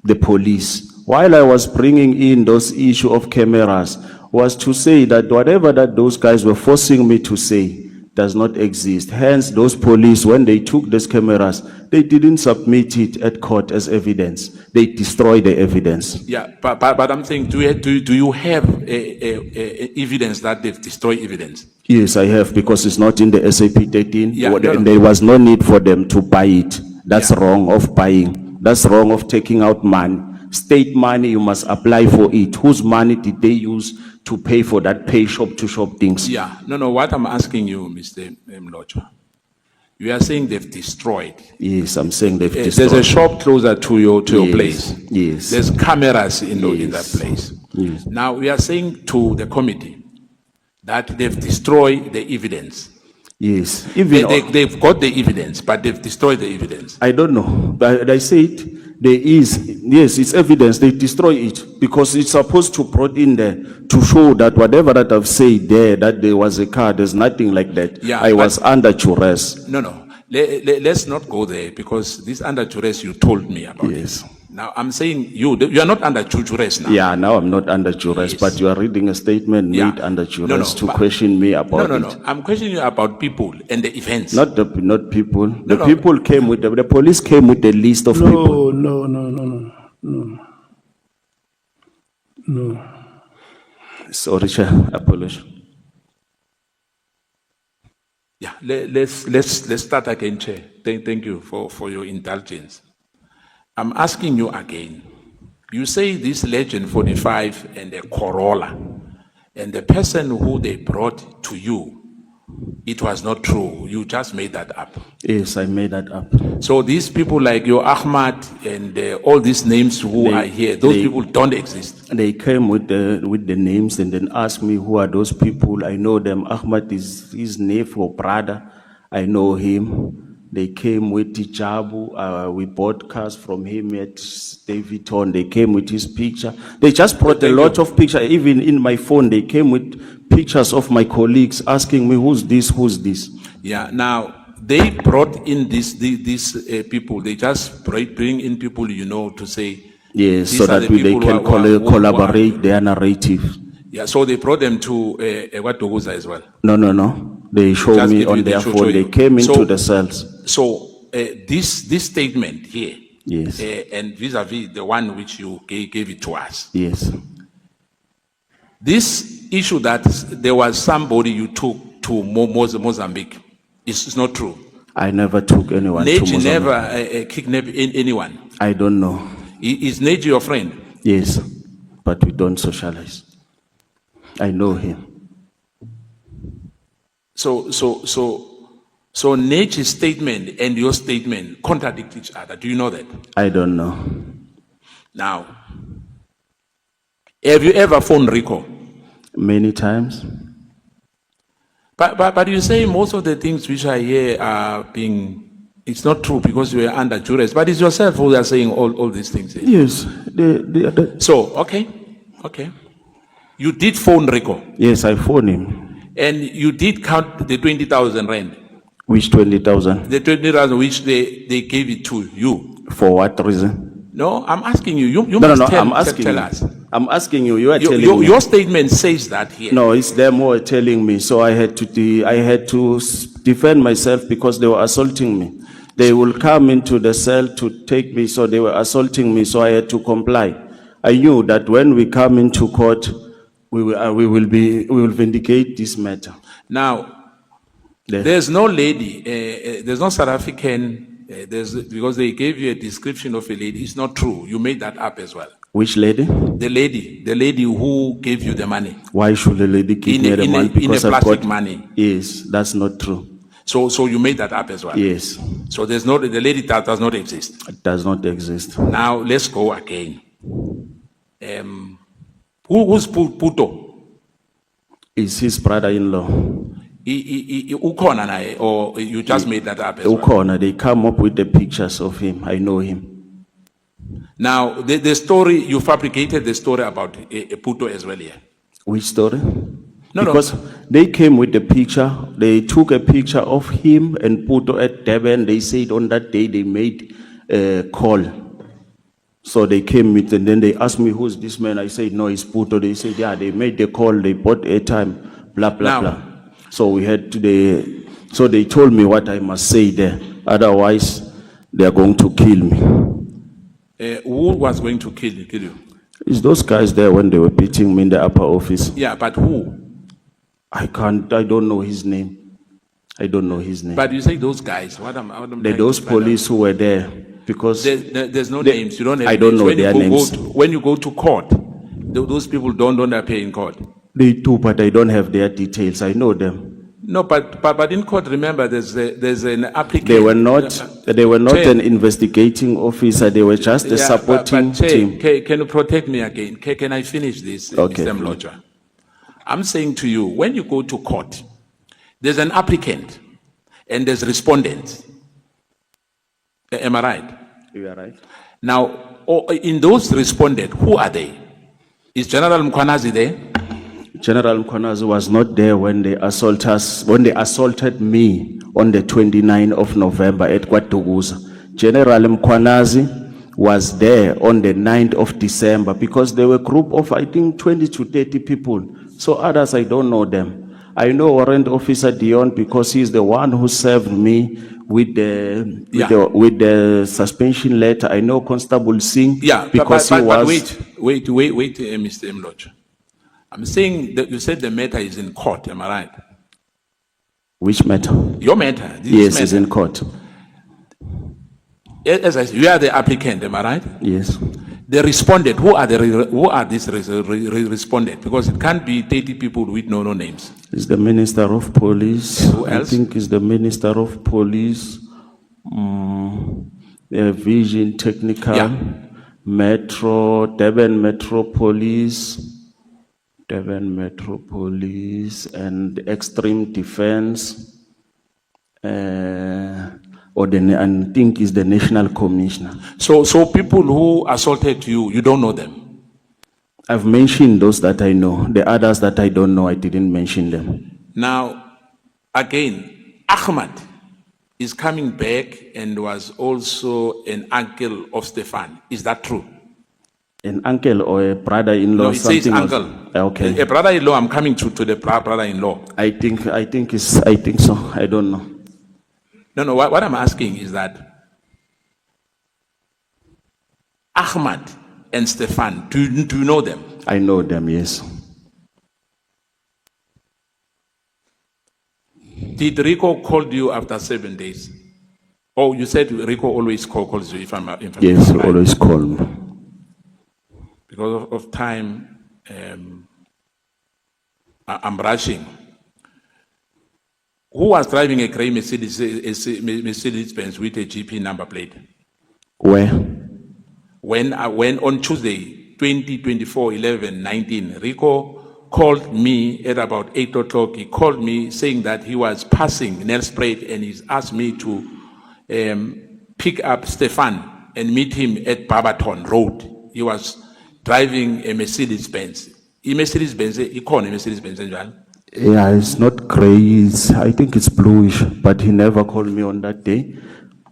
the police. While I was bringing in those issue of cameras, was to say that whatever that those guys were forcing me to say does not exist. Hence, those police, when they took those cameras, they didn't submit it at court as evidence. They destroyed the evidence. Yeah, but I'm saying, do you have evidence that they've destroyed evidence? Yes, I have, because it's not in the SAP 13. Yeah, no, no. There was no need for them to buy it. That's Yeah. wrong of buying. That's wrong of taking out money. State money, you must apply for it. Whose money did they use to pay for that pay shop-to-shop things? Yeah, no, what I'm asking you, Mr. Mlocho, you are saying they've destroyed. Yes, I'm saying they've destroyed. There's a shop closer to your Yes, place. yes. There's cameras in that Yes. place. Yes. Now, we are saying to the committee that they've destroyed the evidence. Yes. Even They've got the evidence, but they've destroyed the evidence. I don't know, but I said there is, yes, it's evidence. They destroy it because it's supposed to brought in there to show that whatever that I've said there, that there was a car, there's nothing like that. Yeah, I was under duress. No. Let's not go there, because this under duress you told me about. Yes. Now, I'm saying you are not under duress now. Yeah, now I'm not under duress, Yes. but you are reading a statement Yeah. made under duress to but- question me about it. No. I'm questioning you about people and the events. Not people. The no. people came with the police came with a list of people. No. Sorry, Chair, apologize. Yeah, let's start again, Chair. Thank you for your indulgence. I'm asking you again. You say this Legend 45 and a Corolla, and the person who they brought to you, it was not true. You just made that up. Yes, I made that up. So these people like your Ahmad and all these names who are here, those people don't exist. They came with the names and then asked me who are those people. I know them. Ahmad is his nephew or brother. I know him. They came with Tijabu. We bought cars from him at Davidton. They came with his picture. They just brought a lot of pictures. Even in my phone, they came with pictures of my colleagues asking me, who's this? Yeah, now they brought in these people. They just bring in people, to say. Yes, these so are that the they people can who are- collaborate their narrative. Yeah, so they brought them to Watoguza as well. No. They show Just me give you- on they their show phone. They you. came into So- the cells. So this statement here, Yes. and vis-a-vis the one which you gave it to us, Yes. this issue that there was somebody you took to Mozambique is not true. I never took anyone to Neji Mozambique. never kidnapped anyone. I don't know. Is Neji your friend? Yes, but we don't socialize. I know him. So Neji's statement and your statement contradict each other. Do you know that? I don't know. Now, have you ever phoned Rico? Many times. But you say most of the things which I hear are it's not true because you are under duress. But it's yourself who are saying all these things. Yes. So, okay. You did phone Rico. Yes, I phoned him. And you did count the 20,000 rand. Which 20,000? The 20,000 which they gave it to you. For what reason? No, I'm asking you. You No, must I'm asking tell you. us. I'm asking you. You are telling me. Your statement says that here. No, it's them who are telling me. So I had to defend myself because they were assaulting me. They will come into the cell to take me, so they were assaulting me. So I had to comply. I knew that when we come into court, we will vindicate this matter. Now, there's no lady, there's no South African. Because they gave you a description of a lady. It's not true. You made that up as well. Which lady? The lady who gave you the money. Why should the lady give me the money? Because in a I've plastic got money. Yes, that's not true. So you made that up as well. Yes. So the lady that does not exist. It does not exist. Now let's go again. Who's Puto? Is his brother-in-law. Ukhona naye, or you just made that up as well? Ukona, they come up with the pictures of him. I know him. Now, the story, you fabricated the story about Puto as well here. Which story? No, because they came with the picture. They took a picture of him and Puto at Durban. They said on that day they made a call. So they came with, and then they asked me, who's this man? I said, no, it's Puto. They said, yeah, they made the call. They bought airtime, blah, blah, blah. So we had to, so they told me what I must say there. Otherwise, they are going to kill me. Who was going to kill you? It's those guys there when they were beating me in the upper office. Yeah, but who? I don't know his name. I don't know his name. But you say those guys. What am those police who were there, because there's no names. You don't have I don't names. know their names. When you go to court, those people don't appear in court. They do, but I don't have their details. I know them. No, but in court, remember, there's an applicant. They were not an investigating officer. They were just a supporting team. Can you protect me again? Can I finish this, okay. Mr. Mlocha? I'm saying to you, when you go to court, there's an applicant and there's respondents. Am I right? You are right. Now, in those respondents, who are they? Is General Mkwanazi there? General Mkwanazi was not there when they assaulted me on the 29th of November at Kwatuguza. General Mkwanazi was there on the 9th of December because they were a group of, I think, 20 to 30 people. So others, I don't know them. I know Warrant Officer Dion because he's the one who served me with the suspension letter. I know Constable Singh because he was... Wait, Mr. Mlocha. I'm saying that you said the matter is in court, am I right? Which matter? Your matter. Yes, it's in court. As I said, you are the applicant, am I right? Yes. The respondent, who are these respondent? Because it can't be 30 people with no names. It's the Minister of Police. Who else? I think it's the Minister of Police, Vision Technical, Metro, Durban Metro Police, and Extreme Defense, I think is the National Commissioner. So people who assaulted you, you don't know them? I've mentioned those that I know. The others that I don't know, I didn't mention them. Now, again, Ahmad is coming back and was also an uncle of Stefan. Is that true? An uncle or a brother-in-law? No, it says uncle. Okay. A brother-in-law, I'm coming to the brother-in-law. I think so. I don't know. No, what I'm asking is that Ahmad and Stefan, do you know them? I know them, yes. Did Rico call you after 7 days? Oh, you said Rico always calls you, if I'm yes, right. Always call me. Because of time, I'm rushing. Who was driving a grey Mercedes-Benz with a GP number plate? Where? When on Tuesday, 20/24/11/19, Rico called me at about 8 o'clock. He called me saying that he was passing Nelspruit and he's asked me to pick up Stefan and meet him at Barberton Road. He was driving a Mercedes-Benz. He called a Mercedes-Benz as well. Yeah, it's not grey. I think it's bluish, but he never called me on that day.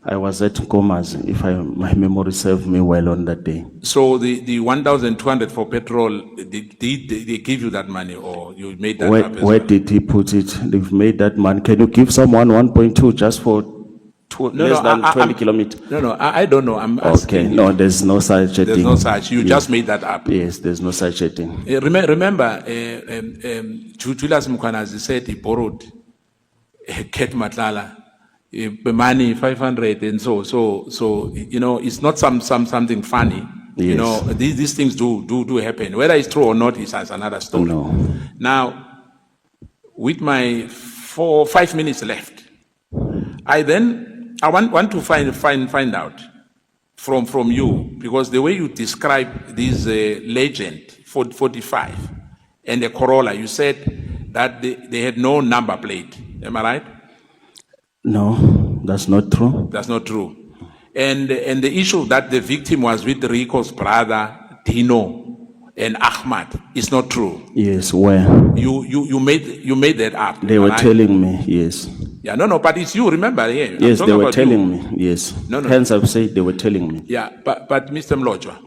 I was at Comas, if my memory served me well on that day. So the 1,200 for petrol, did they give you that money, or you made that up as Where well? did he put it? They've made that money. Can you give someone 1.2 just for less than 20 kilometers? No, I don't know. I'm asking. Okay, no, there's no such a thing. There's no such. You just made that up. Yes, there's no such a thing. Remember, Julius Mkwanazi said he borrowed Ket Matlala money 500 and so you know, it's not something funny. Yes. You know, these things do happen. Whether it's true or not is another story. No. Now, with my 5 minutes left, I want to find out from you, because the way you describe this legend 45 and a Corolla, you said that they had no number plate. Am I right? No, that's not true. That's not true. And the issue that the victim was with Rico's brother, Dino, and Ahmad is not true. Yes, where? You made that up. They am I were right? telling me, yes. Yeah, no, but it's you, remember? Yeah, I'm Yes, talking they were about telling you. me, yes. No. Hence I've said they were telling me. Yeah, but Mr. Mlojwa,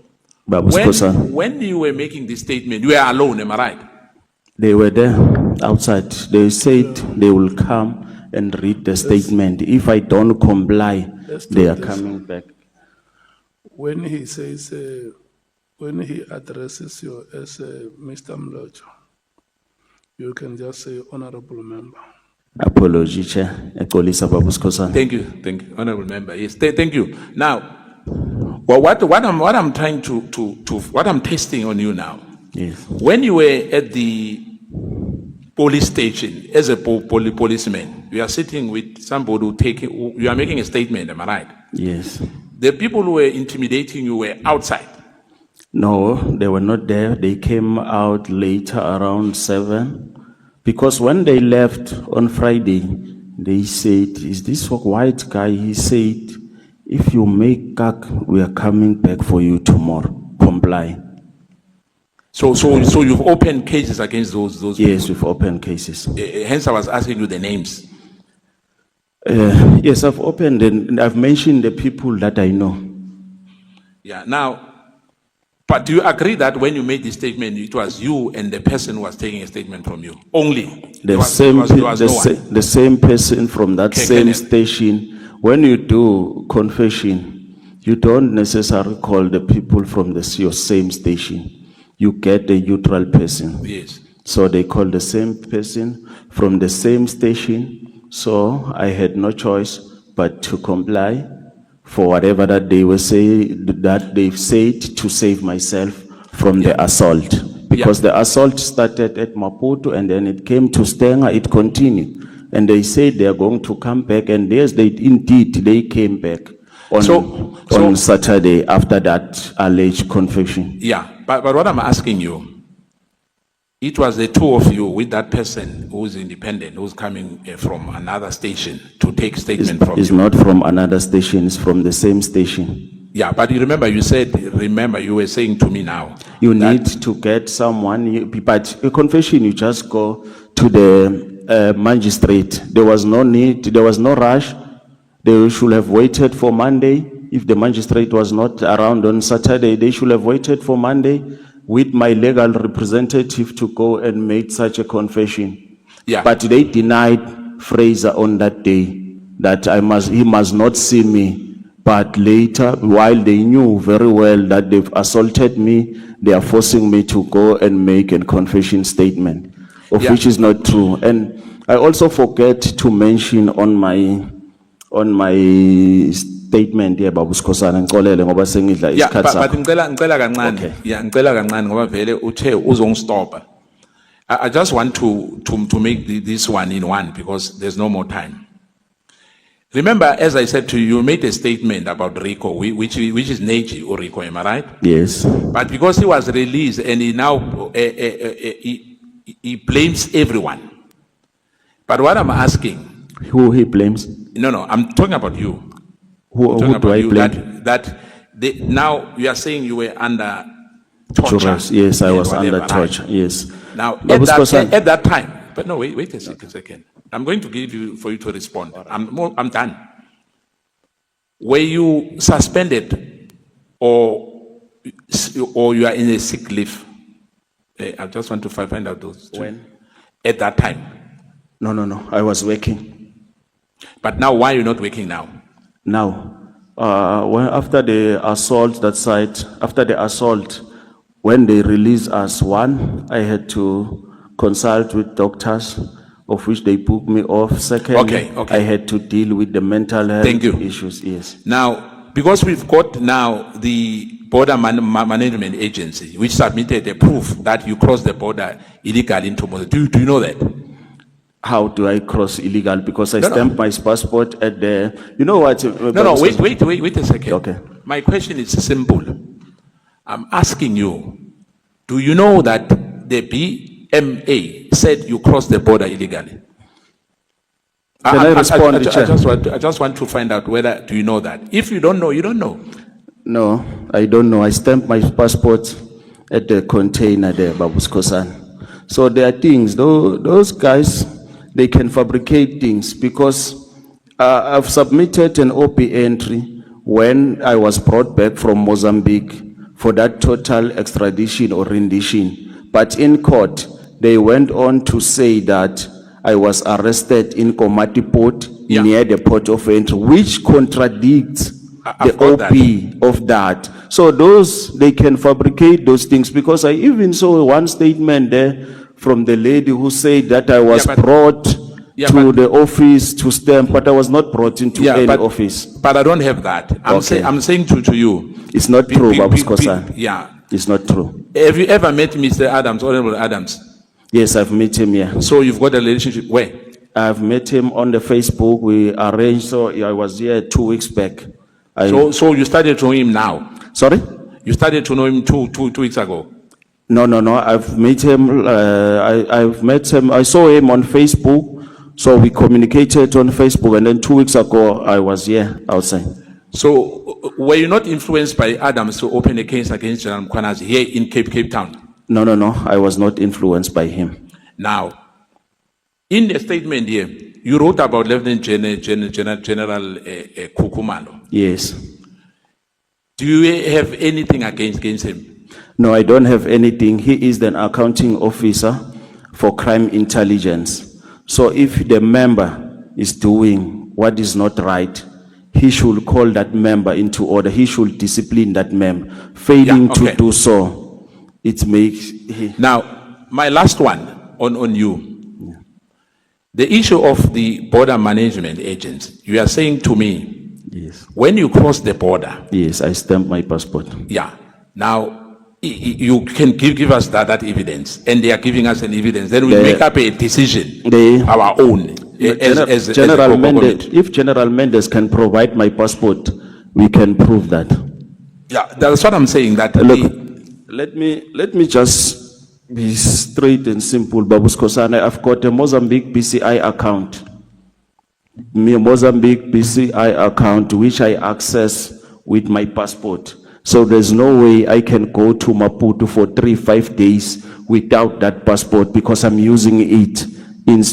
Babu Skosan, when you were making this statement, you were alone, am I right? they were there outside. They said they will come and read the statement. If I don't comply, they are coming back. When he says, when he addresses you as Mr. Mlojo, you can just say honorable member. Apology, Chair. Ekolisa Babu Skosan. Thank you, honorable member. Yes, thank you. Now, well, what I'm trying to what I'm testing on you now. Yes. When you were at the police station as a policeman, you are sitting with somebody you are making a statement. Am I right? Yes. The people who were intimidating you were outside. No, they were not there. They came out later around 7. Because when they left on Friday, they said, "Is this white guy?" He said, "If you make kak, we are coming back for you tomorrow. Comply." So you've opened cases against those people? Yes, we've opened cases. Hence I was asking you the names. Yes, I've opened and I've mentioned the people that I know. Yeah, now, but do you agree that when you made this statement, it was you and the person who was taking a statement from you? Only? The same person from that Okay, same Kenneth. station. When you do confession, you don't necessarily call the people from your same station. You get the neutral person. Yes. So they call the same person from the same station. So I had no choice but to comply for whatever that they were that they've said to save myself from the assault. Because the assault started at Maputo and then it came to Stenga, it continued. And they said they are going to come back, and yes, they came back on Saturday after that alleged confession. Yeah, but what I'm asking you, it was the two of you with that person who's independent, who's coming from another station to take statement from you. It's not from another station, it's from the same station. Yeah, but you remember you were saying to me now. You need to get someone, but a confession, you just go to the magistrate. There was no need, there was no rush. They should have waited for Monday. If the magistrate was not around on Saturday, they should have waited for Monday with my legal representative to go and make such a confession. Yeah. But they denied Fraser on that day that he must not see me. But later, while they knew very well that they've assaulted me, they are forcing me to go and make a confession statement, which is not true. And I also forget to mention on my statement here, Babu Skosana, ngixolele ngoba sengidla Yeah, isikhathi but sakho. ngicela kancane. Okay. Yeah, ngicela kancane ngoba vele uthe uzongistopha. I just want to make this one in one because there's no more time. Remember, as I said to you, you made a statement about Rico, which is Neji or Rico, am I right? Yes. But because he was released and he now he blames everyone. But what I'm asking, Who he blames? no, I'm talking about you. Who do I blame? Now you are saying you were under torture. Yes, I and was whatever, under right? torture. Yes. Now, Babu Skosana. at that time, but no, wait a second. I'm going to give you for you to respond. I'm done. Were you suspended or you are in a sick leave? I just want to find out those two. When? At that time. No. I was working. But now, why are you not working now? Now, after the assault, when they released us, I had to consult with doctors, of which they booked me off. Second, Okay. I had to deal with the mental health Thank you. issues. Yes. Now, because we've got now the Border Management Agency, which submitted a proof that you crossed the border illegally into Mozambique. Do you know that? How do I cross illegal? Because I stamped my passport at the. You know what? Wait a second. Okay. My question is simple. I'm asking you Do you know that the BMA said you crossed the border illegally? Can I respond, I Chair? just want to find out whether, do you know that? If you don't know, you don't know. No, I don't know. I stamped my passport at the container there, Babuskosan. So there are things, those guys, they can fabricate things because I've submitted an OP entry when I was brought back from Mozambique for that total extradition or rendition. But in court, they went on to say that I was arrested in Komati Port near the port of entry, which contradicts the OP of that. So those, they can fabricate those things because I even saw one statement there from the lady who said that I was brought to the office to stamp, but I was not brought into any office. But I don't have that. I'm saying to you. It's not true, Babuskosan. Yeah. It's not true. Have you ever met Mr. Adams, Honorable Adams? Yes, I've met him, yeah. So you've got a relationship where? I've met him on the Facebook. We arranged, so I was here 2 weeks back. So you started to know him now? Sorry? You started to know him two weeks ago? No. I've met him. I've met him. I saw him on Facebook. So we communicated on Facebook, and then 2 weeks ago I was here outside. So were you not influenced by Adams to open a case against General Mkhwanazi here in Cape Town? No. I was not influenced by him. Now, in the statement here, you wrote about Lieutenant General Kukumalo. Yes. Do you have anything against him? No, I don't have anything. He is an accounting officer for crime intelligence. So if the member is doing what is not right, he should call that member into order. He should discipline that member. Failing to do so, it makes... Now, my last one on you. The issue of the border management agents, you are saying to me, yes, when you cross the border... Yes, I stamped my passport. Yeah. Now, you can give us that evidence, and they are giving us an evidence. Then we make up a decision, our own. If General Mendes can provide my passport, we can prove that. Yeah, that's what I'm saying. That look, let me just be straight and simple, Babuskosana. I've got a Mozambique BCI account. Mozambique BCI account, which I access with my passport. So there's no way I can go to Maputo for 3-5 days without that passport because I'm using it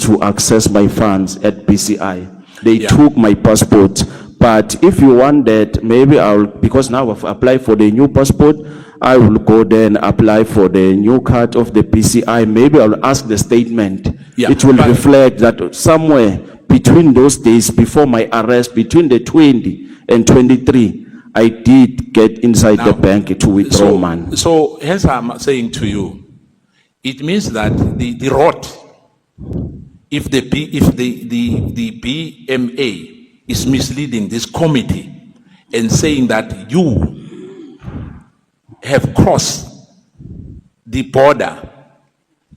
to access my funds at BCI. They took my passport. But if you want that, maybe because now I've applied for the new passport, I will go there and apply for the new card of the BCI. Maybe I'll ask the statement. It will reflect that somewhere between those days, before my arrest, between the 20 and 23, I did get inside the bank to withdraw money. So hence I'm saying to you, it means that the rot, if the BMA is misleading this committee and saying that you have crossed the border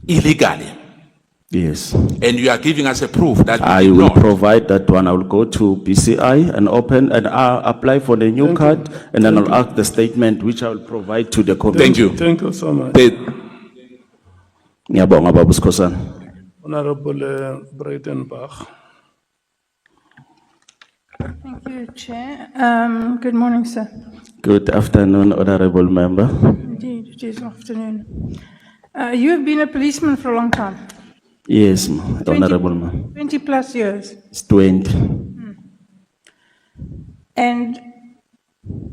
illegally. Yes. And you are giving us a proof that I will provide that one. I will go to BCI and open and apply for the new card, and then I'll ask the statement which I will provide to the committee. Thank you. Thank you so much. Ngiyabonga, Babuskosan. Honorable Breitenbach. Thank you, Chair. Good morning, sir. Good afternoon, Honorable Member. Indeed, it is afternoon. You have been a policeman for a long time. Yes, Honorable Member. 20 plus years. It's 20. And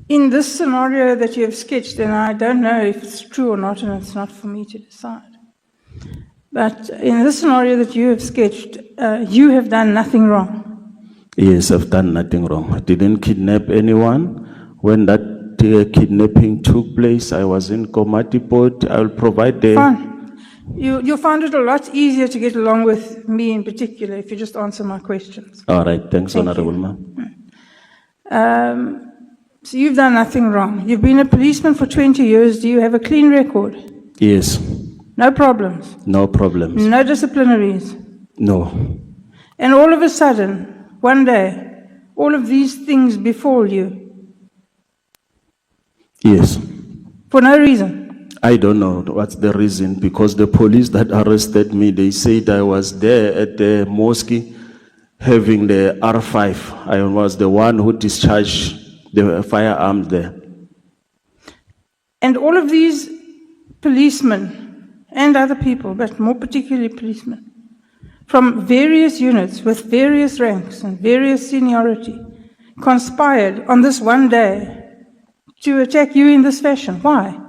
in this scenario that you have sketched, and I don't know if it's true or not, and it's not for me to decide, but in this scenario that you have sketched, you have done nothing wrong. Yes, I've done nothing wrong. I didn't kidnap anyone. When that kidnapping took place, I was in Komati Port. I will provide the... Fine. You'll find it a lot easier to get along with me in particular if you just answer my questions. All right, thanks, Honorable Ma'am. So you've done nothing wrong. You've been a policeman for 20 years. Do you have a clean record? Yes. No problems? No problems. No disciplinaries? No. And all of a sudden, one day, all of these things befall you? Yes. For no reason? I don't know what's the reason, because the police that arrested me, they said I was there at the mosque having the R5. I was the one who discharged the firearms there. And all of these policemen and other people, but more particularly policemen, from various units with various ranks and various seniority, conspired on this one day to attack you in this fashion. Why?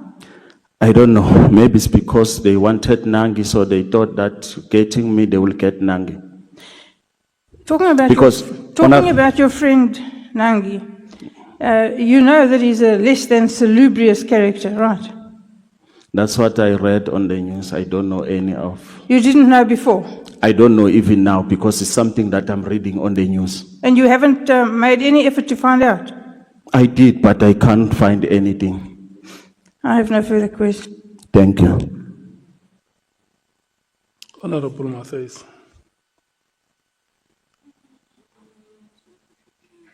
I don't know. Maybe it's because they wanted Nangi, so they thought that getting me, they will get Nangi. Talking about your friend Nangi, you know that he's a less than salubrious character, right? That's what I read on the news. I don't know any of. You didn't know before? I don't know even now, because it's something that I'm reading on the news. And you haven't made any effort to find out? I did, but I can't find anything. I have no further questions. Thank you. Honorable Matthys.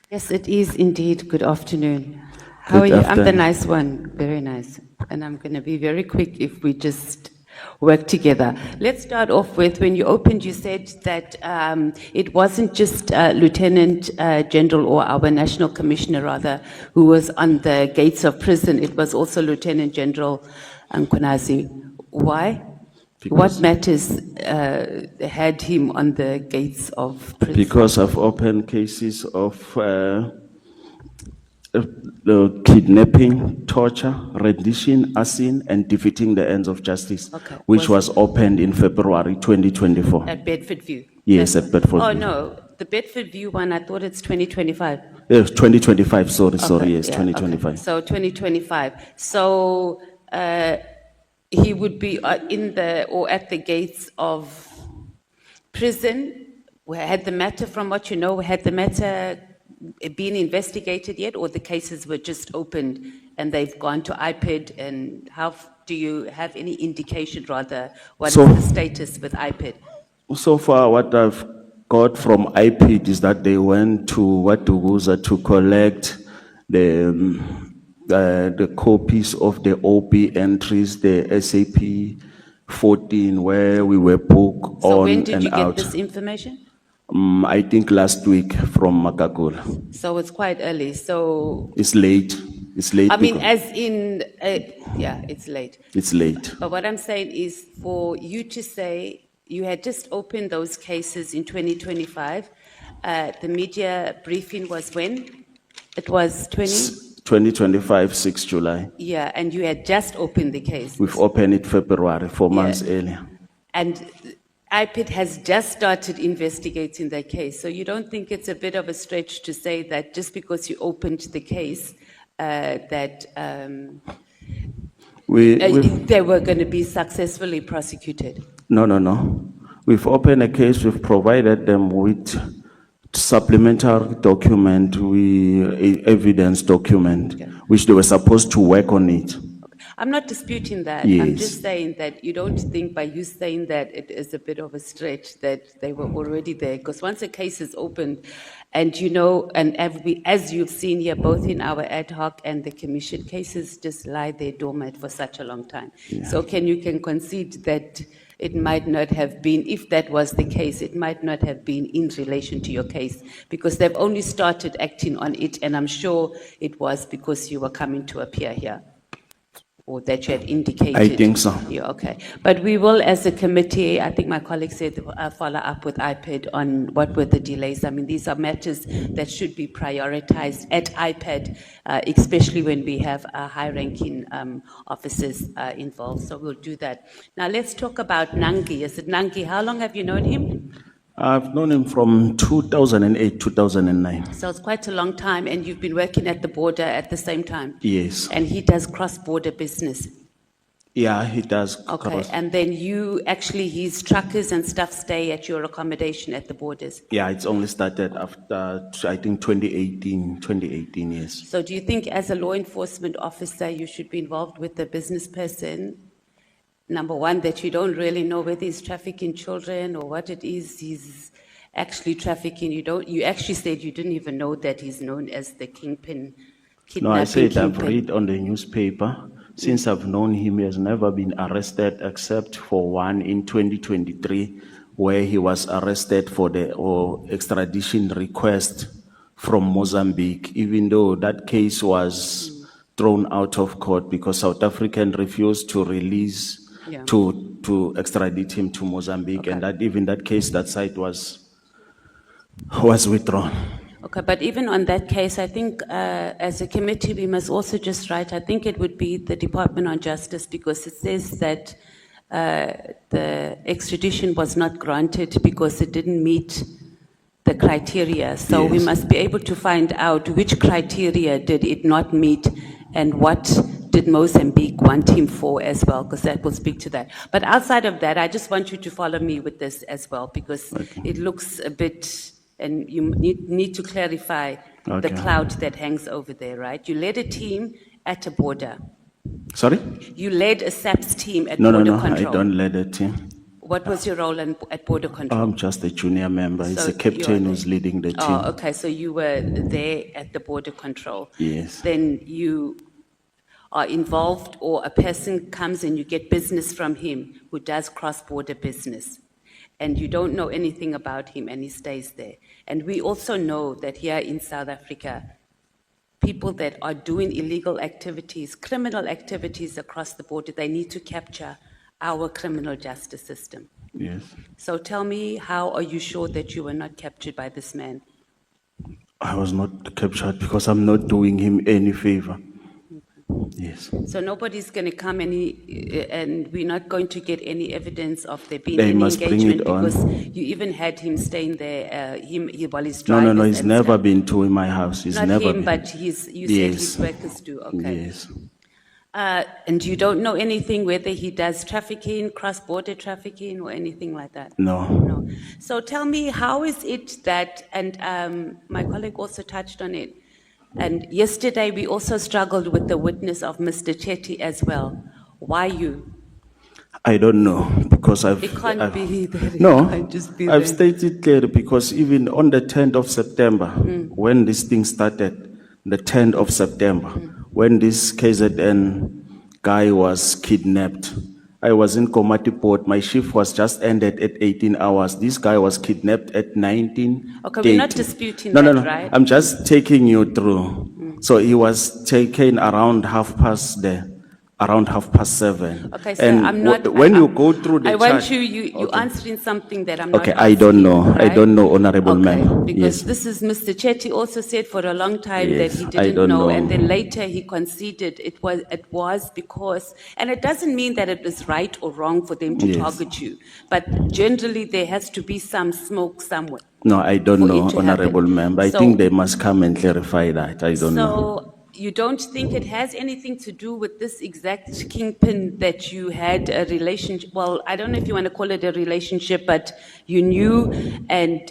Yes, it is indeed. Good afternoon. How are you? I'm the nice one. Very nice. And I'm going to be very quick if we just work together. Let's start off with, when you opened, you said that it wasn't just Lieutenant General, or our National Commissioner rather, who was on the gates of prison. It was also Lieutenant General Nkonazi. Why? What matters had him on the gates of prison? Because I've opened cases of kidnapping, torture, rendition, arson, and defeating the ends of justice, which was opened in February 2024. At Bedford View? Yes, at Bedford View. Oh, no. The Bedford View one, I thought it's 2025. Yes, 2025, sorry, yes, yeah, 2025. Okay. So 2025. So he would be in the, or at the gates of prison. Had the matter, from what you know, had the matter been investigated yet, or the cases were just opened and they've gone to IPED? And how do you have any indication, rather, what is the status with IPED? So far, what I've got from IPED is that they went to Watuguza to collect the copies of the OP entries, the SAP 14, where we were booked So on when did and you get out. this information? I think last week from Makakula. So it's quite early. So It's late. It's late. I mean, because- as in, yeah, it's late. It's late. But what I'm saying is, for you to say you had just opened those cases in 2025, the media briefing was when? It was 2025, 6 July. Yeah, and you had just opened the case. We've opened it February, 4 months earlier. And IPED has just started investigating that case. So you don't think it's a bit of a stretch to say that just because you opened the case, that they were going to be successfully prosecuted? No. We've opened a case, we've provided them with supplementary document, evidence document, which they were supposed to work on it. I'm not disputing that. Yes. I'm just saying that you don't think, by you saying that, it is a bit of a stretch that they were already there. Because once a case is opened, and you know, and as you've seen here, both in our ad hoc and the commission, cases just lie there dormant for such a long time. Yeah. So you can concede that it might not have been, if that was the case, it might not have been in relation to your case, because they've only started acting on it, and I'm sure it was because you were coming to appear here, or that you had indicated. I think so. Yeah, okay. But we will, as a committee, I think my colleague said, follow up with IPED on what were the delays. I mean, these are matters that should be prioritized at IPED, especially when we have high-ranking officers involved. So we'll do that. Now, let's talk about Nangi. Is it Nangi? How long have you known him? I've known him from 2008, 2009. So it's quite a long time, and you've been working at the border at the same time? Yes. And he does cross-border business? Yeah, he does. Okay, and then his truckers and stuff stay at your accommodation at the borders? Yeah, it's only started after, I think, 2018, yes. So do you think, as a law enforcement officer, you should be involved with the business person? Number one, that you don't really know whether he's trafficking children or what it is he's actually trafficking. You actually said you didn't even know that he's known as the kingpin, kidnapping No, I said I've kingpin. read on the newspaper Since I've known him, he has never been arrested except for one in 2023, where he was arrested for the extradition request from Mozambique, even though that case was thrown out of court because South African refused to release, Yeah. to extradite him to Mozambique, and that even that case, that site was withdrawn. Okay, but even on that case, I think as a committee, we must also just write, I think it would be the Department of Justice, because it says that the extradition was not granted because it didn't meet the criteria. So we Yes. must be able to find out which criteria did it not meet and what did Mozambique want him for as well, because that will speak to that. But outside of that, I just want you to follow me with this as well, because it looks a bit, and you need to clarify the Okay. cloud that hangs over there, right? You led a team at a border. Sorry? You led a SAPS team at No, border I control. don't lead a team. What was your role at border control? I'm just a junior member. It's So a captain you're who's leading the team. Oh, okay, so you were there at the border control. Yes. Then you are involved, or a person comes and you get business from him who does cross-border business, and you don't know anything about him, and he stays there. And we also know that here in South Africa, people that are doing illegal activities, criminal activities across the border, they need to capture our criminal justice system. Yes. So tell me, how are you sure that you were not captured by this man? I was not captured because I'm not doing him any favor. Yes. So nobody's going to come and we're not going to get any evidence of there being They any must bring engagement, it on. because you even had him staying there, while he's No, driving. he's never been to my house. He's Not never him, been. but you said Yes. his workers do, okay. Yes. And you don't know anything whether he does trafficking, cross-border trafficking, or anything like that? No. No. So tell me, how is it that, and my colleague also touched on it, and yesterday we also struggled with the witness of Mr. Chetty as well. Why you? I don't know because It can't be that. It No, can't just be I've that. stated clearly because even on the 10th of September, Mm. when this thing started, the 10th of September, when this KZN guy was kidnapped, I was in Komati Port. My shift was just ended at 18 hours. This guy was kidnapped at 19. Okay, we're not disputing No, that, no. right? I'm just taking you through. So he was taken around 7:30. Okay, so And I'm not. when you go through the I want chart- you answering something that I'm not. Okay, I don't know. asking, I right? don't know, Honorable Okay, Member. because Yes. this is Mr. Chetty also said for a long time Yes, that he I didn't don't know. and then later he conceded it was because, and it doesn't mean that it was right or wrong for them to Yes. target you, but generally there has to be some smoke somewhere. No, I don't for know, it to Honorable happen. Member. I So- think they must come and clarify that. I don't know. So you don't think it has anything to do with this exact kingpin that you had a relationship, well, I don't know if you want to call it a relationship, but you knew and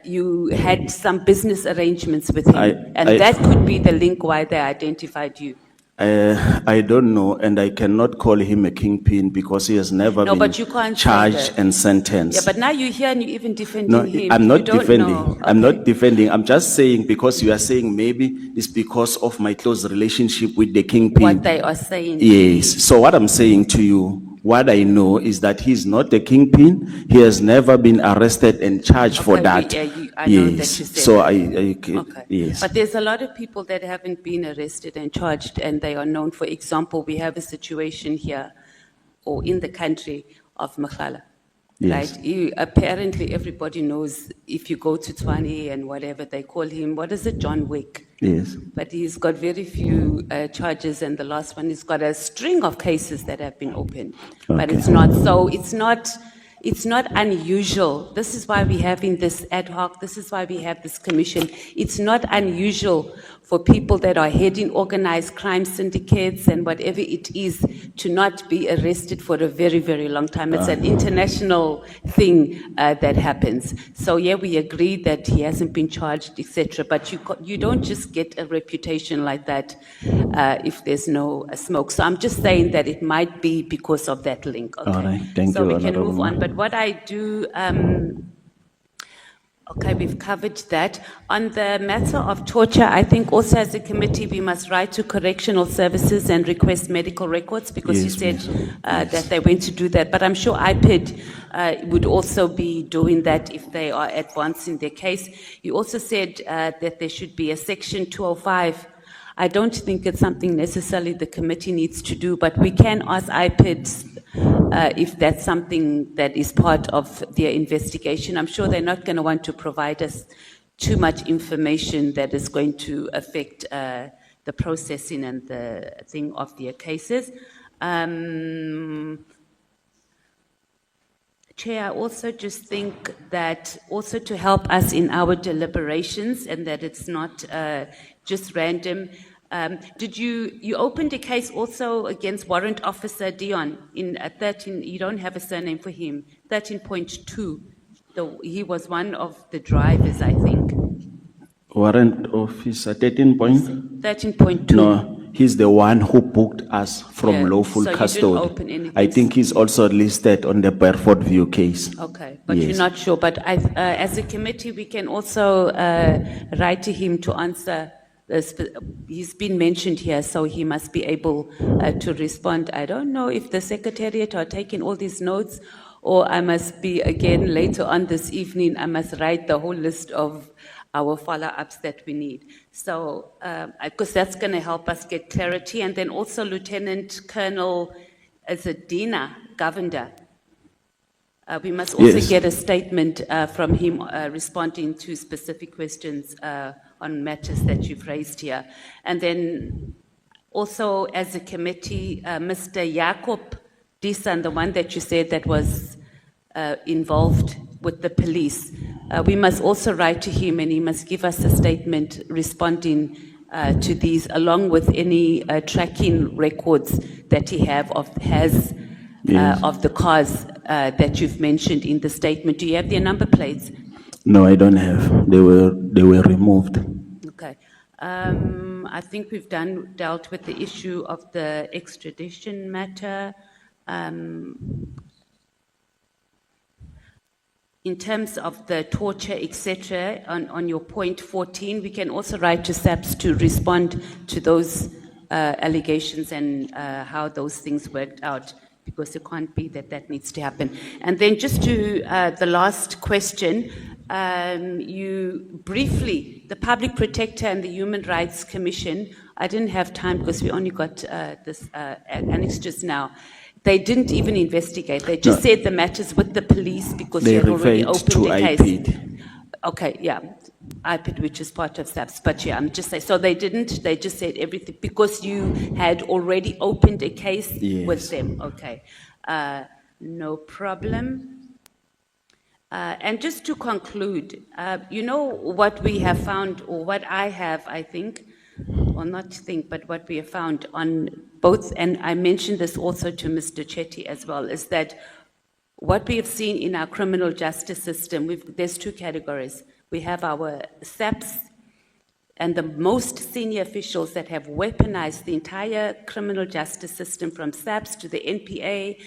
you had some business arrangements with him. And that could be the link why they identified you. I don't know, and I cannot call him a kingpin because he has never No, been but you can't say charged that. and sentenced. Yeah, but now you're here and you're even defending No, him. I'm You not don't defending. know. I'm not defending. I'm just saying because you are saying maybe it's because of my close relationship with the kingpin. What they are saying. Yes. So what I'm saying to you, what I know is that he's not a kingpin. He has never been arrested and charged for Okay, that. I know that Yes. you said So that. okay. Yes. But there's a lot of people that haven't been arrested and charged, and they are known. For example, we have a situation here, or in the country, of Makhala. Yes. Right? Apparently, everybody knows if you go to Tshwane and whatever, they call him, what is it, John Wick? Yes. But he's got very few charges, and the last one, he's got a string of cases that have been opened. But Okay. it's not, so it's not unusual. This is why we're having this ad hoc, this is why we have this commission. It's not unusual for people that are heading organized crime syndicates and whatever it is to not be arrested for a very, very long time. It's an international thing that happens. So yeah, we agree that he hasn't been charged, etc. But you don't just get a reputation like that if there's no smoke. So I'm just saying that it might be because of that link. Okay? All right. Thank so you, we can Honorable move on. Member. But what I do, Okay, we've covered that. On the matter of torture, I think also as a committee we must write to correctional services and request medical records, because you Yes, said please. that they went to do that. But I'm sure IPID would also be doing that if they are advancing their case. You also said that there should be a Section 205. I don't think it's something necessarily the committee needs to do, but we can ask IPID if that's something that is part of their investigation. I'm sure they're not going to want to provide us too much information that is going to affect the processing and the thing of their cases. Chair, I also just think that also to help us in our deliberations and that it's not just random. Did you opened a case also against Warrant Officer Dion in 13, you don't have a surname for him, 13.2. He was one of the drivers, I think. Warrant Officer 13 point? 13.2. No, he's the one who booked us from Yeah, lawful so you didn't custody. open anything. I think he's also listed on the Berford View case. Okay, but Yes. you're not sure. But as a committee, we can also write to him to answer. He's been mentioned here, so he must be able to respond. I don't know if the Secretariat are taking all these notes, or I must be, again, later on this evening, I must write the whole list of our follow-ups that we need. So, because that's going to help us get clarity. And then also Lieutenant Colonel Dina Govender. We must also Yes. get a statement from him responding to specific questions on matters that you've raised here. And then also as a committee, Mr. Jakob Disan, the one that you said that was involved with the police, we must also write to him and he must give us a statement responding to these, along with any tracking records that he has Yes. of the cars that you've mentioned in the statement. Do you have their number plates? No, I don't have. They were removed. Okay. I think we've dealt with the issue of the extradition matter. In terms of the torture, etc., on your point 14, we can also write to SAPS to respond to those allegations and how those things worked out, because it can't be that that needs to happen. And then just to the last question, you briefly, the Public Protector and the Human Rights Commission, I didn't have time because we only got this annex just now. They didn't even investigate. They just said the matters with the police because They you had already referred opened to the case. IPID. Okay, yeah, IPID, which is part of SAPS, but yeah, I'm just saying, so they didn't, they just said everything, because you had already opened a case with Yes. them, okay. No problem. And just to conclude, you know what we have found, or what I have, I think, or not think, but what we have found on both, and I mentioned this also to Mr. Chetty as well, is that what we have seen in our criminal justice system, there's two categories. We have our SAPS and the most senior officials that have weaponized the entire criminal justice system, from SAPS to the NPA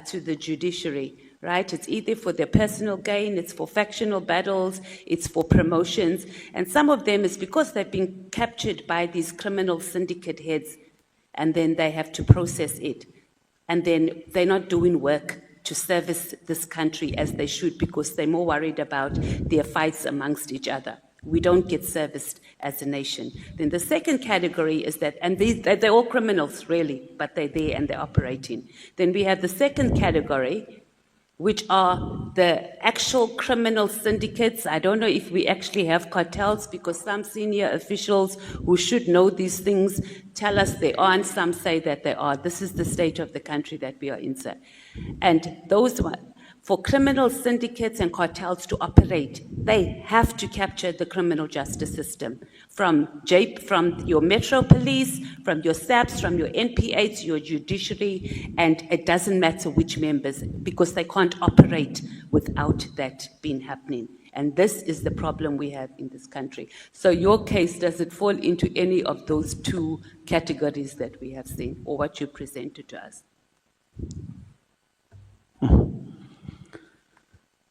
to the judiciary, right? It's either for their personal gain, it's for factional battles, it's for promotions, and some of them is because they've been captured by these criminal syndicate heads, and then they have to process it. And then they're not doing work to service this country as they should, because they're more worried about their fights amongst each other. We don't get serviced as a nation. Then the second category is that, and they're all criminals really, but they're there and they're operating. Then we have the second category, which are the actual criminal syndicates. I don't know if we actually have cartels, because some senior officials who should know these things tell us they aren't, some say that they are. This is the state of the country that we are in, sir. And those for criminal syndicates and cartels to operate, they have to capture the criminal justice system. From your Metro Police, from your SAPS, from your NPA to your judiciary, and it doesn't matter which members, because they can't operate without that being happening. And this is the problem we have in this country. So your case, does it fall into any of those two categories that we have seen, or what you presented to us?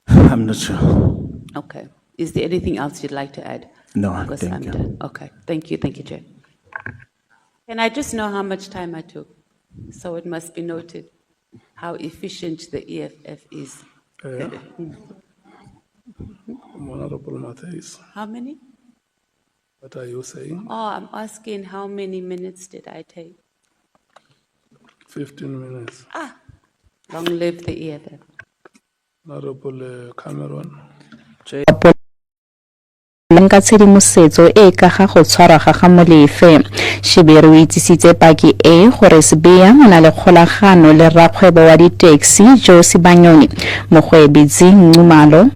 I'm not sure. Okay. Is there anything else you'd like to add? No, Because thank I'm you. done. Okay, thank you, Chair. Can I just know how much time I took? So it must be noted how efficient the EFF is. Honorable Matthias, How many? what are you saying? Oh, I'm asking how many minutes did I take? 15 minutes. Long live the EFF. Honorable Cameron. ka tshedimosetso e ka ga go tshwarwa ga Molefe. Shebere o itsisitse paki e gore Sibiya o na le kgolagano le rakgwebo wa di-taxi Joe Sibanyoni. Mogwebi Ngumalo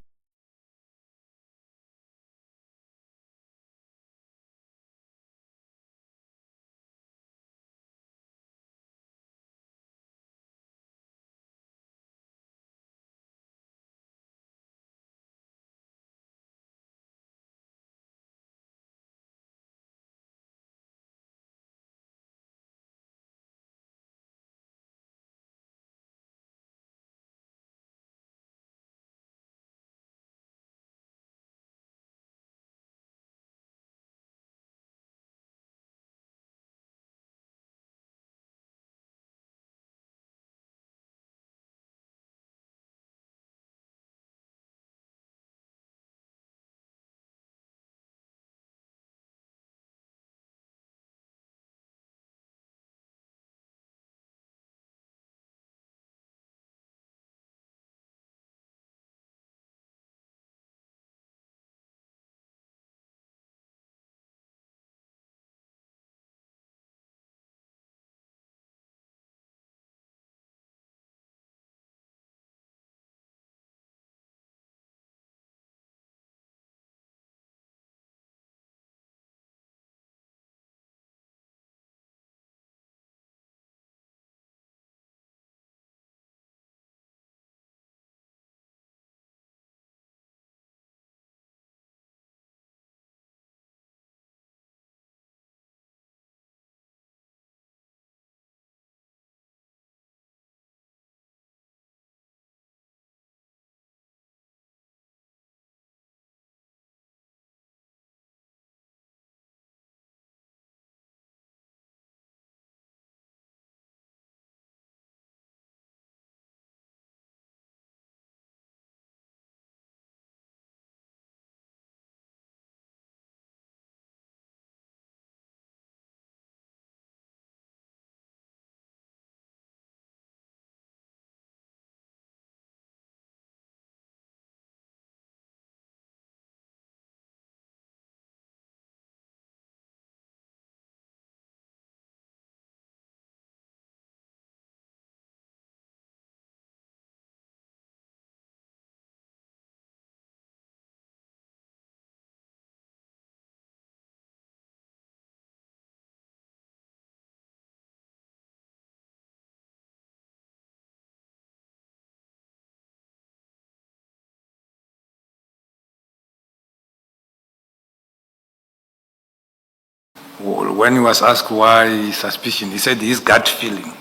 When he was asked why suspicion, he said his gut feeling.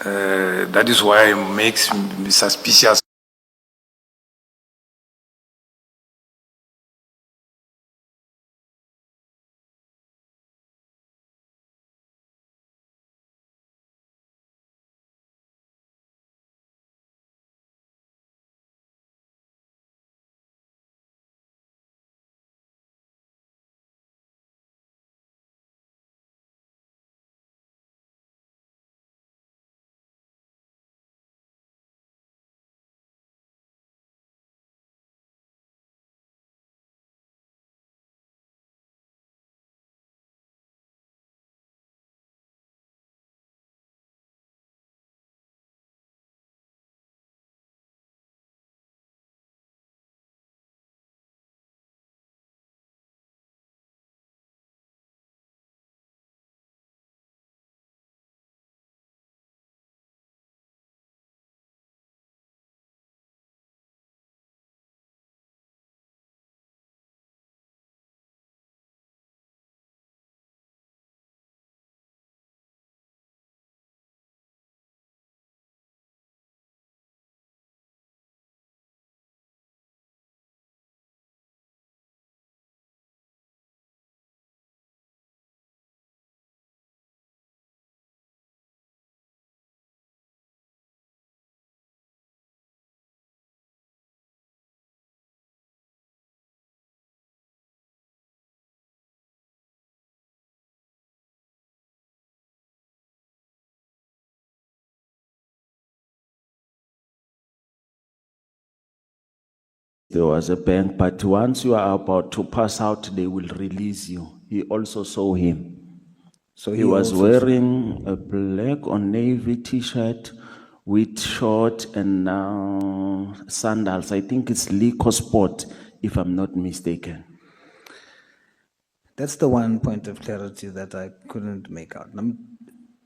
That is why it makes me suspicious. there was a bank, but once you are about to pass out, they will release you. He also saw him. So He was also wearing a black or navy t-shirt with short and sandals. I think it's Lico Sport, if I'm not mistaken. That's the one point of clarity that I couldn't make out.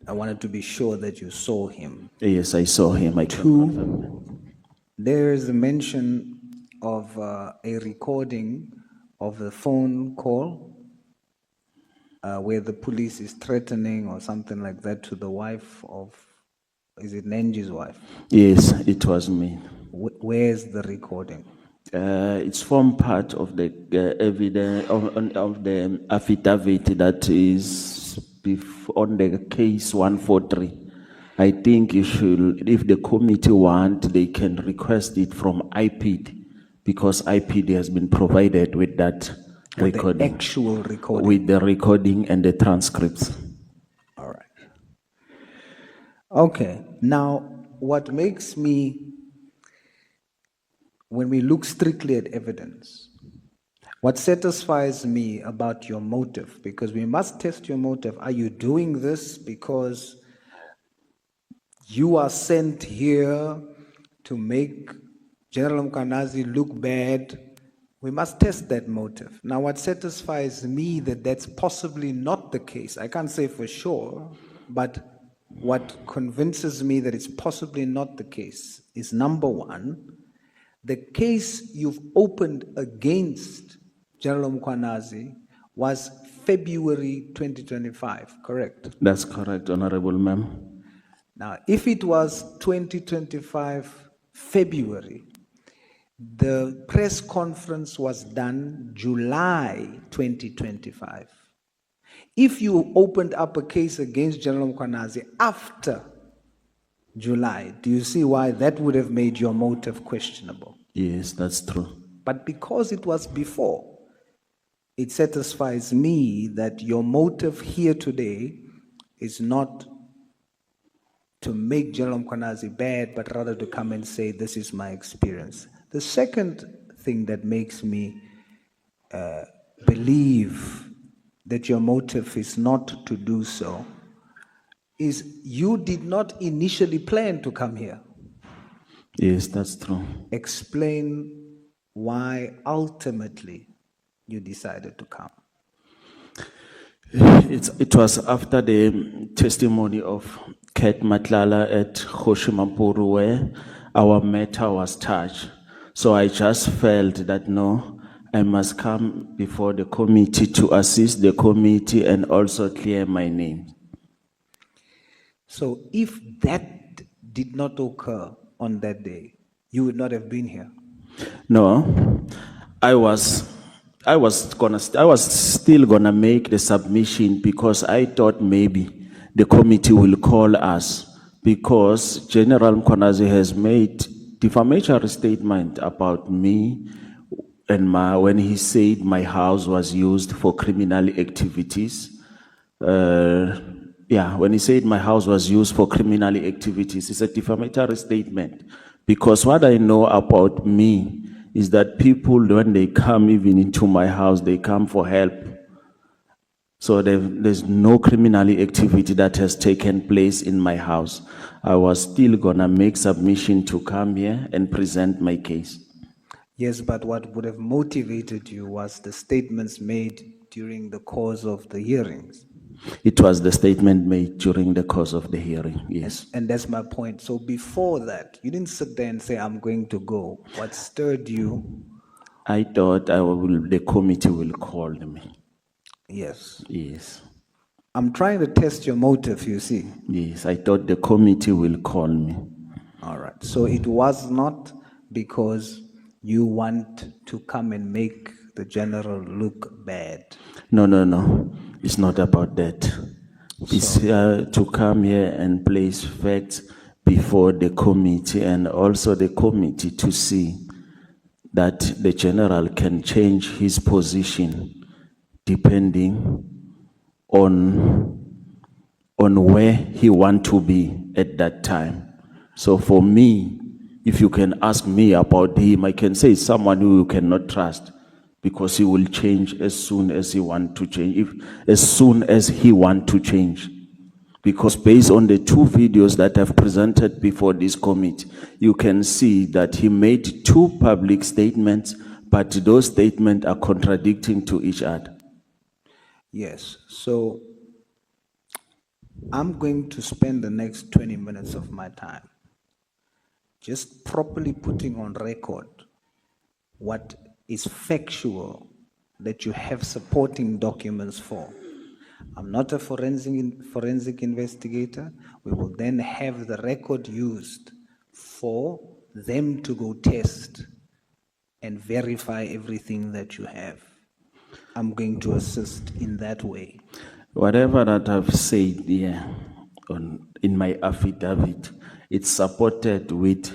I wanted to be sure that you saw him. Yes, I saw him. I can confirm that. There is a mention of a recording of the phone call where the police is threatening or something like that to the wife of, is it Nenji's wife? Yes, it was me. Where's the recording? It's from part of the evidence of the affidavit that is on the case 143. I think if the committee want, they can request it from IPD, because IPD has been provided with that recording. The actual recording. With the recording and the transcripts. All right. Okay. Now, what makes me, when we look strictly at evidence, what satisfies me about your motive, because we must test your motive. Are you doing this because you are sent here to make General Mkanazi look bad? We must test that motive. Now, what satisfies me that that's possibly not the case, I can't say for sure, but what convinces me that it's possibly not the case is, number one, the case you've opened against General Mkanazi was February 2025, correct? That's correct, Honorable Ma'am. Now, if it was 2025 February, the press conference was done July 2025. If you opened up a case against General Mkanazi after July, do you see why that would have made your motive questionable? Yes, that's true. But because it was before, it satisfies me that your motive here today is not to make General Mkanazi bad, but rather to come and say, this is my experience. The second thing that makes me believe that your motive is not to do so is you did not initially plan to come here. Yes, that's true. Explain why ultimately you decided to come. It was after the testimony of Kat Matlala at Hoshimampuru where our matter was touched. So I just felt that no, I must come before the committee to assist the committee and also clear my name. So if that did not occur on that day, you would not have been here. No, I was still gonna make the submission because I thought maybe the committee will call us because General Mkanazi has made defamatory statement about me and when he said my house was used for criminal activities. When he said my house was used for criminal activities, it's a defamatory statement. Because what I know about me is that people, when they come even into my house, they come for help. So there's no criminal activity that has taken place in my house. I was still gonna make submission to come here and present my case. Yes, but what would have motivated you was the statements made during the course of the hearings. It was the statement made during the course of the hearing, yes. And that's my point. So before that, you didn't sit there and say, I'm going to go. What stirred you? I thought the committee will call me. Yes. Yes. I'm trying to test your motive, you see. Yes, I thought the committee will call me. All right. So it was not because you want to come and make the general look bad. No. It's not about that. It's to come here and place facts before the committee and also the committee to see that the general can change his position depending on where he want to be at that time. So for me, If you can ask me about him, I can say it's someone who you cannot trust because he will change as soon as he want to change, as soon as he want to change. Because based on the 2 videos that I've presented before this committee, you can see that he made 2 public statements, but those statements are contradicting to each other. Yes, so I'm going to spend the next 20 minutes of my time just properly putting on record what is factual that you have supporting documents for. I'm not a forensic investigator. We will then have the record used for them to go test and verify everything that you have. I'm going to assist in that way. Whatever that I've said here in my affidavit, it's supported with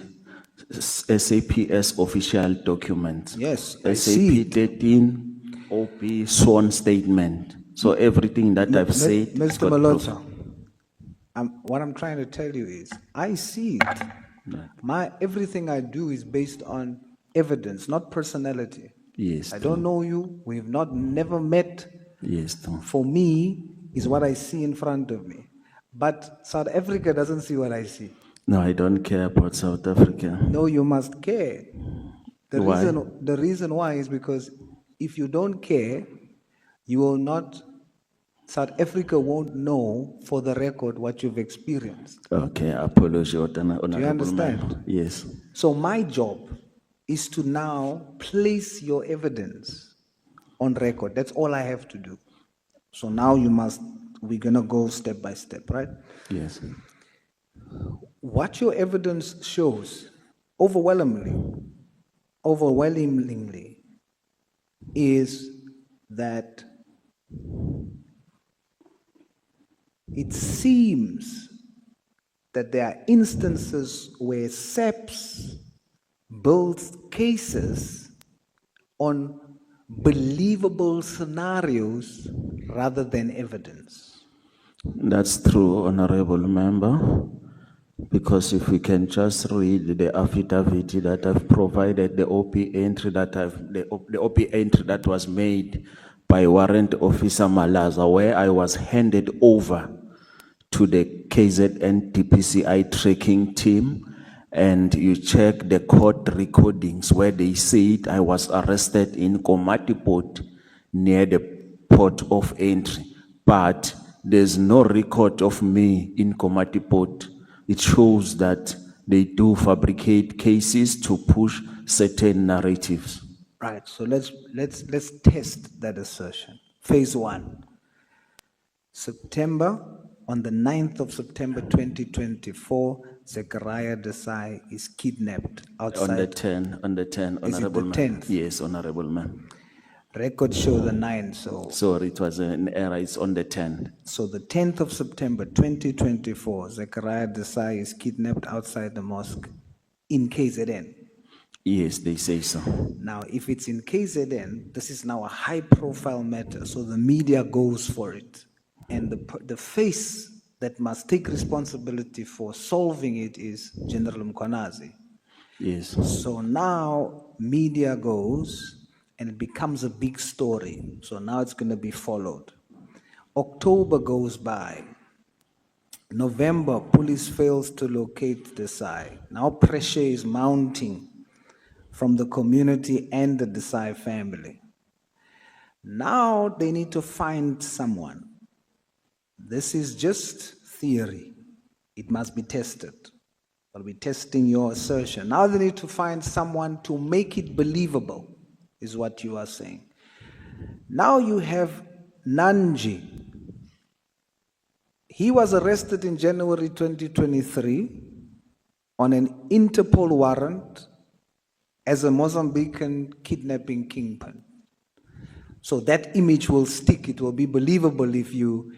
SAPS official documents. Yes, I see. SAP 13 OP sworn statement. So everything that I've said. Mr. Malota, what I'm trying to tell you is, I see it. Everything I do is based on evidence, not personality. Yes. I don't know you. We've never met. Yes. For me, is what I see in front of me. But South Africa doesn't see what I see. No, I don't care about South Africa. No, you must care. Why? The reason why is because if you don't care, you will not, South Africa won't know for the record what you've experienced. Okay, I apologize. Do you understand? Yes. So my job is to now place your evidence on record. That's all I have to do. So now we're gonna go step by step, right? Yes. What your evidence shows overwhelmingly is that it seems that there are instances where SAPS builds cases on believable scenarios rather than evidence. That's true, Honorable Member, because if we can just read the affidavit that I've provided, the OP entry the OP entry that was made by Warrant Officer Malaza, where I was handed over to the KZN DPCI tracking team, and you check the court recordings where they said I was arrested in Komati Port near the port of entry, but there's no record of me in Komati Port. It shows that they do fabricate cases to push certain narratives. Right, so let's test that assertion. Phase 1. On the 9th of September 2024, Zechariah Desai is kidnapped outside. On the 10, Honorable Is it the 10th? Yes, Honorable Ma'am. Records show the 9th, so. Sorry, it was an error, it's on the 10th. So the 10th of September 2024, Zechariah Desai is kidnapped outside the mosque in KZN. Yes, they say so. Now, if it's in KZN, this is now a high-profile matter, so the media goes for it. And the face that must take responsibility for solving it is General Mkhwanazi. Yes. So now media goes and it becomes a big story. So now it's going to be followed. October goes by. November, police fails to locate Desai. Now pressure is mounting from the community and the Desai family. Now they need to find someone. This is just theory. It must be tested. I'll be testing your assertion. Now they need to find someone to make it believable, is what you are saying. Now you have Nanji. He was arrested in January 2023 on an Interpol warrant as a Mozambican kidnapping kingpin. So that image will stick. It will be believable if you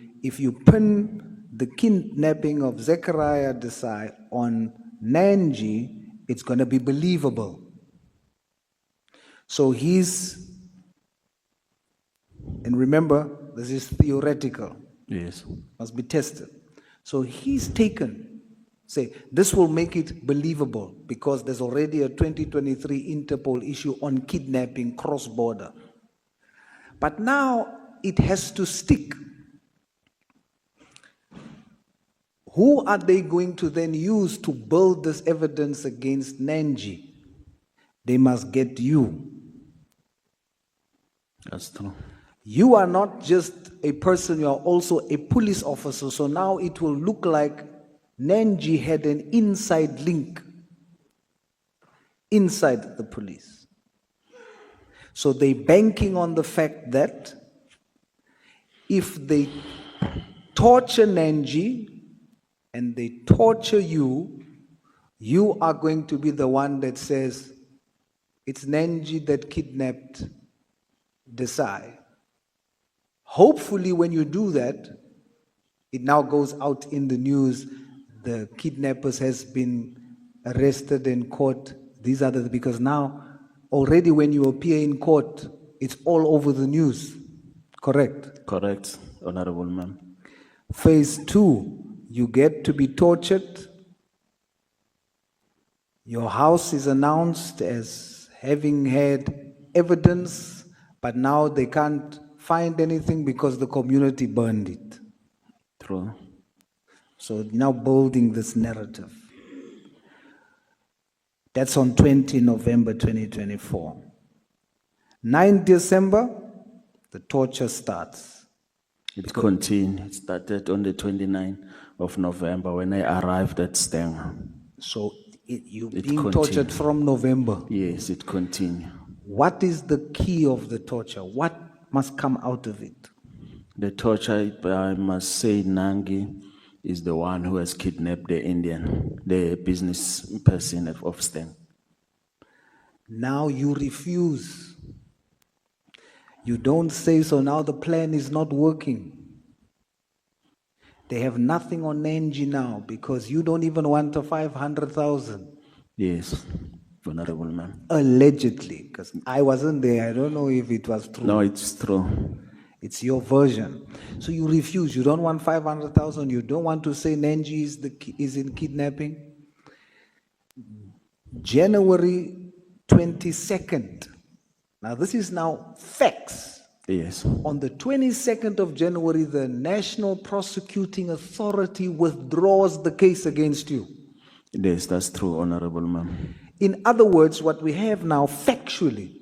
pin the kidnapping of Zechariah Desai on Nanji, it's going to be believable. So and remember, this is theoretical. Yes. Must be tested. So he's taken Say, this will make it believable because there's already a 2023 Interpol issue on kidnapping cross-border. But now it has to stick. Who are they going to then use to build this evidence against Nenji? They must get you. That's true. You are not just a person, you are also a police officer. So now it will look like Nenji had an inside link inside the police. So they're banking on the fact that if they torture Nenji and they torture you, you are going to be the one that says, it's Nenji that kidnapped Desai. Hopefully when you do that, it now goes out in the news, the kidnappers has been arrested and caught. These are because now, already when you appear in court, it's all over the news. Correct? Correct, Honorable Ma'am. Phase 2, you get to be tortured. Your house is announced as having had evidence, but now they can't find anything because the community burned it. True. So now building this narrative. That's on 20 November 2024. 9 December, the torture starts. It continued. It started on the 29th of November when I arrived at Stenger. So you've been tortured from November? Yes, it continued. What is the key of the torture? What must come out of it? The torture, I must say, Nangi is the one who has kidnapped the Indian, the business person of Stenger. Now you refuse. You don't say so. Now the plan is not working. They have nothing on Nenji now because you don't even want a 500,000. Yes, Honorable Ma'am. Allegedly, because I wasn't there. I don't know if it was true. No, it's true. It's your version. So you refuse. You don't want 500,000. You don't want to say Nenji is in kidnapping. January 22nd. Now this is now facts. Yes. On the 22nd of January, the National Prosecuting Authority withdraws the case against you. Yes, that's true, Honorable Ma'am. In other words, what we have now factually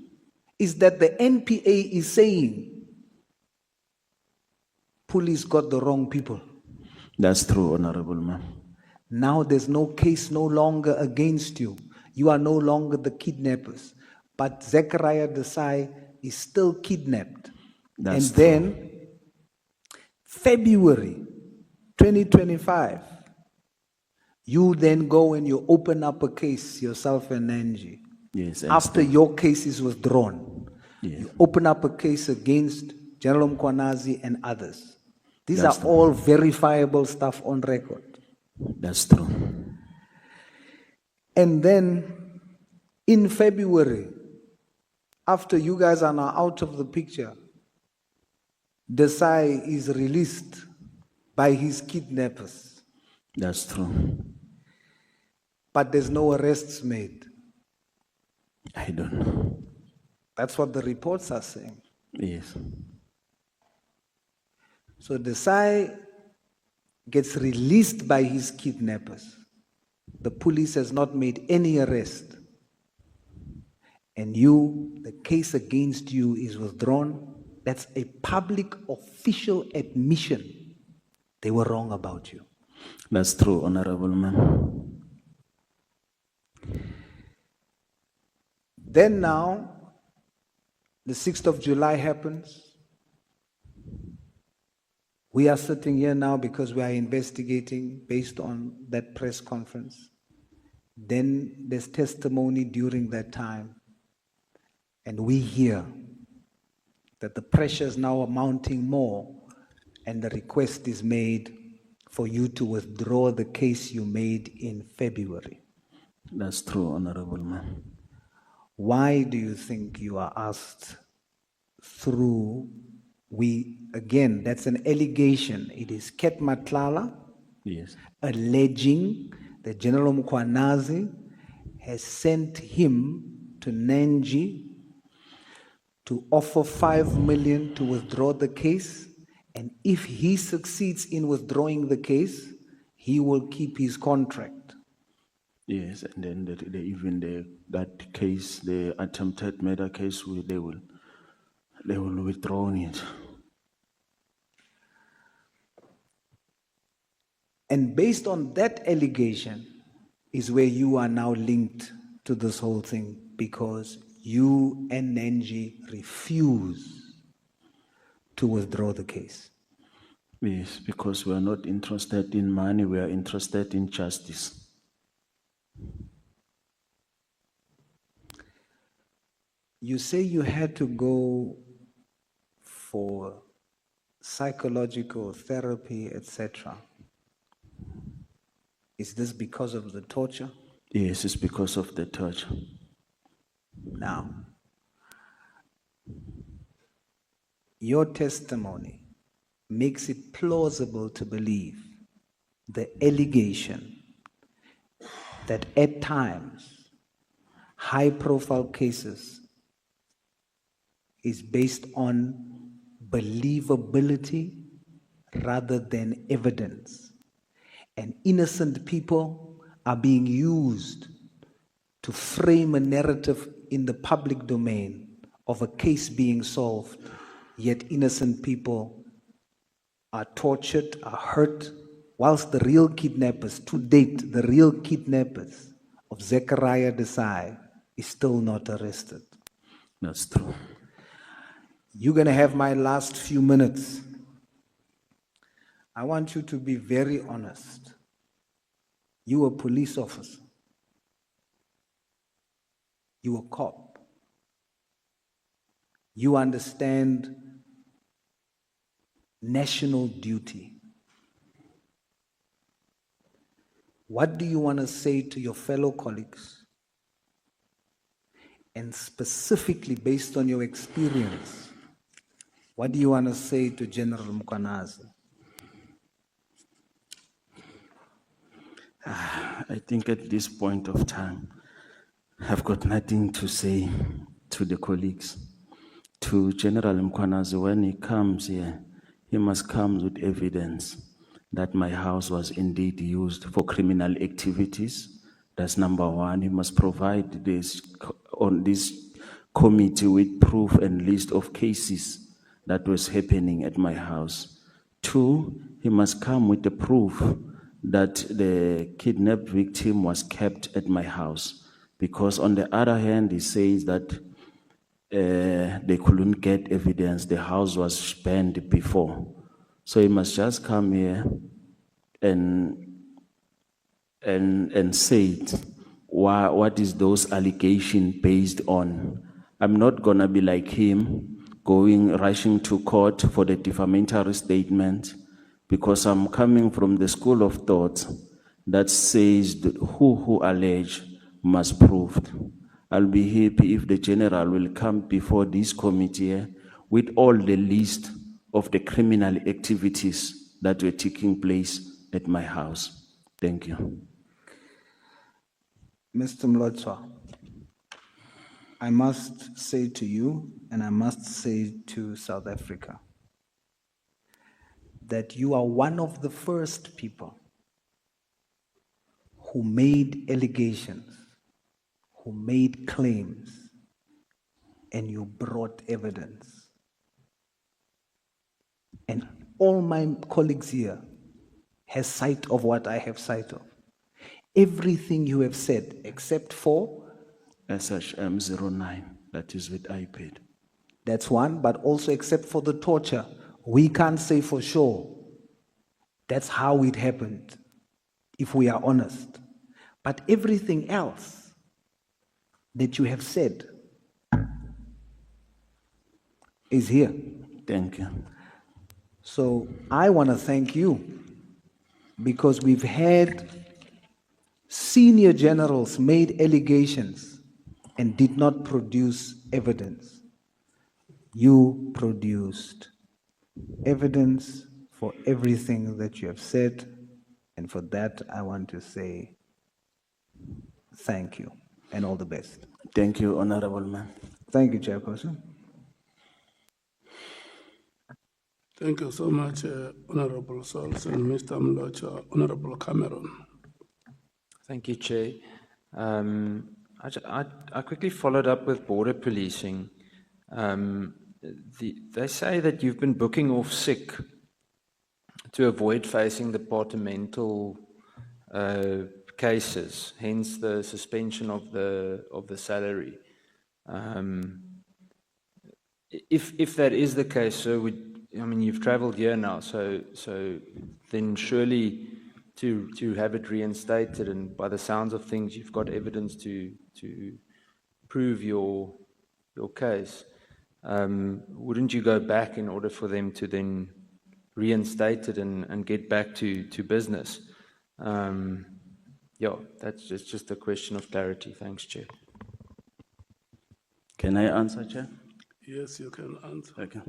is that the NPA is saying police got the wrong people. That's true, Honorable Ma'am. Now there's no case no longer against you. You are no longer the kidnappers. But Zechariah Desai is still kidnapped. That's and then, February 2025, you then go and you open up a case, yourself and Nenji. Yes. After your case is withdrawn, yes. You open up a case against General Mkwanazi and others. These That's are true. all verifiable stuff on record. That's true. And then, in February, after you guys are now out of the picture, Desai is released by his kidnappers. That's true. But there's no arrests made. I don't know. That's what the reports are saying. Yes. So Desai gets released by his kidnappers. The police has not made any arrest. And you, the case against you is withdrawn. That's a public official admission. They were wrong about you. That's true, Honorable Ma'am. Then now, the 6th of July happens. We are sitting here now because we are investigating based on that press conference. Then there's testimony during that time. And we hear that the pressure is now mounting more, and the request is made for you to withdraw the case you made in February. That's true, Honorable Ma'am. Why do you think you are asked through, again, that's an allegation. It is Ket Matlala Yes. alleging that General Mkhwanazi has sent him to Nenji to offer 5 million to withdraw the case, and if he succeeds in withdrawing the case, he will keep his contract. Yes, and then that case, the attempted murder case, they will withdraw it. And based on that allegation is where you are now linked to this whole thing, because you and Nenji refuse to withdraw the case. Yes, because we are not interested in money, we are interested in justice. You say you had to go for psychological therapy, etc. Is this because of the torture? Yes, it's because of the torture. Now, your testimony makes it plausible to believe the allegation that at times high-profile cases is based on believability rather than evidence. And innocent people are being used to frame a narrative in the public domain of a case being solved, yet innocent people are tortured, are hurt, whilst the real kidnappers, to date, the real kidnappers of Zechariah Desai is still not arrested. That's true. You're going to have my last few minutes. I want you to be very honest. You a police officer. You a cop. You understand national duty. What do you want to say to your fellow colleagues? And specifically based on your experience, what do you want to say to General Mkhwanazi? I think at this point of time, I've got nothing to say to the colleagues. To General Mkhwanazi, when he comes here, he must come with evidence that my house was indeed used for criminal activities. That's number one. He must provide this on this committee with proof and list of cases that was happening at my house. Two, he must come with the proof that the kidnapped victim was kept at my house. Because on the other hand, he says that they couldn't get evidence, the house was burned before. So he must just come here and say it. What is those allegations based on? I'm not gonna be like him, rushing to court for the defamatory statement, because I'm coming from the school of thought that says that who allege must prove. I'll be happy if the general will come before this committee with all the list of the criminal activities that were taking place at my house. Thank you. Mr. Mlotshwa, I must say to you, and I must say to South Africa, that you are one of the first people who made allegations, who made claims, and you brought evidence. And all my colleagues here have sight of what I have sight of. Everything you have said, except for SHM09, that is with iPad. That's one, but also except for the torture, we can't say for sure that's how it happened, if we are honest. But everything else that you have said is here. Thank you. So I want to thank you, because we've had senior generals made allegations and did not produce evidence. You produced evidence for everything that you have said, and for that I want to say Thank you, and all the best. Thank you, Honorable Man. Thank you, Chairperson. Thank you so much, Honorable Sauls and Mr. Mlocha. Honorable Cameron. Thank you, Chair. I quickly followed up with border policing. They say that you've been booking off sick to avoid facing departmental cases, hence the suspension of the salary. If that is the case, so I mean, you've travelled here now, so then surely to have it reinstated, and by the sounds of things, you've got evidence to prove your case. Wouldn't you go back in order for them to then reinstate it and get back to business? Yeah, that's just a question of clarity. Thanks, Chair. Can I answer, Chair? Yes, you can answer. Okay.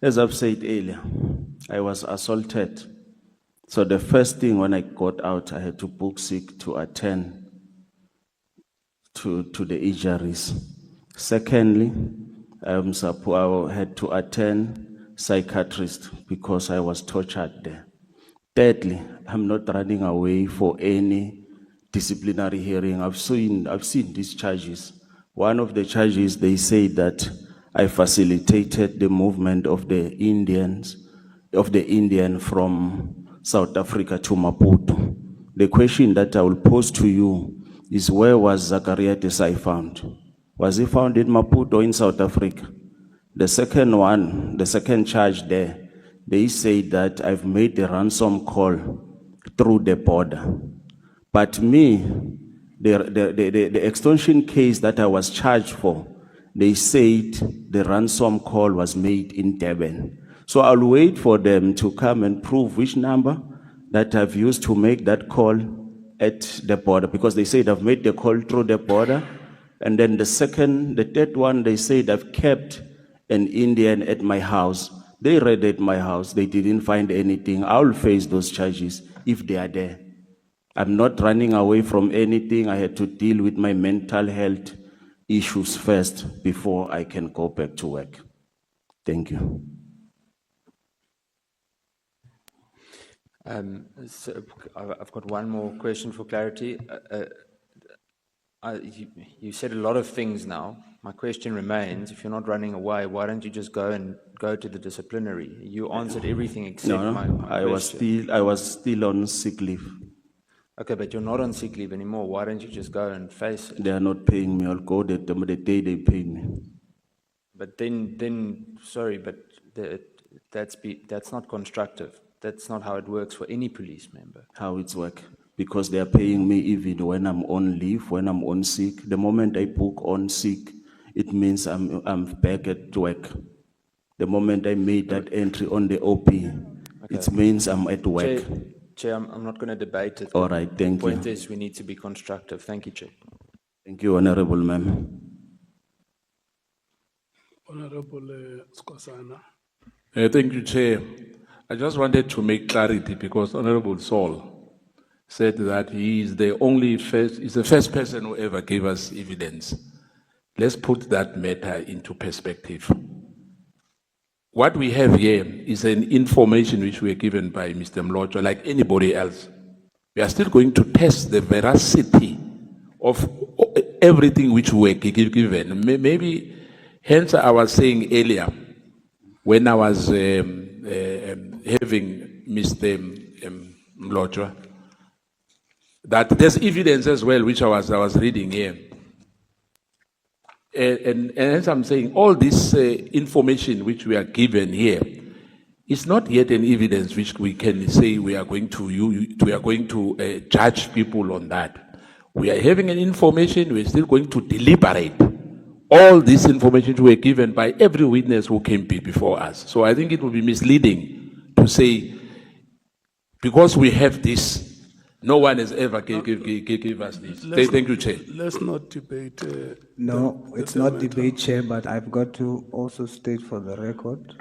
As I've said earlier, I was assaulted. So the first thing when I got out, I had to book sick to attend to the injuries. Secondly, I had to attend psychiatrist because I was tortured there. Thirdly, I'm not running away for any disciplinary hearing. I've seen these charges. One of the charges, they say that I facilitated the movement of the Indian from South Africa to Maputo. The question that I will pose to you is, where was Zachariah Desai found? Was he found in Maputo or in South Africa? The second charge there, they say that I've made a ransom call through the border. But me, the extortion case that I was charged for, they said the ransom call was made in Durban. So I'll wait for them to come and prove which number that I've used to make that call at the border, because they said I've made the call through the border. And then the third one, they said I've kept an Indian at my house. They raided my house. They didn't find anything. I'll face those charges if they are there. I'm not running away from anything. I had to deal with my mental health issues first before I can go back to work. Thank you. So I've got one more question for clarity. You said a lot of things now. My question remains, if you're not running away, why don't you just go to the disciplinary? You answered everything except my question. I was still on sick leave. Okay, but you're not on sick leave anymore. Why don't you just go and face it? They are not paying me. I'll go the day they pay me. But then sorry, but that's not constructive. That's not how it works for any police member. How it's work? Because they are paying me even when I'm on leave, when I'm on sick. The moment I book on sick, it means I'm back at work. The moment I made that entry on the OP, it means I'm at work. Chair, I'm not going to debate it. All right, thank you. The point is we need to be constructive. Thank you, Chair. Thank you, Honorable Ma'am. Honorable Skosana. Thank you, Chair. I just wanted to make clarity because Honorable Saul said that he is the first person who ever gave us evidence. Let's put that matter into perspective. What we have here is an information which we are given by Mr. Mlocha, like anybody else. We are still going to test the veracity of everything which we were given. Maybe, hence I was saying earlier, when I was having Mr. Mlocha, that there's evidence as well, which I was reading here. And as I'm saying, all this information which we are given here is not yet an evidence which we can say we are going to judge people on that. We are having an information, we're still going to deliberate all this information we were given by every witness who came before us. So I think it would be misleading to say, because we have this, no one has ever gave us this. Thank you, Chair. Let's not debate. No, it's not debate, Chair, but I've got to also state for the record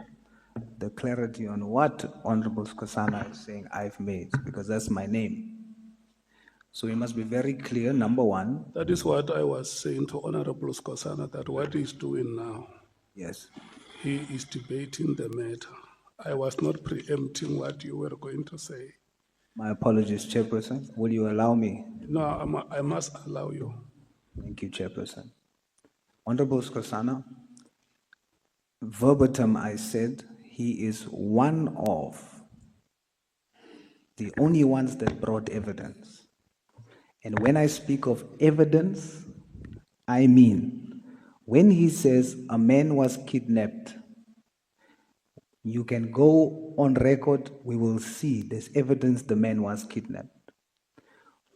the clarity on what Honorable Skosana is saying I've made, because that's my name. So we must be very clear, number one. That is what I was saying to Honorable Skosana, that what he's doing now, Yes. he is debating the matter. I was not preempting what you were going to say. My apologies, Chairperson. Will you allow me? No, I must allow you. Thank you, Chairperson. Honorable Skosana, verbatim I said he is one of the only ones that brought evidence. And when I speak of evidence, I mean, when he says a man was kidnapped, you can go on record, we will see there's evidence the man was kidnapped.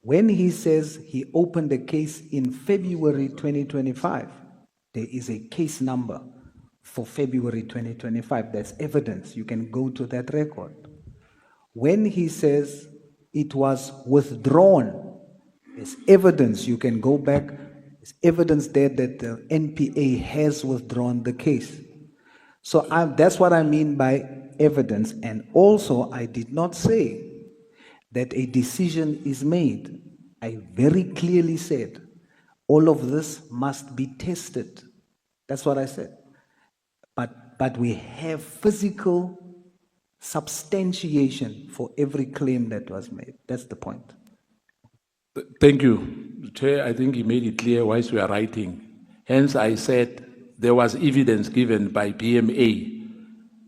When he says he opened a case in February 2025, there is a case number for February 2025. That's evidence. You can go to that record. When he says it was withdrawn, there's evidence. You can go back. There's evidence there that the NPA has withdrawn the case. So that's what I mean by evidence. And also, I did not say that a decision is made. I very clearly said all of this must be tested. That's what I said. But we have physical substantiation for every claim that was made. That's the point. Thank you. Chair, I think he made it clear whilst we are writing. Hence, I said there was evidence given by BMA,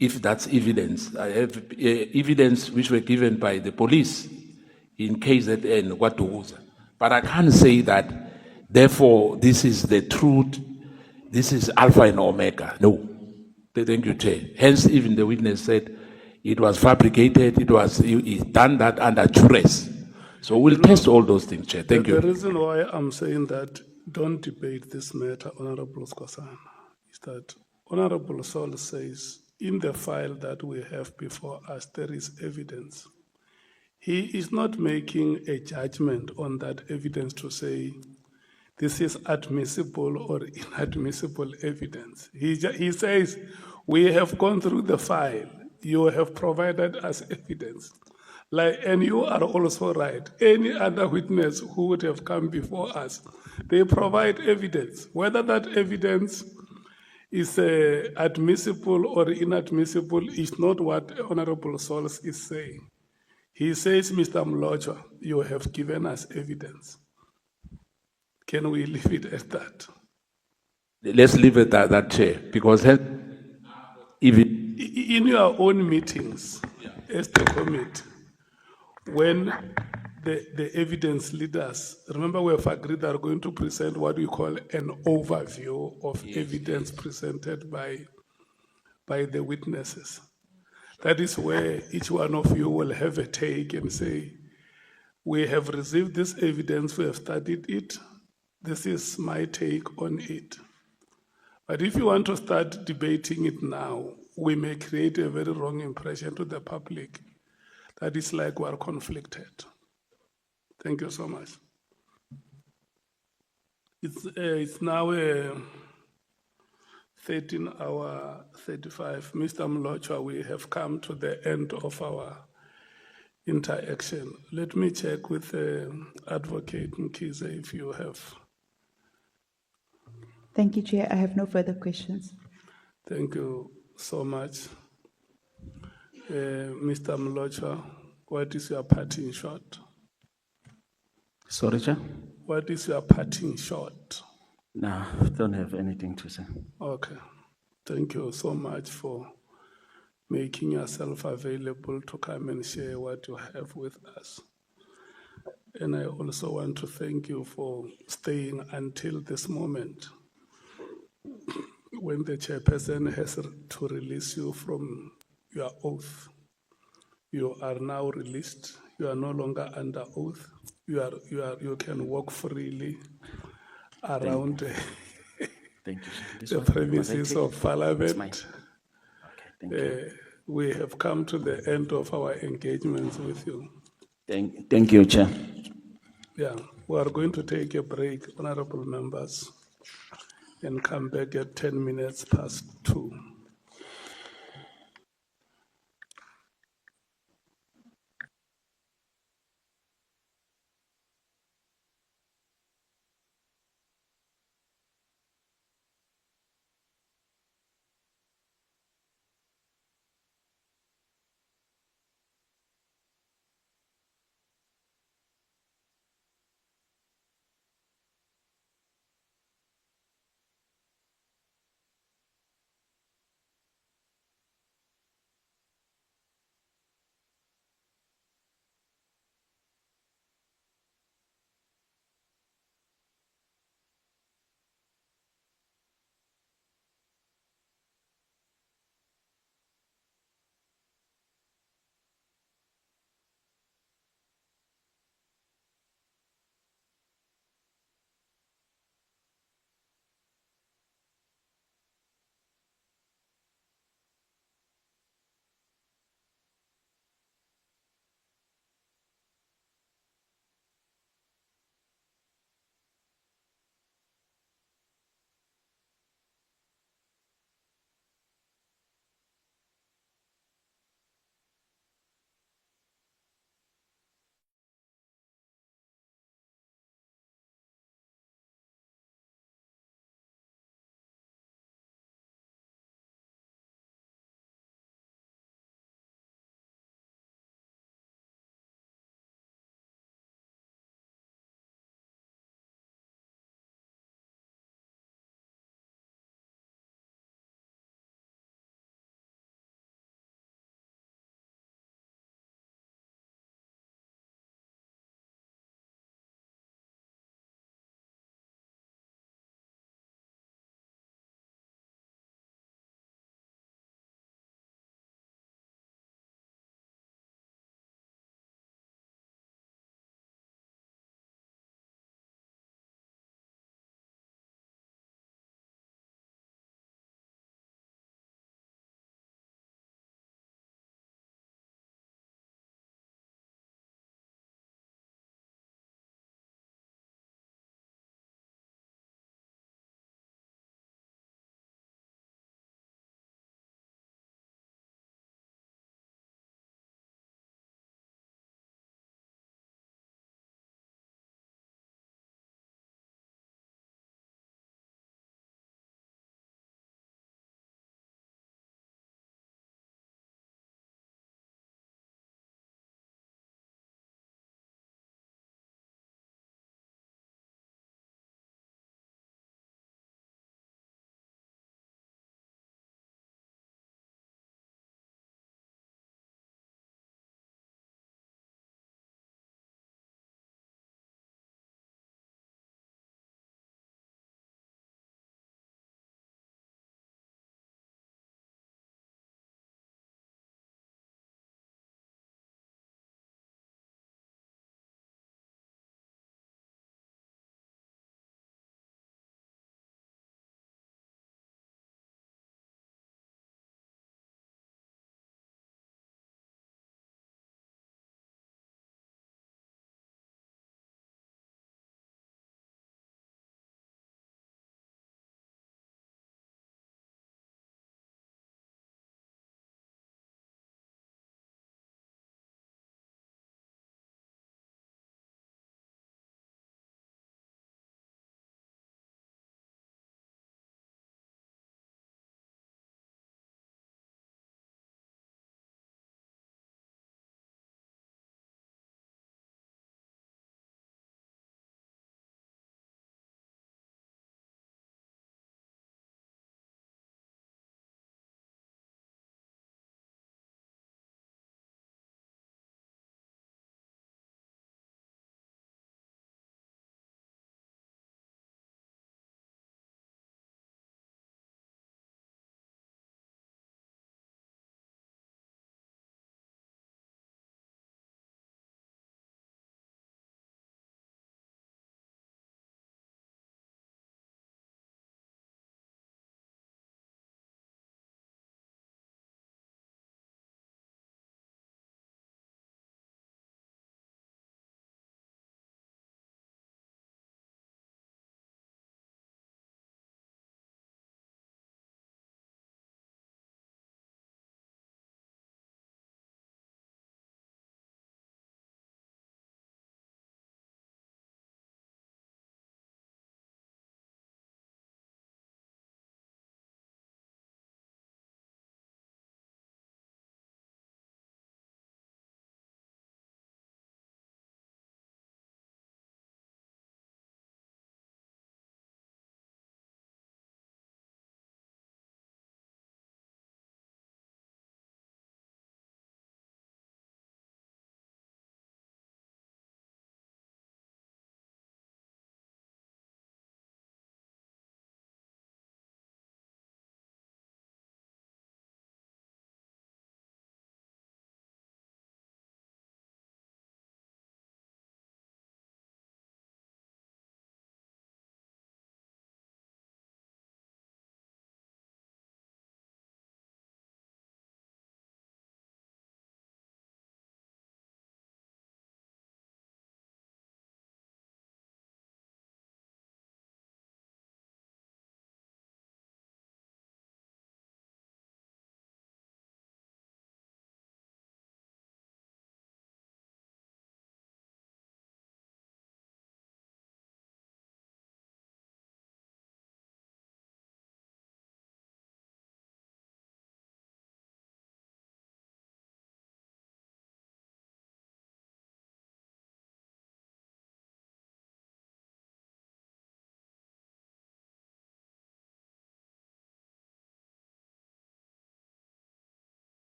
if that's evidence. I have evidence which were given by the police in KZN, Watuza. But I can't say that, therefore, this is the truth, this is Alpha and Omega. No. Thank you, Chair. Hence, even the witness said it was fabricated, he done that under duress. So we'll test all those things, Chair. Thank you. The reason why I'm saying that don't debate this matter, Honorable Skosana, is that Honorable Sol says in the file that we have before us, there is evidence. He is not making a judgment on that evidence to say this is admissible or inadmissible evidence. He says, we have gone through the file. You have provided us evidence. And you are also right. Any other witness who would have come before us, they provide evidence. Whether that evidence is admissible or inadmissible is not what Honorable Sols is saying. He says, Mr. Mlocha, you have given us evidence. Can we leave it at that? Let's leave it at that, Chair, because even in your own meetings, as the committee, when the evidence leaders, remember we have agreed that are going to present what we call an overview of evidence presented by the witnesses. That is where each one of you will have a take and say, we have received this evidence, we have studied it, this is my take on it. But if you want to start debating it now, we may create a very wrong impression to the public that it's like we are conflicted. Thank you so much. It's now 13:35. Mr. Mlocha, we have come to the end of our interaction. Let me check with Advocate Mkhize if you have. Thank you, Chair. I have no further questions. Thank you so much. Mr. Mlocha, what is your parting shot? Sorry, Chair? What is your parting shot? No, don't have anything to say. Okay. Thank you so much for making yourself available to come and share what you have with us. And I also want to thank you for staying until this moment when the chairperson has to release you from your oath. You are now released. You are no longer under oath. You can walk freely around the premises of Parliament. We have come to the end of our engagements with you. Thank you, Chair. Yeah, we are going to take a break, honorable members, and come back at 2:10.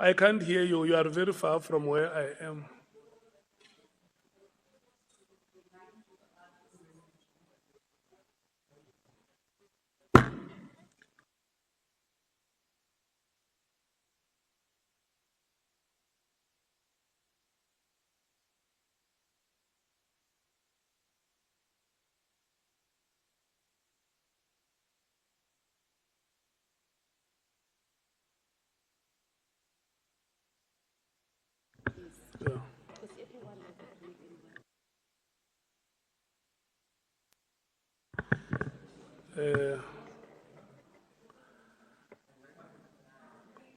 I can't hear you. You are very far from where I am. Yeah.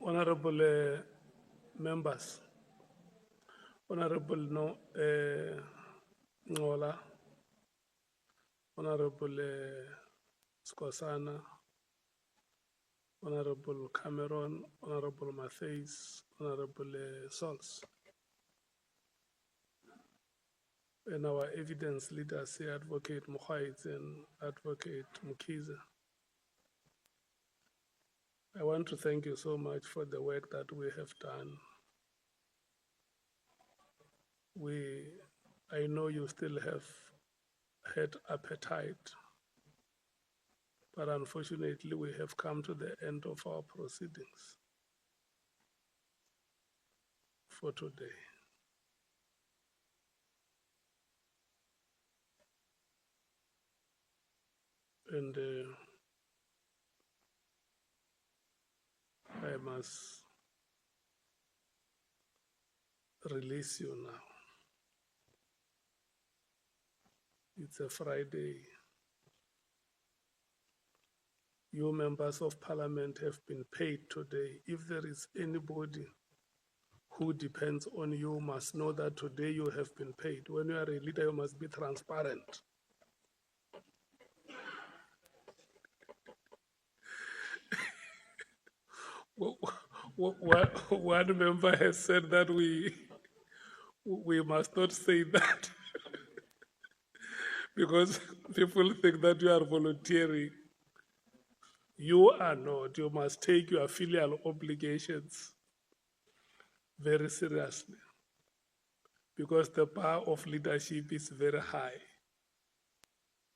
Honorable members, Honorable Ngola, Honorable Skosana, Honorable Cameron, Honorable Matthews, Honorable Sols, and our evidence leaders here, Advocate Mukhait and Advocate Mukiza. I want to thank you so much for the work that we have done. I know you still have had appetite, but unfortunately we have come to the end of our proceedings for today. And I must release you now. It's a Friday. You members of parliament have been paid today. If there is anybody who depends on you, must know that today you have been paid. When you are a leader, you must be transparent. One member has said that we must not say that because people think that you are volunteering. You are not. You must take your filial obligations very seriously because the bar of leadership is very high.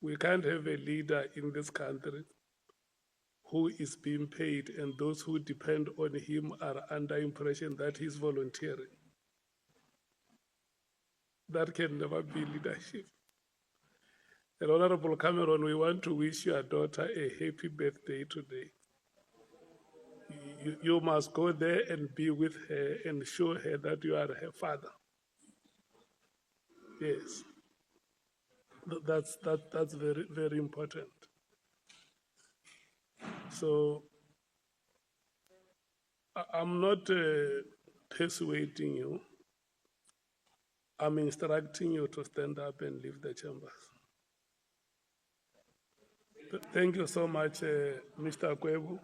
We can't have a leader in this country who is being paid and those who depend on him are under impression that he's volunteering. That can never be leadership. And Honorable Cameron, we want to wish your daughter a happy birthday today. You must go there and be with her and show her that you are her father. Yes. That's very, very important. So I'm not persuading you. I'm instructing you to stand up and leave the chambers. Thank you so much, Mr. Kwebu.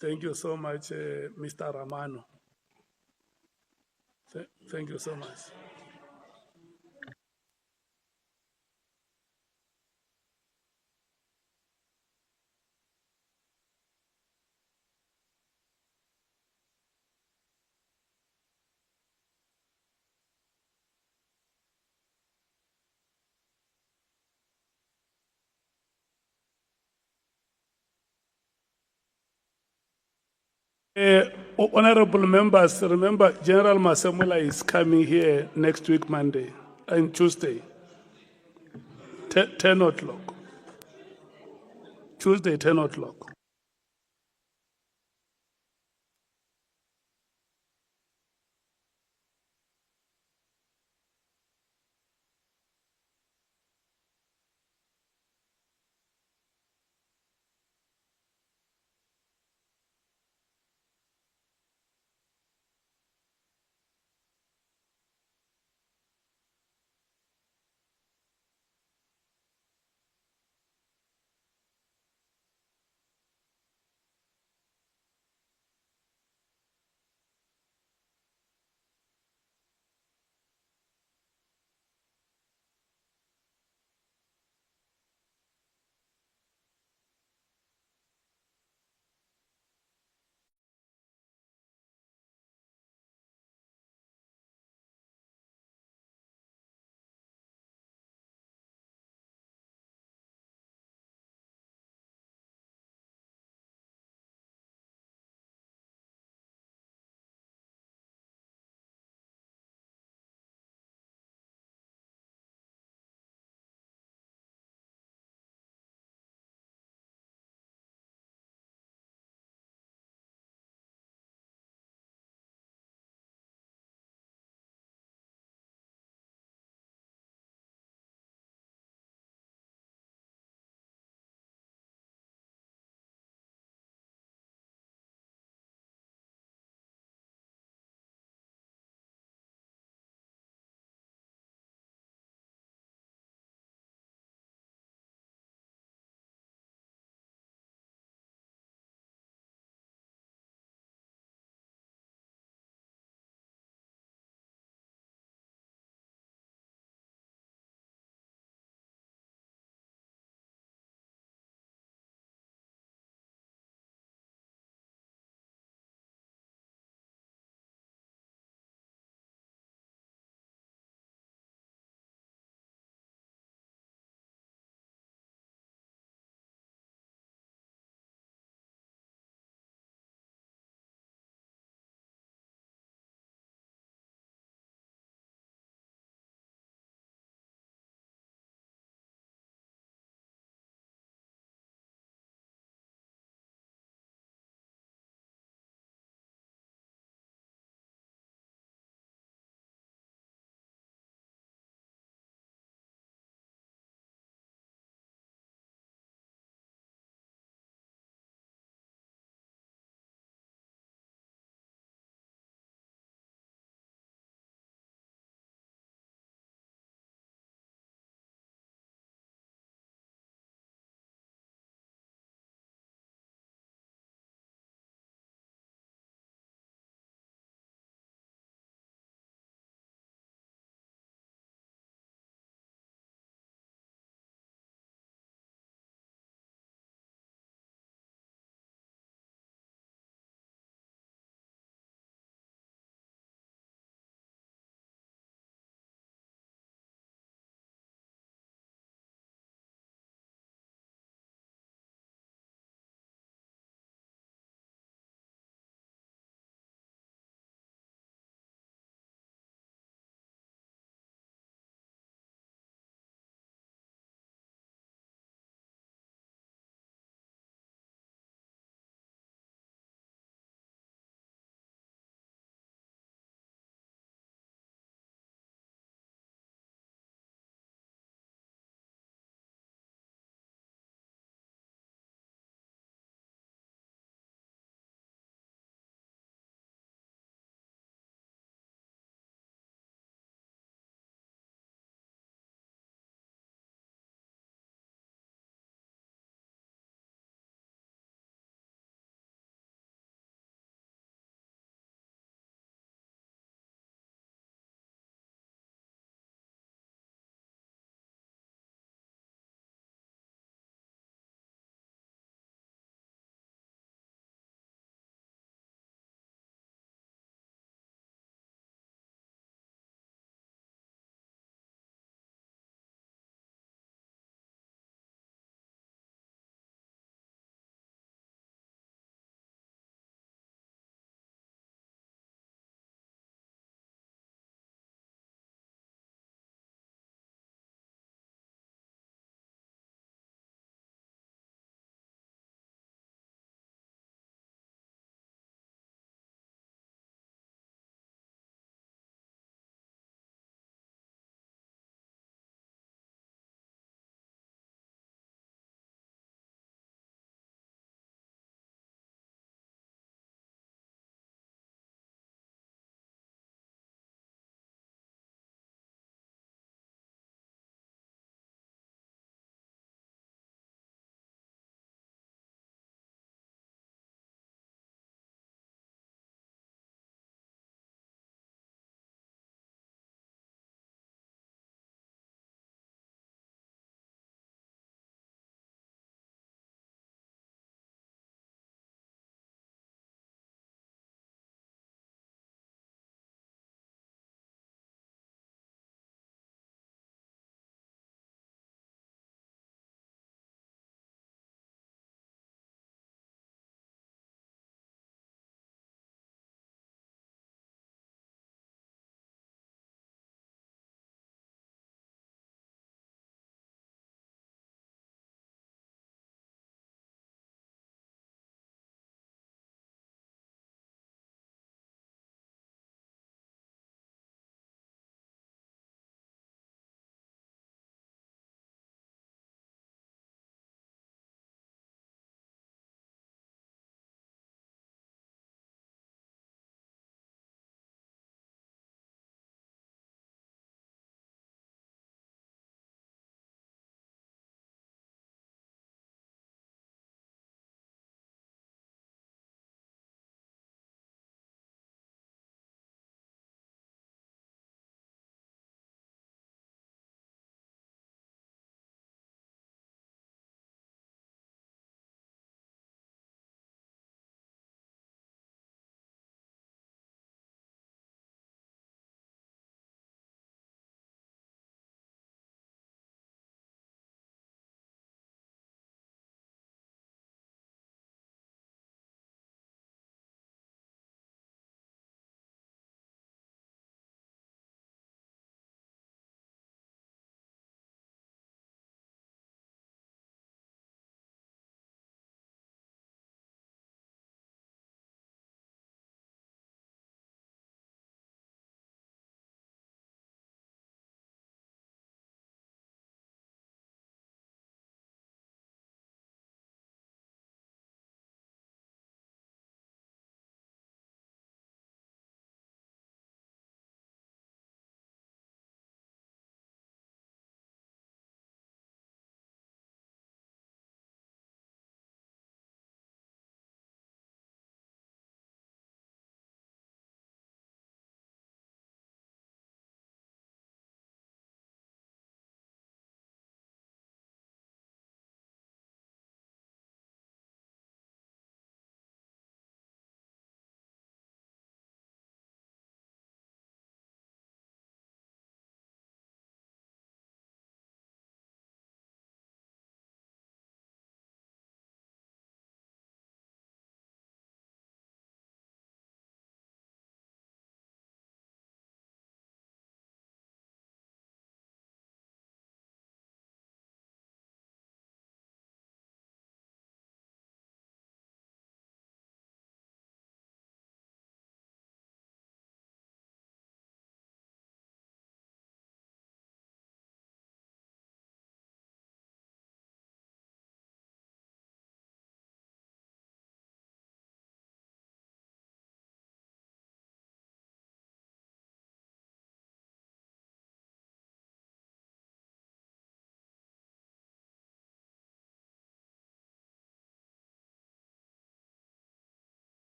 Thank you so much, Mr. Ramano. Thank you so much. Honorable members, remember General Masamula is coming here next week, Monday and Tuesday, 10 o'clock. Tuesday, 10 o'clock.